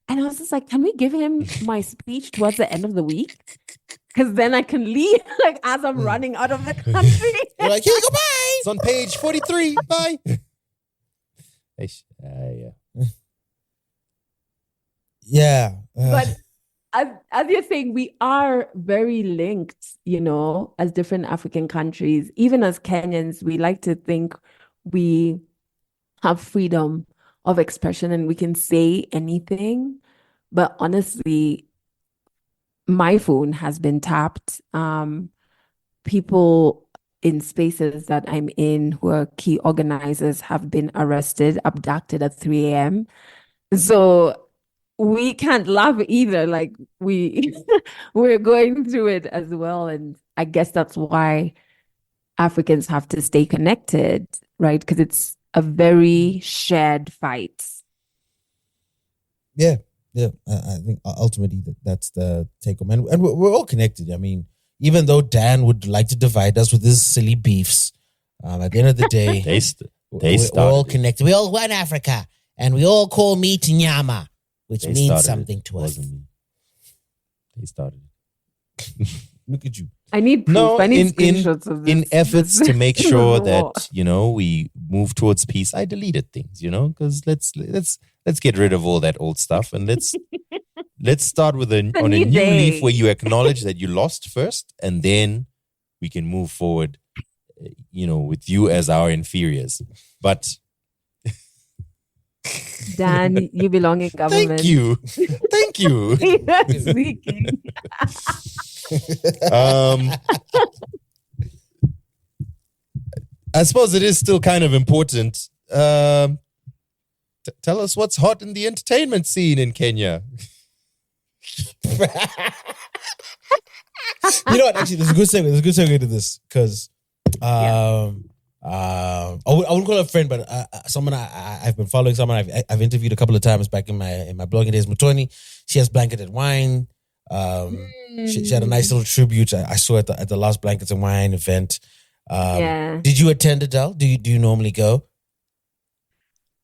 And I was just like, can we give him my speech towards the end of the week? Because then I can leave as I'm running out of the country. You're like, here you go, bye. It's on page 43. Bye. Yeah. But as you're saying, we are very linked, as different African countries. Even as Kenyans, we like to think we have freedom of expression and we can say anything. But honestly, my phone has been tapped. People in spaces that I'm in who are key organizers have been arrested, abducted at 3 a.m. So we can't laugh either. Like we're going through it as well. And I guess that's why Africans have to stay connected, right? Because it's a very shared fight. Yeah. I think ultimately that's the take home. And we're all connected. I mean, even though Dan would like to divide us with his silly beefs, at the end of the day, we're all connected. We all one Africa, and we all call meat nyama, which means something to us. They started. Look at you. I need proof. I need screenshots of this. In efforts to make sure that we move towards peace, I deleted things. Because let's get rid of all that old stuff and let's start with on a new leaf where you acknowledge that you lost first, and then we can move forward. With you as our inferiors, but. Dan, you belong in government. Thank you. Thank you. Speaking. I suppose it is still kind of important. Tell us what's hot in the entertainment scene in Kenya. You know what? Actually, there's a good segue. There's a good segue to this because I wouldn't call her a friend, but someone I've been following. Someone I've interviewed a couple of times back in my blogging days. Mutoni, she has Blanketed Wine. She had a nice little tribute. I saw it at the last Blankets and Wine event. Did you attend, Adele? Do you normally go?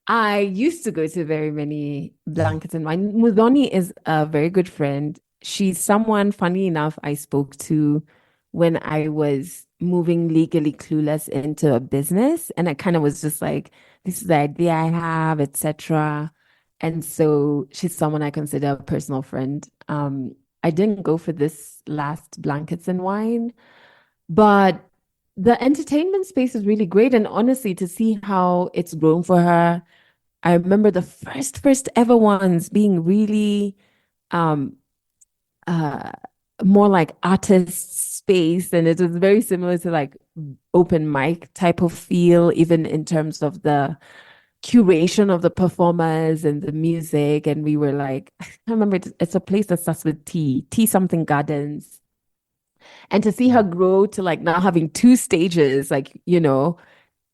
I used to go to very many Blankets and Wine. Mudhoni is a very good friend. She's someone, funny enough, I spoke to when I was moving Legally Clueless into a business. And I kind of was just like, this is the idea I have, etc. And so she's someone I consider a personal friend. I didn't go for this last Blankets and Wine, but the entertainment space is really great. And honestly, to see how it's grown for her, I remember the first ever ones being really more like artist space, and it was very similar to like open mic type of feel, even in terms of the curation of the performers and the music. And we were like, I remember it's a place that starts with T something Gardens. And to see her grow to like now having 2 stages, like, you know,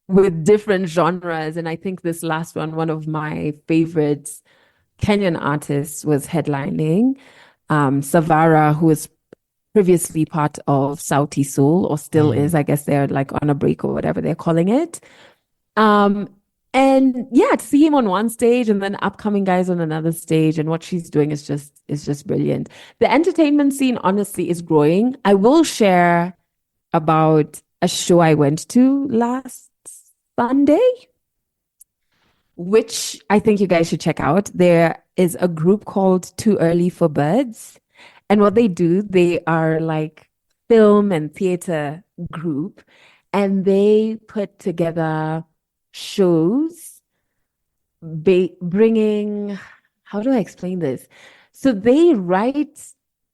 with different genres. And I think this last one of my favorites, Kenyan artists, was headlining. Savara, who was previously part of Sauti Soul, or still is, I guess they're like on a break or whatever they're calling it. And yeah, to see him on one stage and then upcoming guys on another stage, and what she's doing is just brilliant. The entertainment scene, honestly, is growing. I will share about a show I went to last Sunday, which I think you guys should check out. There is a group called Too Early for Birds. And what they do, they are like film and theater group, and they put together shows bringing, how do I explain this? So they write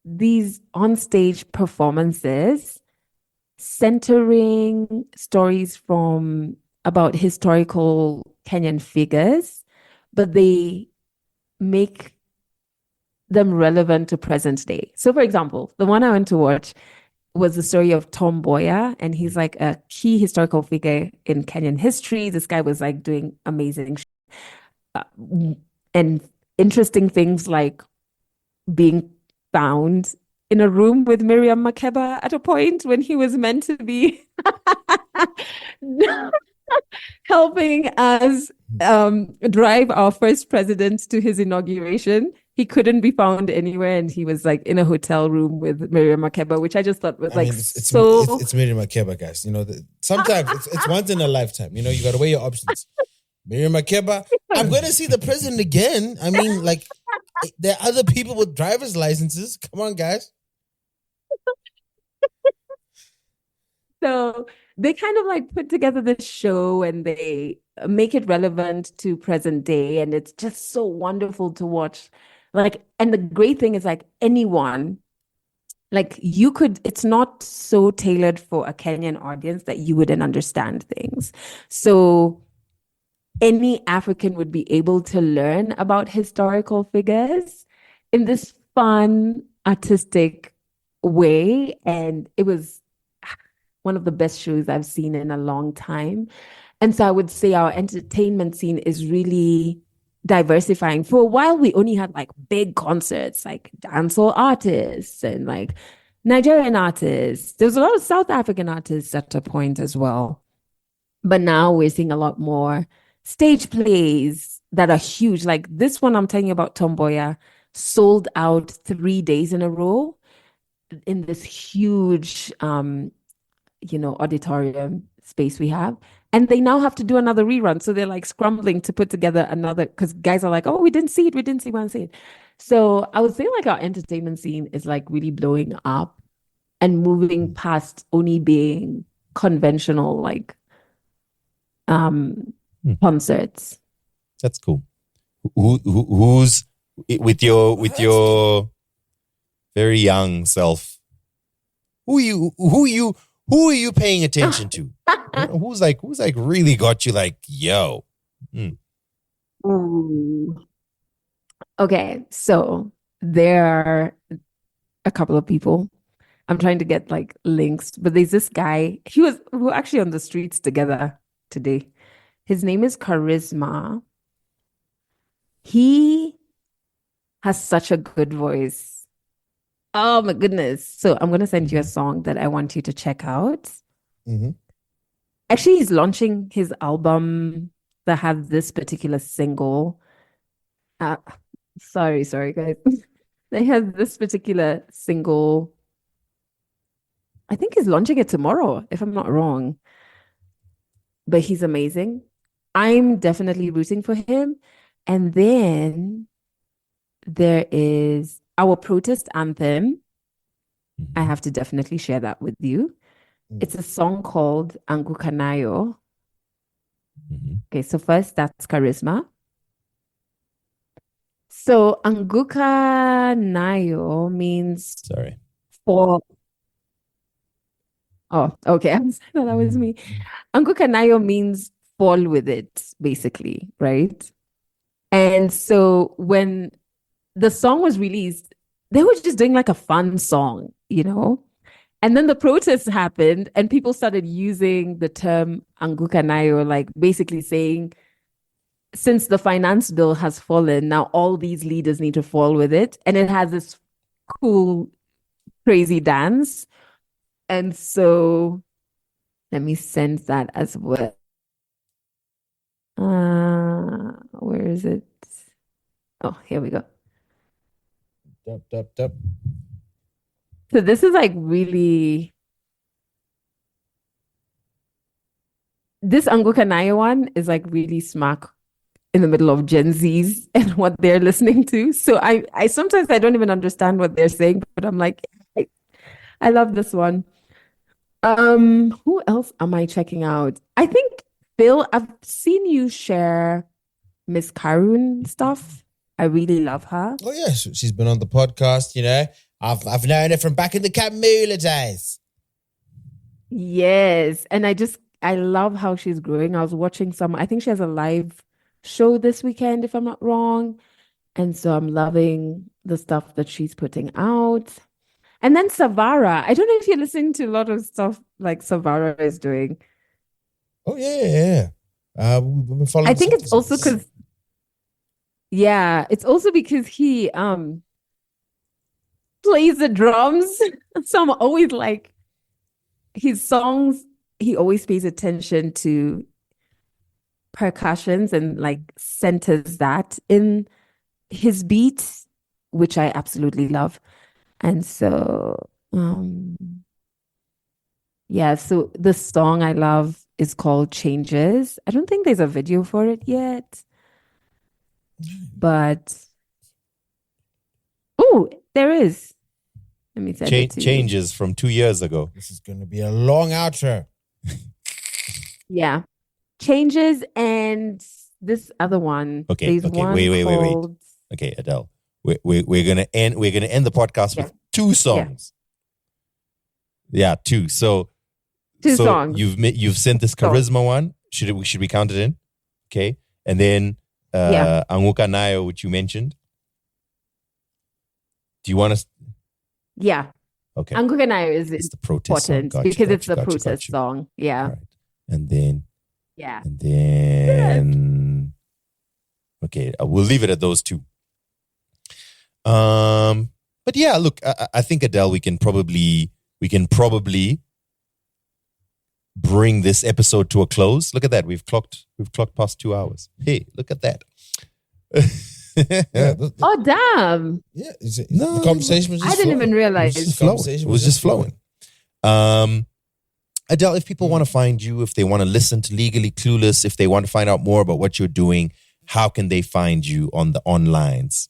these on-stage performances centering stories from about historical Kenyan figures, but they make them relevant to present day. So for example, the one I went to watch was the story of Tom Mboya, and he's like a key historical figure in Kenyan history. This guy was like doing amazing and interesting things, like being found in a room with Miriam Makeba at a point when he was meant to be helping us drive our first president to his inauguration. He couldn't be found anywhere, and he was like in a hotel room with Miriam Makeba, which I just thought was it's Miriam Makeba, guys. You know, sometimes it's once in a lifetime. You know, you got to weigh your options. Miriam Makeba, I'm going to see the president again. I mean, like, there are other people with driver's licenses. Come on, guys. So they kind of like put together this show, and they make it relevant to present day, and it's just so wonderful to watch. Like, and the great thing is, like, anyone, like, you could, it's not so tailored for a Kenyan audience that you wouldn't understand things. So any African would be able to learn about historical figures in this fun, artistic way. And it was one of the best shows I've seen in a long time. And so I would say our entertainment scene is really diversifying. For a while, we only had like big concerts, like dancehall artists and like Nigerian artists. There's a lot of South African artists at a point as well. But now we're seeing a lot more stage plays that are huge. Like this one I'm telling you about, Tom Mboya, sold out 3 days in a row in this huge auditorium space we have. And they now have to do another rerun. So they're like scrambling to put together another, because guys are like, oh, we want to see it. So I would say like our entertainment scene is like really blowing up and moving past only being conventional like concerts. That's cool. Who's with your very young self? Who are you paying attention to? Who's like really got you like, yo? Ooh. Okay, so there are a couple of people. I'm trying to get like links, but there's this guy. We're actually on the streets together today. His name is Charisma. He has such a good voice. Oh my goodness. So I'm gonna send you a song that I want you to check out. Mhm. Actually, he's launching his album that has this particular single. Sorry, guys. They have this particular single. I think he's launching it tomorrow, if I'm not wrong. But he's amazing. I'm definitely rooting for him. And then there is our protest anthem. I have to definitely share that with you. It's a song called Angukanayo. Okay, so first that's Charisma. So Angukanayo means Sorry. for. Oh, okay. I thought that was me. Angukanayo means fall with it, basically, right? And so when the song was released, they were just doing like a fun song, you know? And then the protests happened and people started using the term Angukanayo, like basically saying, since the finance bill has fallen, now all these leaders need to fall with it. And it has this cool, crazy dance. And so let me send that as well. Where is it? Oh, here we go. Dup. So this is like really, this Angukanayo one is like really smack in the middle of Gen Zs and what they're listening to. So I sometimes I don't even understand what they're saying, but I'm like, I love this one. Who else am I checking out? I think Phil, I've seen you share Miss Karun stuff. I really love her. Oh yeah, she's been on the podcast. You know, I've known her from back in the Kamula days. Yes, and I love how she's growing. I was watching I think she has a live show this weekend, if I'm not wrong. And so I'm loving the stuff that she's putting out. And then Savara. I don't know if you're listening to a lot of stuff like Savara is doing. Oh yeah. We've been following. I think it's also because, it's also because he plays the drums. So I'm always like, his songs, he always pays attention to percussions and like centers that in his beats, which I absolutely love. And so, so the song I love is called Changes. I don't think there's a video for it yet, but there is. Let me send it to you. Changes from 2 years ago. This is going to be a long outro. Yeah. Changes and this other one. Okay. There's one Wait. called... Okay, Adele. We're gonna end the podcast with 2 songs. Yeah, 2. So 2 songs. You've sent this Charisma one. Should we count it in? Okay. And then Angukanayo, which you mentioned. Do you want to? Yeah. Okay. Angukanayo is the protest important song. because it's the protest song. Yeah. Right. And then. Yeah. And then. Okay, we'll leave it at those 2. But yeah, look, I think Adele, we can probably bring this episode to a close. Look at that. We've clocked past 2 hours. Hey, look at that. Oh, damn. Yeah. The conversation was just I didn't even realize. It was just flowing. Adele, if people want to find you, if they want to listen to Legally Clueless, if they want to find out more about what you're doing, how can they find you on the onlines?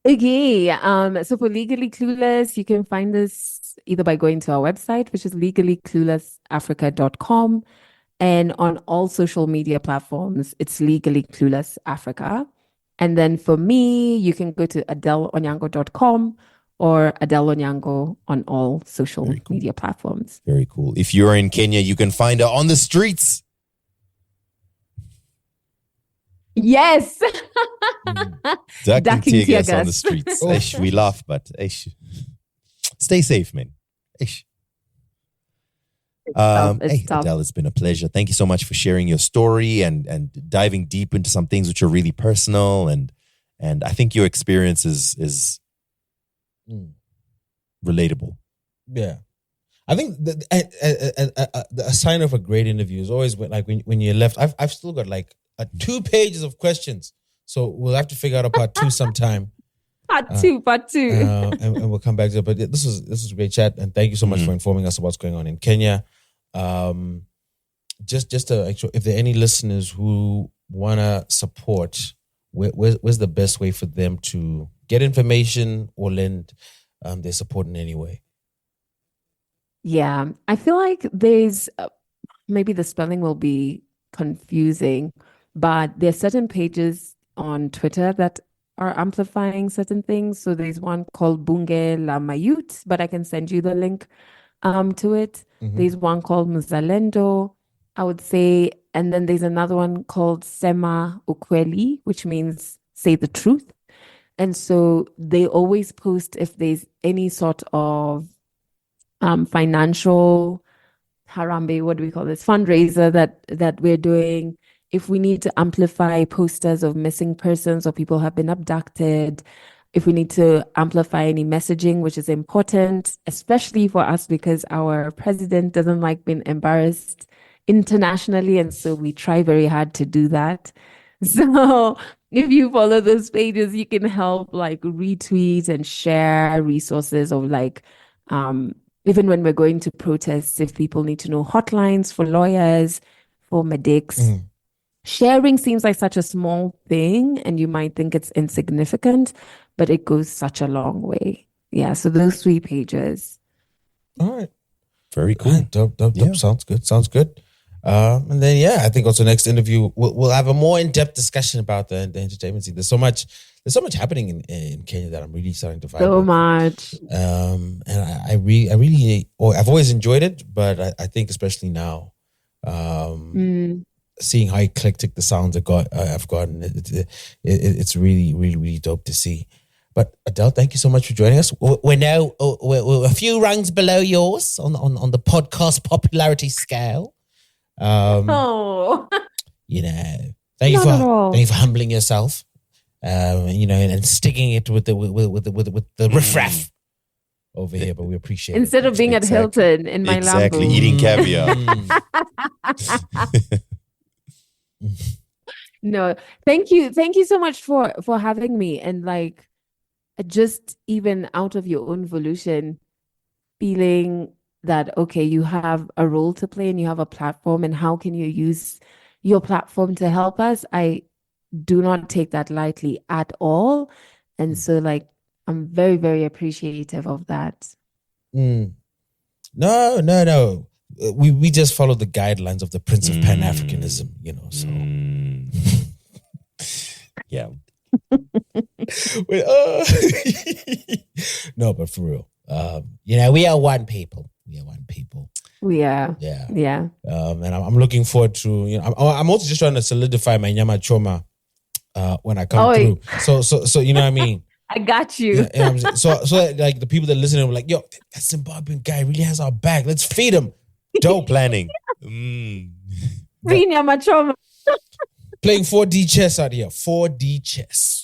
Okay. So for Legally Clueless, you can find us either by going to our website, which is legallycluelessafrica.com. And on all social media platforms, it's Legally Clueless Africa. And then for me, you can go to adelleonyango.com or Adelle Onyango on all social media platforms. Very cool. If you're in Kenya, you can find her on the streets. Yes. Ducking tear gas on the streets. Eish, we laugh, but eish. Stay safe, man. Eish. Hey, tough. Adelle, it's been a pleasure. Thank you so much for sharing your story and diving deep into some things which are really personal. And I think your experience is relatable. Yeah. I think a sign of a great interview is always when you're left. I've still got 2 pages of questions. So we'll have to figure out a part 2 sometime. Part two. And we'll come back to it. But this was a great chat, and thank you so much for informing us about what's going on in Kenya. Just to actually, if there are any listeners who wanna support, where's the best way for them to get information or lend their support in any way? Yeah, I feel like there's maybe the spelling will be confusing, but there are certain pages on Twitter that are amplifying certain things. So there's one called Bunge la Mayut, but I can send you the link to it. There's one called Mzalendo, I would say. And then there's another one called Sema Ukweli, which means say the truth. And so they always post if there's any sort of financial harambe, what do we call this, fundraiser that we're doing. If we need to amplify posters of missing persons or people have been abducted, if we need to amplify any messaging, which is important, especially for us because our president doesn't like being embarrassed internationally. And so we try very hard to do that. So if you follow those pages, you can help retweet and share resources of even when we're going to protests, if people need to know hotlines for lawyers, for medics. Sharing seems like such a small thing and you might think it's insignificant, but it goes such a long way. Yeah, so those 3 pages. All right. Very cool. Right, dope. Yeah. Sounds good. And then, I think also next interview, we'll have a more in-depth discussion about the entertainment scene. There's so much happening in Kenya that I'm really starting to find. So much. And I really, I've always enjoyed it, but I think especially now, seeing how eclectic the sounds I've gotten, it's really, really, really dope to see. But Adelle, thank you so much for joining us. We're now we're a few rungs below yours on the podcast popularity scale. Oh, thank you for humbling yourself, and sticking it with the riffraff over here. But we appreciate instead it. of being at Hilton in my exactly Lambo. eating caviar. No, thank you so much for having me, and just even out of your own volition, feeling that okay, you have a role to play and you have a platform, and how can you use your platform to help us? I do not take that lightly at all, and so I'm very, very appreciative of that. No. We just follow the guidelines of the Prince of Pan-Africanism, so. Yeah. No, but for real. We are one people. We are. Yeah. And I'm looking forward to, I'm also just trying to solidify my nyama choma when I come through. So you know what I mean? I got you. So the people that listen were like, yo, that Zimbabwean guy really has our back. Let's feed him. Dope planning. Free nyama choma. Playing 4D chess out here. 4D chess.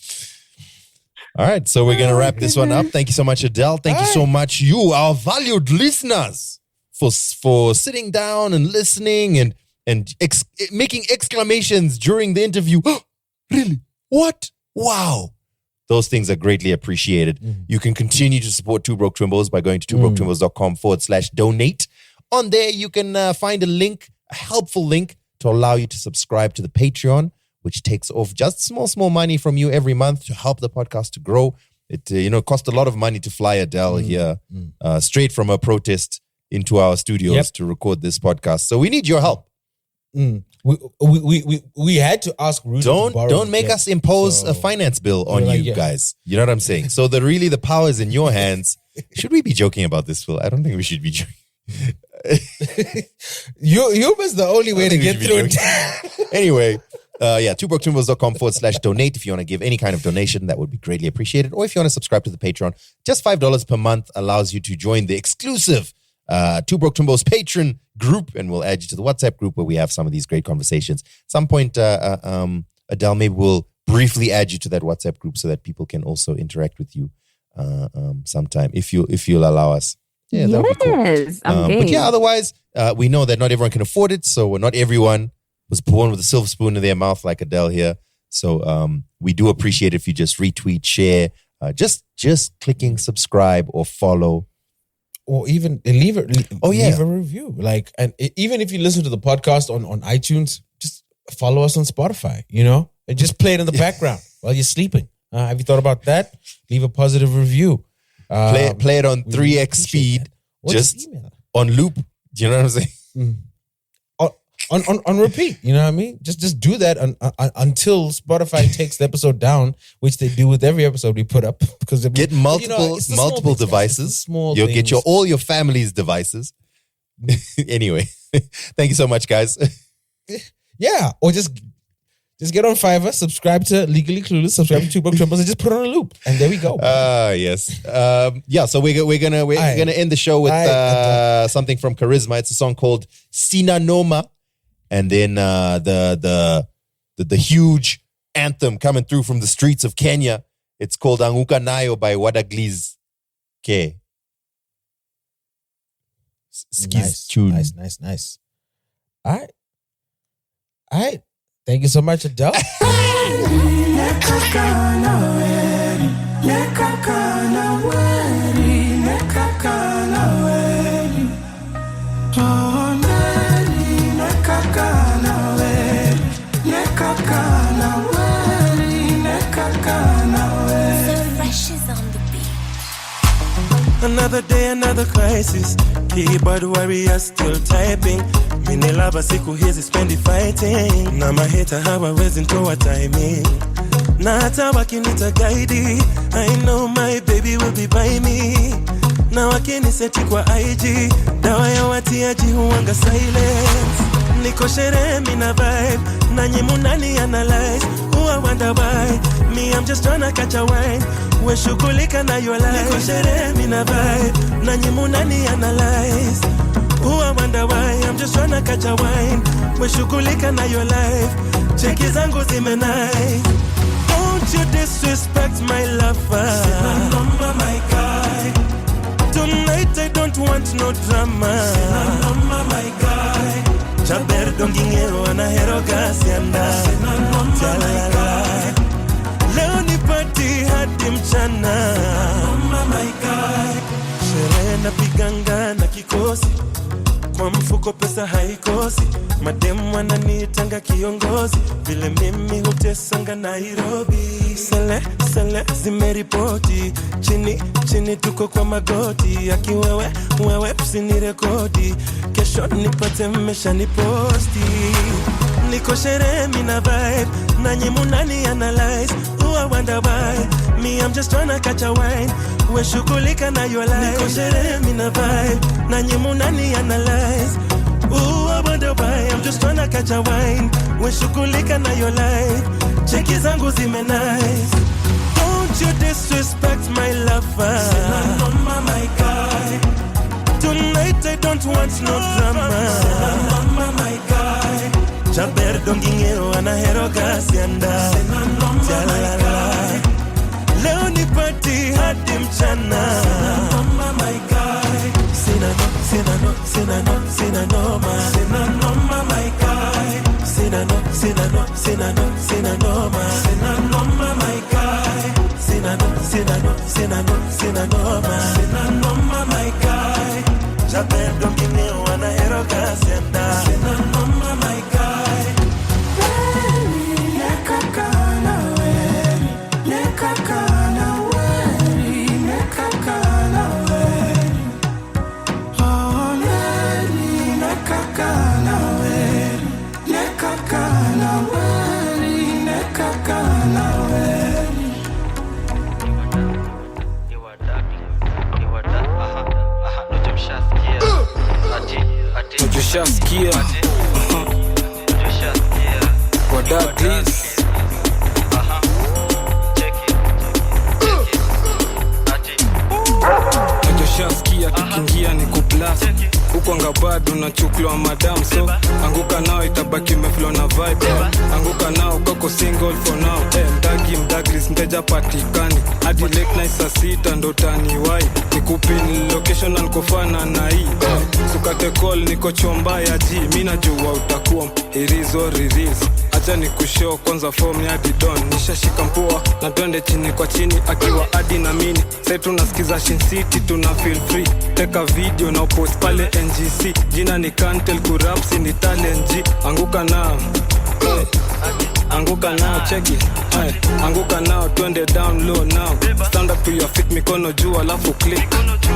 All right, so we're going to wrap this one up. Thank you so much, Adelle. Thank you so much, you, our valued listeners, for sitting down and listening and making exclamations during the interview. Really? What? Wow. Those things are greatly appreciated. You can continue to support Two Broke Twimbos by going to twobroketwimbos.com/donate. On there, you can find a helpful link to allow you to subscribe to the Patreon, which takes off just small money from you every month to help the podcast to grow. It cost a lot of money to fly Adelle here straight from a protest into our studios to record this podcast. So we need your help. We had to ask Rudy. Don't make us impose a finance bill on you guys. You know what I'm saying? So the power is in your hands. Should we be joking about this, Phil? I don't think we should be joking. You was the only way to get through it. Anyway, twobroketwimbos.com/donate. If you want to give any kind of donation, that would be greatly appreciated. Or if you want to subscribe to the Patreon, just $5 per month allows you to join the exclusive Two Broke Twimbos patron group, and we'll add you to the WhatsApp group where we have some of these great conversations. At some point, Adele, maybe we'll briefly add you to that WhatsApp group so that people can also interact with you sometime if you'll allow us. Yeah, that would be cool. But yeah, otherwise, we know that not everyone can afford it, so not everyone was born with a silver spoon in their mouth like Adele here. So we do appreciate if you just retweet, share, just clicking subscribe or follow. Or even leave a review. Like, and even if you listen to the podcast on iTunes, just follow us on Spotify, and just play it in the background while you're sleeping. Have you thought about that? Leave a positive review. Play it on 3x speed, just on loop. Do you know what I'm saying? On repeat, you know what I mean? Just do that until Spotify takes the episode down, which they do with every episode we put up. Because get multiple devices. You'll get all your family's devices. Anyway, thank you so much, guys. Yeah, or just get on Fiverr, subscribe to Legally Clueless, subscribe to Two Broke Twimbos, and just put it on a loop, and there we go. Yes. So we're gonna end the show with something from Charisma. It's a song called Sinanoma. And then the huge anthem coming through from the streets of Kenya. It's called Anguka Nayo by Wadagliz K. Nice. All right. Thank you so much, Adele. Another day, another crisis. Keyboard warrior still typing. Minelaba siku hizi spendi fighting. Na maheta hawawezi ntoa timing. Na hata wakinita guide, I know my baby will be by me. Na wakiniseti kwa IG, dawa ya watiaji huwanga silence. Niko sherehe mina vibe, na nyimu nani analyze. Who I wonder why, me I'm just tryna catch a wine. We shughulika na your life. Niko sherehe mina vibe, na nyimu nani analyze. Who I wonder why, I'm just tryna catch a wine. We shughulika na your life. Cheki zangu zimenai. Don't you disrespect my lover. Sinanoma my guy. Tonight I don't want no drama. Sinanoma my guy. Chaber dongingero anahero gasianda. Sinanoma leo ni party hadi mchana. Sinanoma my guy. Sherehe na piganga na kikosi. Kwa mfuko pesa haikosi. Mademu wananitanga kiongozi. Vile mimi hutesanga Nairobi. Sele zimeripoti. Chini tuko kwa magoti. Aki wewe usinirekodi. Kesho nipate mmesha niposti. Niko sherehe mina vibe. Na nyimu nani analyze. Who I wonder why, me I'm just tryna catch a wine. We shughulika na your life. Niko sherehe mina vibe. Na nyimu nani analyze. Who I wonder why, I'm just tryna catch a wine. We shughulika na your life. Cheki zangu nice. Don't you disrespect my lover. Sinanoma my guy. Tonight I don't want no drama. Sinanoma my guy. Chaber dongingero anahero gasianda. Sinanoma my guy. Leo ni party hadi mchana. Sinanoma my guy. Sinanoma. Sinanoma my guy. Sinanoma. Sinanoma my guy. Sinanoma my guy. Chaber dongingero anahero gasianda. Sinanoma my guy. Douglas. Najoshaskia tukiingia ni kublast huko ngabado na chuklo madam, so anguka nao itabaki meflow na vibe, anguka nao kako single for now, Douglas mteja patikani hadi late night saa 6 ndo taniwai nikupin location na nikofana na hii, sukate call niko chomba ya G, mimi najua utakuwa irizo release, acha nikushow kwanza form ya Didon, nishashika mpua na twende chini kwa chini akiwa hadi na mini, sasa tunasikiza Shin City tuna feel free, take a video na post pale NGC, jina ni Kantel kurapsi ni talent G, anguka nao anguka nao check it, anguka nao twende down low now, stand up to your feet mikono juu alafu click,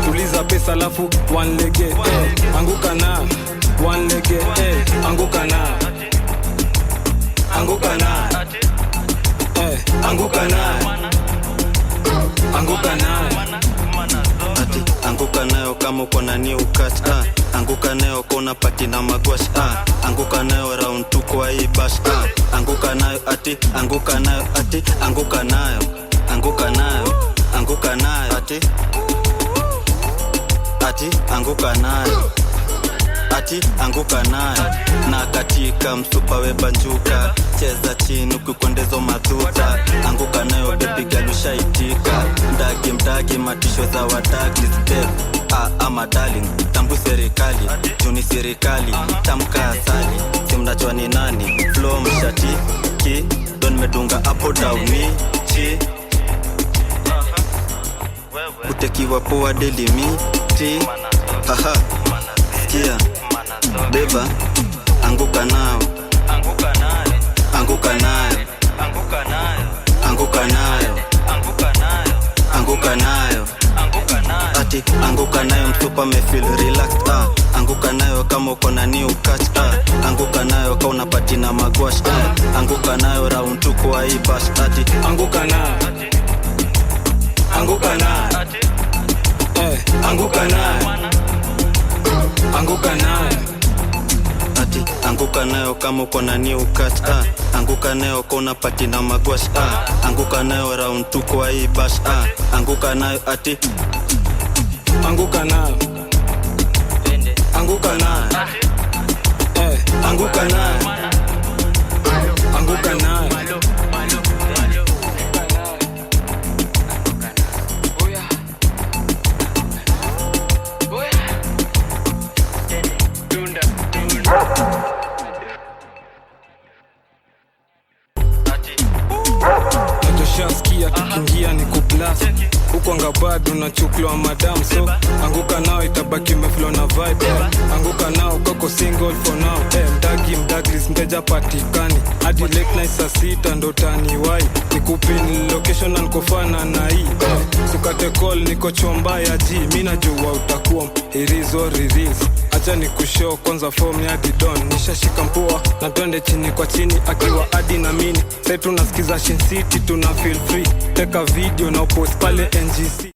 tuliza pesa alafu one leg, anguka nao one leg, anguka nao anguka nao, anguka nao anguka nao ati anguka nayo kama uko na new catch, anguka nayo kona pati na magwash, anguka nayo round 2 kwa hii bash, anguka nayo ati anguka nayo ati anguka nayo anguka nayo anguka nayo ati anguka nayo ati anguka nayo na katika msupa webanjuka, cheza chini ukikwendezo madhuta, anguka nayo baby girl ushaitika, mdagi matisho za wadagi step, ama darling tambu serikali juni serikali tamka asali, simnachwa ni nani flow mshati ki don medunga up down ni chi utekiwa poa daily miti, haha sikia beba anguka nao anguka nayo anguka nayo anguka nayo anguka nayo anguka nayo ati anguka nayo mtupa me feel relaxed, anguka nayo kama uko na new catch, anguka nayo kama unapati na magwash, anguka nayo round 2 kwa hii bash, ati anguka nayo anguka nayo anguka nayo anguka nayo ati anguka nayo kama uko na new catch, anguka nayo kona pati na magwash, anguka nayo round 2 kwa hii bash, anguka nayo ati anguka nayo anguka nayo anguka nayo anguka nayo Najoshaskia tukiingia ni kublast huko ngabado na chuklo madam, so anguka nao itabaki meflow na vibe, anguka nao kako single for now, Douglas mteja patikani hadi late night saa 6 ndo taniwai nikupin location na nikofana na hii, sukate call niko chomba ya G, mimi najua utakuwa irizo release, acha nikushow kwanza form ya Didon, nishashika mpua na twende chini kwa chini akiwa hadi na mini, sasa tunasikiza Shin City tuna feel free, take a video na post pale NGC.